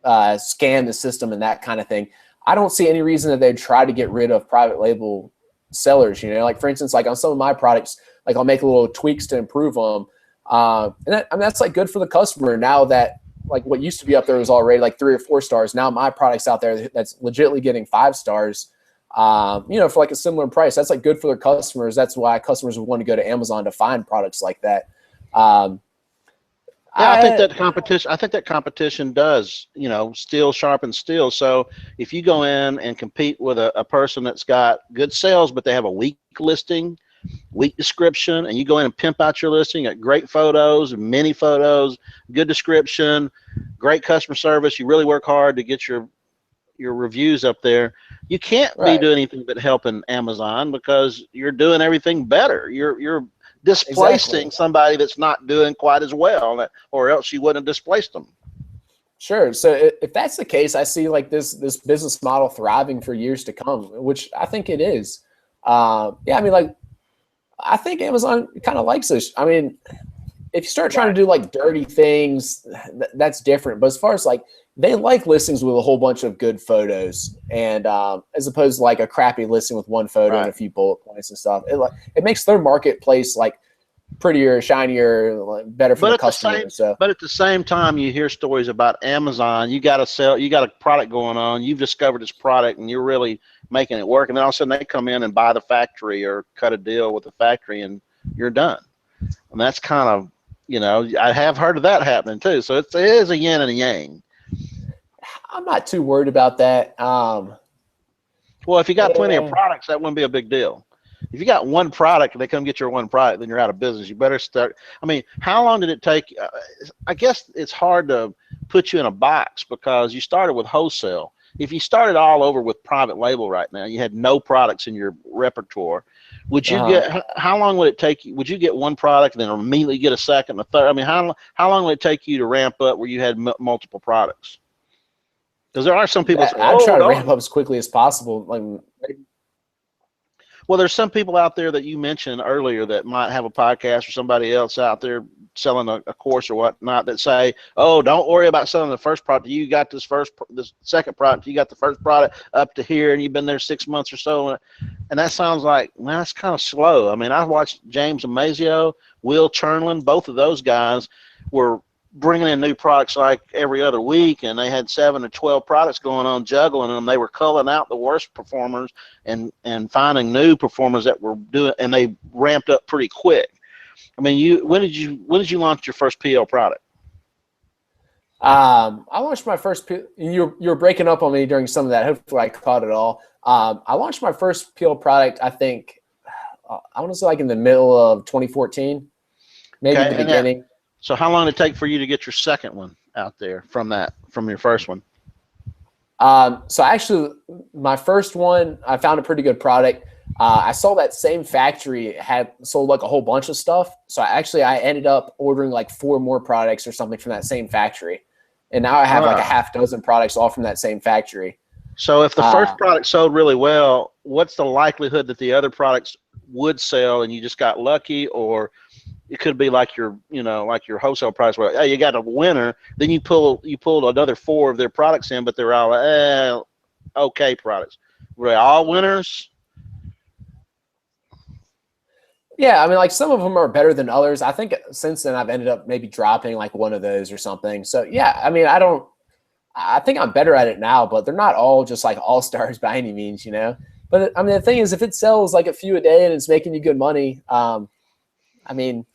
scam the system and that kind of thing, I don't see any reason that they'd try to get rid of private label sellers. You know, like for instance, like on some of my products, like I'll make little tweaks to improve them, and that's like good for the customer. Now that like what used to be up there was already like 3 or 4 stars, now my product's out there that's legitimately getting 5 stars. For like a similar price, that's like good for their customers. That's why customers would want to go to Amazon to find products like that. I think that competition does, steel sharpens steel. So if you go in and compete with a person that's got good sales, but they have a weak listing, weak description, and you go in and pimp out your listing, got great photos, many photos, good description, great customer service, you really work hard to get your reviews up there, you can't be doing anything but helping Amazon because you're doing everything better. You're displacing somebody that's not doing quite as well, or else you wouldn't have displaced them. Sure. So if that's the case, I see like this business model thriving for years to come, which I think it is. I mean, like, I think Amazon kind of likes this. I mean, if you start trying to do like dirty things, that's different. But as far as like, they like listings with a whole bunch of good photos, and as opposed to like a crappy listing with one photo and a few bullet points and stuff. It makes their marketplace like prettier, shinier, better for the customer. But at the same time, you hear stories about Amazon. You got a product going on. You've discovered this product, and you're really making it work. And then all of a sudden, they come in and buy the factory or cut a deal with the factory, and you're done. And that's kind of, I have heard of that happening too. So it is a yin and a yang. I'm not too worried about that. Well, if you got plenty of products, that wouldn't be a big deal. If you got one product and they come get your one product, then you're out of business. You better start. I mean, how long did it take? I guess it's hard to put you in a box because you started with wholesale. If you started all over with private label right now, you had no products in your repertoire. Would you get? How long would it take you? Would you get one product and then immediately get a second, a third? I mean, how long would it take you to ramp up where you had multiple products? Because there are some people that say, I try to ramp up as quickly as possible. Well, there's some people out there that you mentioned earlier that might have a podcast or somebody else out there selling a course or whatnot that say, "Oh, don't worry about selling the first product. You got this second product. You got the first product up to here, and you've been there 6 months or so." And that sounds like, man, that's kind of slow. I mean, I watched James Amazio, Will Chernlin. Both of those guys were bringing in new products like every other week, and they had 7 or 12 products going on, juggling them. They were culling out the worst performers and finding new performers that were doing, and they ramped up pretty quick. I mean, when did you launch your first PL product? I launched my first. You were breaking up on me during some of that. Hopefully, I caught it all. I launched my first PL product. I think I want to say like in the middle of 2014, maybe the beginning. So how long did it take for you to get your second one out there from your first one? So actually, my first one, I found a pretty good product. I saw that same factory had sold like a whole bunch of stuff. So I ended up ordering like 4 more products or something from that same factory. And now I have like a half dozen products all from that same factory. So if the first product sold really well, what's the likelihood that the other products would sell and you just got lucky? Or it could be like your, like your wholesale price where, hey, you got a winner, then you pulled another 4 of their products in, but they're all okay products. Were they all winners? Yeah, I mean, like some of them are better than others. I think since then I've ended up maybe dropping like one of those or something. So yeah, I mean, I think I'm better at it now, but they're not all just like all stars by any means, But I mean, the thing is, if it sells like a few a day and it's making you good money, I mean,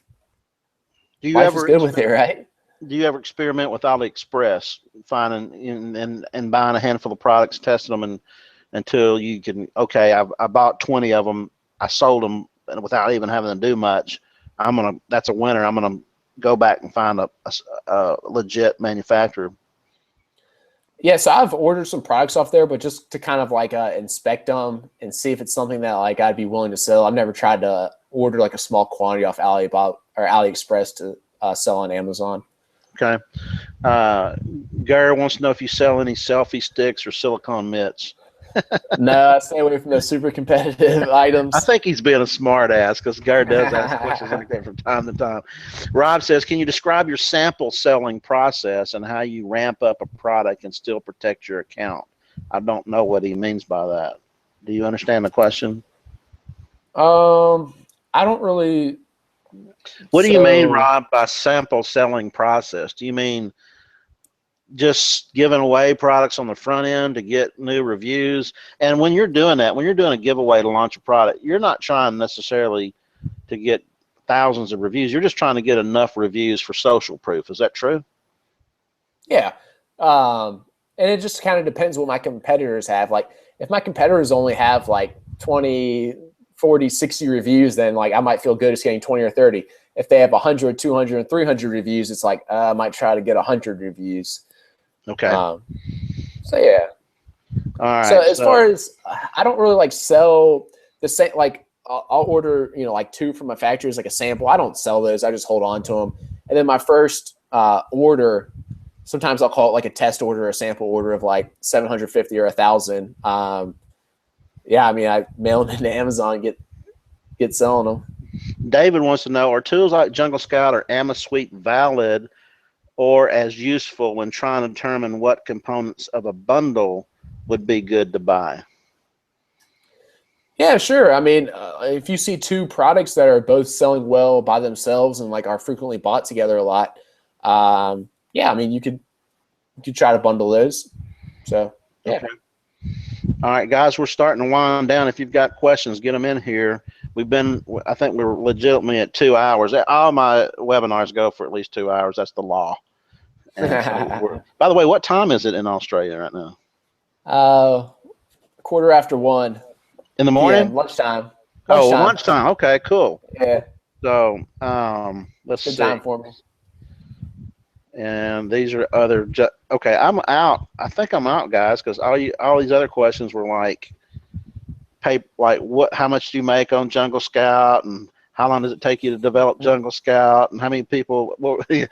life is good with it, right? Do you ever experiment with AliExpress, finding and buying a handful of products, testing them, until you can, okay, I bought 20 of them, I sold them, and without even having to do much, that's a winner. I'm gonna go back and find a legit manufacturer. Yeah, so I've ordered some products off there, but just to kind of like inspect them and see if it's something that like I'd be willing to sell. I've never tried to order like a small quantity off AliExpress to sell on Amazon. Okay. Gary wants to know if you sell any selfie sticks or silicone mitts. No, I stay away from those super competitive items. I think he's being a smart ass because Gary does ask questions like that from time to time. Rob says, can you describe your sample selling process and how you ramp up a product and still protect your account? I don't know what he means by that. Do you understand the question? I don't really. What do you mean, Rob, by sample selling process? Do you mean just giving away products on the front end to get new reviews? And when you're doing that, when you're doing a giveaway to launch a product, you're not trying necessarily to get thousands of reviews. You're just trying to get enough reviews for social proof. Is that true? Yeah. And it just kind of depends what my competitors have. Like if my competitors only have like 20, 40, 60 reviews, then like I might feel good just getting 20 or 30. If they have 100, 200, and 300 reviews, it's like I might try to get 100 reviews. Okay. So yeah. All right. So as far as I don't really like sell the same, like I'll order, like 2 from a factory as like a sample. I don't sell those. I just hold on to them. And then my first order, sometimes I'll call it like a test order or a sample order of like 750 or 1,000. Yeah, I mean, I mail them into Amazon, get selling them. David wants to know, are tools like Jungle Scout or AmaSuite valid or as useful when trying to determine what components of a bundle would be good to buy? Yeah, sure. I mean, if you see 2 products that are both selling well by themselves and like are frequently bought together a lot, yeah, I mean, you could try to bundle those. So yeah. Okay. All right, guys, we're starting to wind down. If you've got questions, get them in here. I think we're legitimately at 2 hours. All my webinars go for at least 2 hours. That's the law. And so by the way, what time is it in Australia right now? 1:15. In the morning? Yeah, lunchtime. Oh, lunchtime. Okay, cool. Yeah. So let's see. Good time for me. And these are other. Okay, I'm out. I think I'm out, guys, because all these other questions were like, how much do you make on Jungle Scout, and how long does it take you to develop Jungle Scout, and how many people? You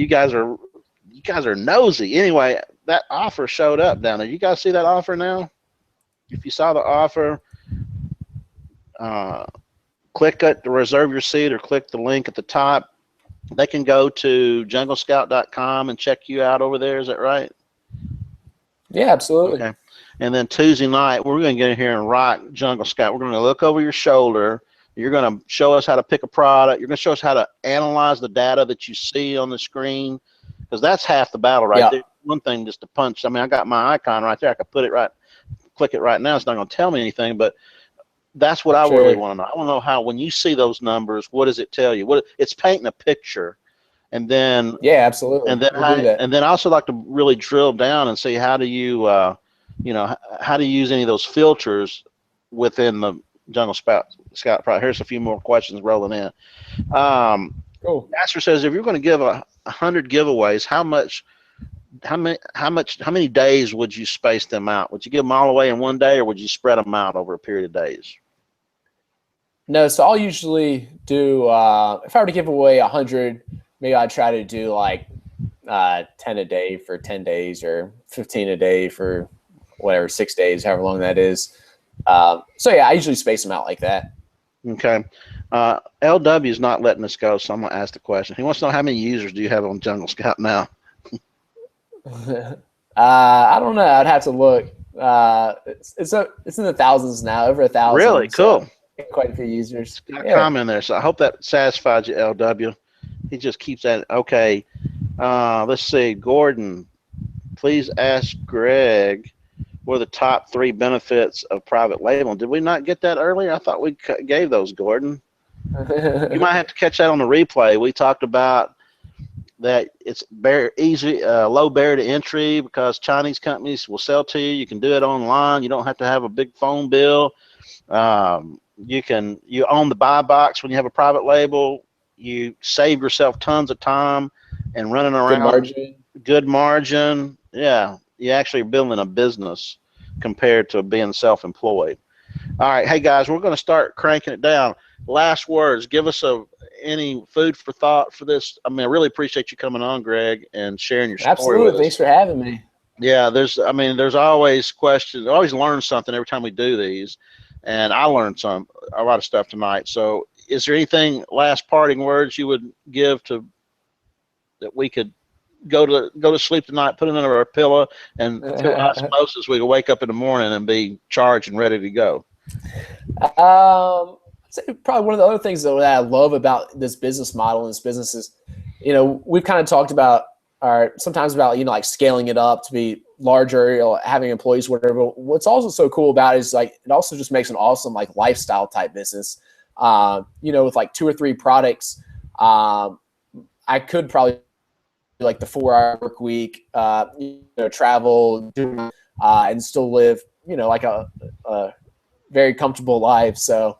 guys are nosy. Anyway, that offer showed up down there. You guys see that offer now? If you saw the offer, click it to reserve your seat, or click the link at the top. They can go to junglescout.com and check you out over there. Is that right? Yeah, absolutely. Okay. And then Tuesday night, we're going to get in here and rock Jungle Scout. We're going to look over your shoulder. You're going to show us how to pick a product. You're going to show us how to analyze the data that you see on the screen, because that's half the battle right there. One thing just to punch. I mean, I got my icon right there. I could click it right now. It's not going to tell me anything, but that's what I really want to know. I want to know how, when you see those numbers, what does it tell you? It's painting a picture, and then absolutely. And then I also like to really drill down and see how do you, how do you use any of those filters within the Jungle Scout product. Here's a few more questions rolling in. Cool. Master says, if you're going to give 100 giveaways, how much many days would you space them out? Would you give them all away in one day, or would you spread them out over a period of days? No, so I'll usually do if I were to give away 100, maybe I'd try to do like 10 a day for 10 days or 15 a day for whatever 6 days, however long that is. So yeah, I usually space them out like that. Okay. LW is not letting us go, so I'm gonna ask the question. He wants to know how many users do you have on Jungle Scout now? I don't know. I'd have to look. It's in the thousands now, over 1,000. Really cool. So quite a few users. Got a comment there, so I hope that satisfied you, LW. He just keeps that. Okay. Let's see. Gordon, please ask Greg what are the top 3 benefits of private label. Did we not get that earlier? I thought we gave those, Gordon. You might have to catch that on the replay. We talked about that it's easy, low barrier to entry because Chinese companies will sell to you. You can do it online. You don't have to have a big phone bill. You own the buy box when you have a private label. You save yourself tons of time and running around. Good margin. Yeah, you actually are building a business compared to being self-employed. All right, hey guys, we're going to start cranking it down. Last words. Give us any food for thought for this. I mean, I really appreciate you coming on, Greg, and sharing your story. Absolutely. Thanks for having me. Yeah, there's always questions. I always learn something every time we do these, and I learned a lot of stuff tonight. So, is there anything last parting words you would give that we could go to sleep tonight, put it under our pillow, and through osmosis we can wake up in the morning and be charged and ready to go? I'd say probably one of the other things that I love about this business model and this business is, we've kind of talked about sometimes about, like scaling it up to be larger, having employees, whatever. What's also so cool about it is like, it also just makes an awesome like lifestyle type business. With like 2 or 3 products, I could probably do like the 4-hour work week, travel, and still live, like a very comfortable life. So,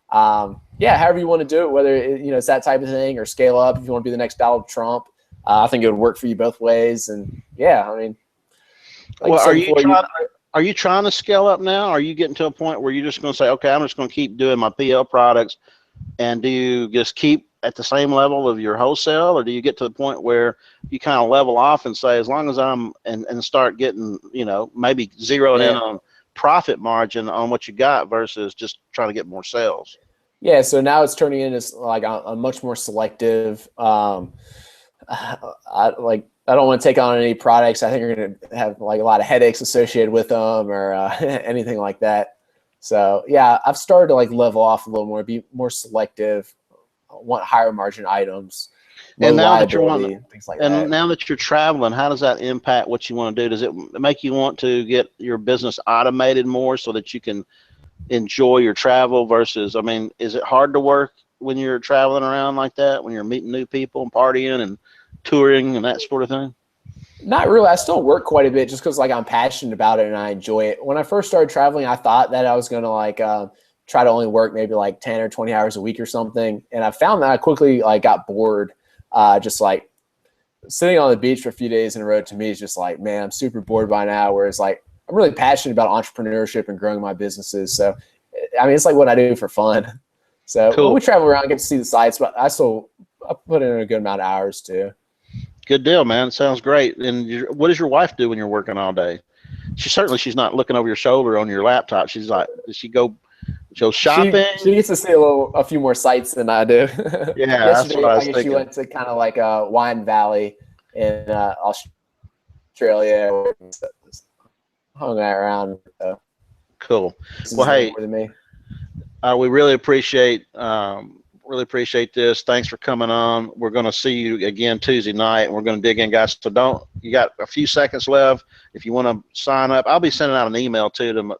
however you want to do it, whether it's that type of thing or scale up, if you want to be the next Donald Trump, I think it would work for you both ways. And yeah, I mean, well, are you trying to scale up now? Are you getting to a point where you're just going to say, okay, I'm just going to keep doing my PL products, and do you just keep at the same level of your wholesale, or do you get to the point where you kind of level off and say, as long as I'm and start getting, maybe zeroing in on profit margin on what you got versus just trying to get more sales? Yeah, so now it's turning into like a much more selective. I don't want to take on any products I think are going to have like a lot of headaches associated with them or anything like that. So yeah, I've started to like level off a little more, be more selective, want higher margin items. And now that now that you're traveling, how does that impact what you want to do? Does it make you want to get your business automated more so that you can enjoy your travel versus, I mean, is it hard to work when you're traveling around like that, when you're meeting new people and partying and touring and that sort of thing? Not really. I still work quite a bit just because like I'm passionate about it and I enjoy it. When I first started traveling, I thought that I was going to like try to only work maybe like 10 or 20 hours a week or something. And I found that I quickly like got bored. Just like sitting on the beach for a few days in a row to me is just like, man, I'm super bored by now. Whereas like I'm really passionate about entrepreneurship and growing my businesses. So, I mean, it's like what I do for fun. So cool. When we travel around, I get to see the sights, but I put in a good amount of hours too. Good deal, man. Sounds great. And what does your wife do when you're working all day? She's not looking over your shoulder on your laptop. She's like, does she go shopping? She gets to see a few more sites than I do. Yeah, that's what I was thinking. She went to kind of like a wine valley in Australia. Hung that around. Cool. Well, hey, we really appreciate this. Thanks for coming on. We're going to see you again Tuesday night, and we're going to dig in, guys. So you got a few seconds left. If you want to sign up, I'll be sending out an email to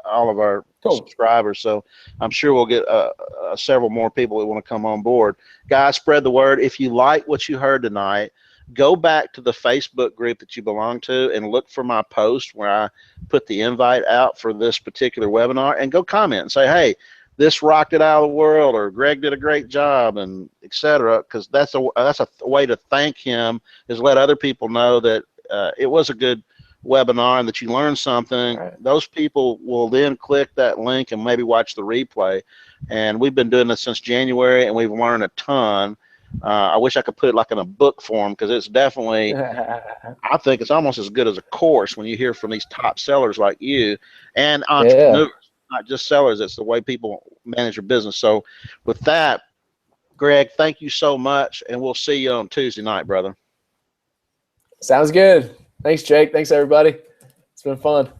all of our subscribers. So I'm sure we'll get several more people that want to come on board. Guys, spread the word. If you like what you heard tonight, go back to the Facebook group that you belong to and look for my post where I put the invite out for this particular webinar, and go comment and say, hey, this rocked it out of the world, or Greg did a great job, and etc. Because that's a way to thank him, is let other people know that it was a good webinar and that you learned something. Right. Those people will then click that link and maybe watch the replay. And we've been doing this since January, and we've learned a ton. I wish I could put it like in a book form, because it's definitely, I think it's almost as good as a course when you hear from these top sellers like you and entrepreneurs, not just sellers. It's the way people manage your business. So with that, Greg, thank you so much, and we'll see you on Tuesday night, brother. Sounds good. Thanks, Jake. Thanks, everybody. It's been fun.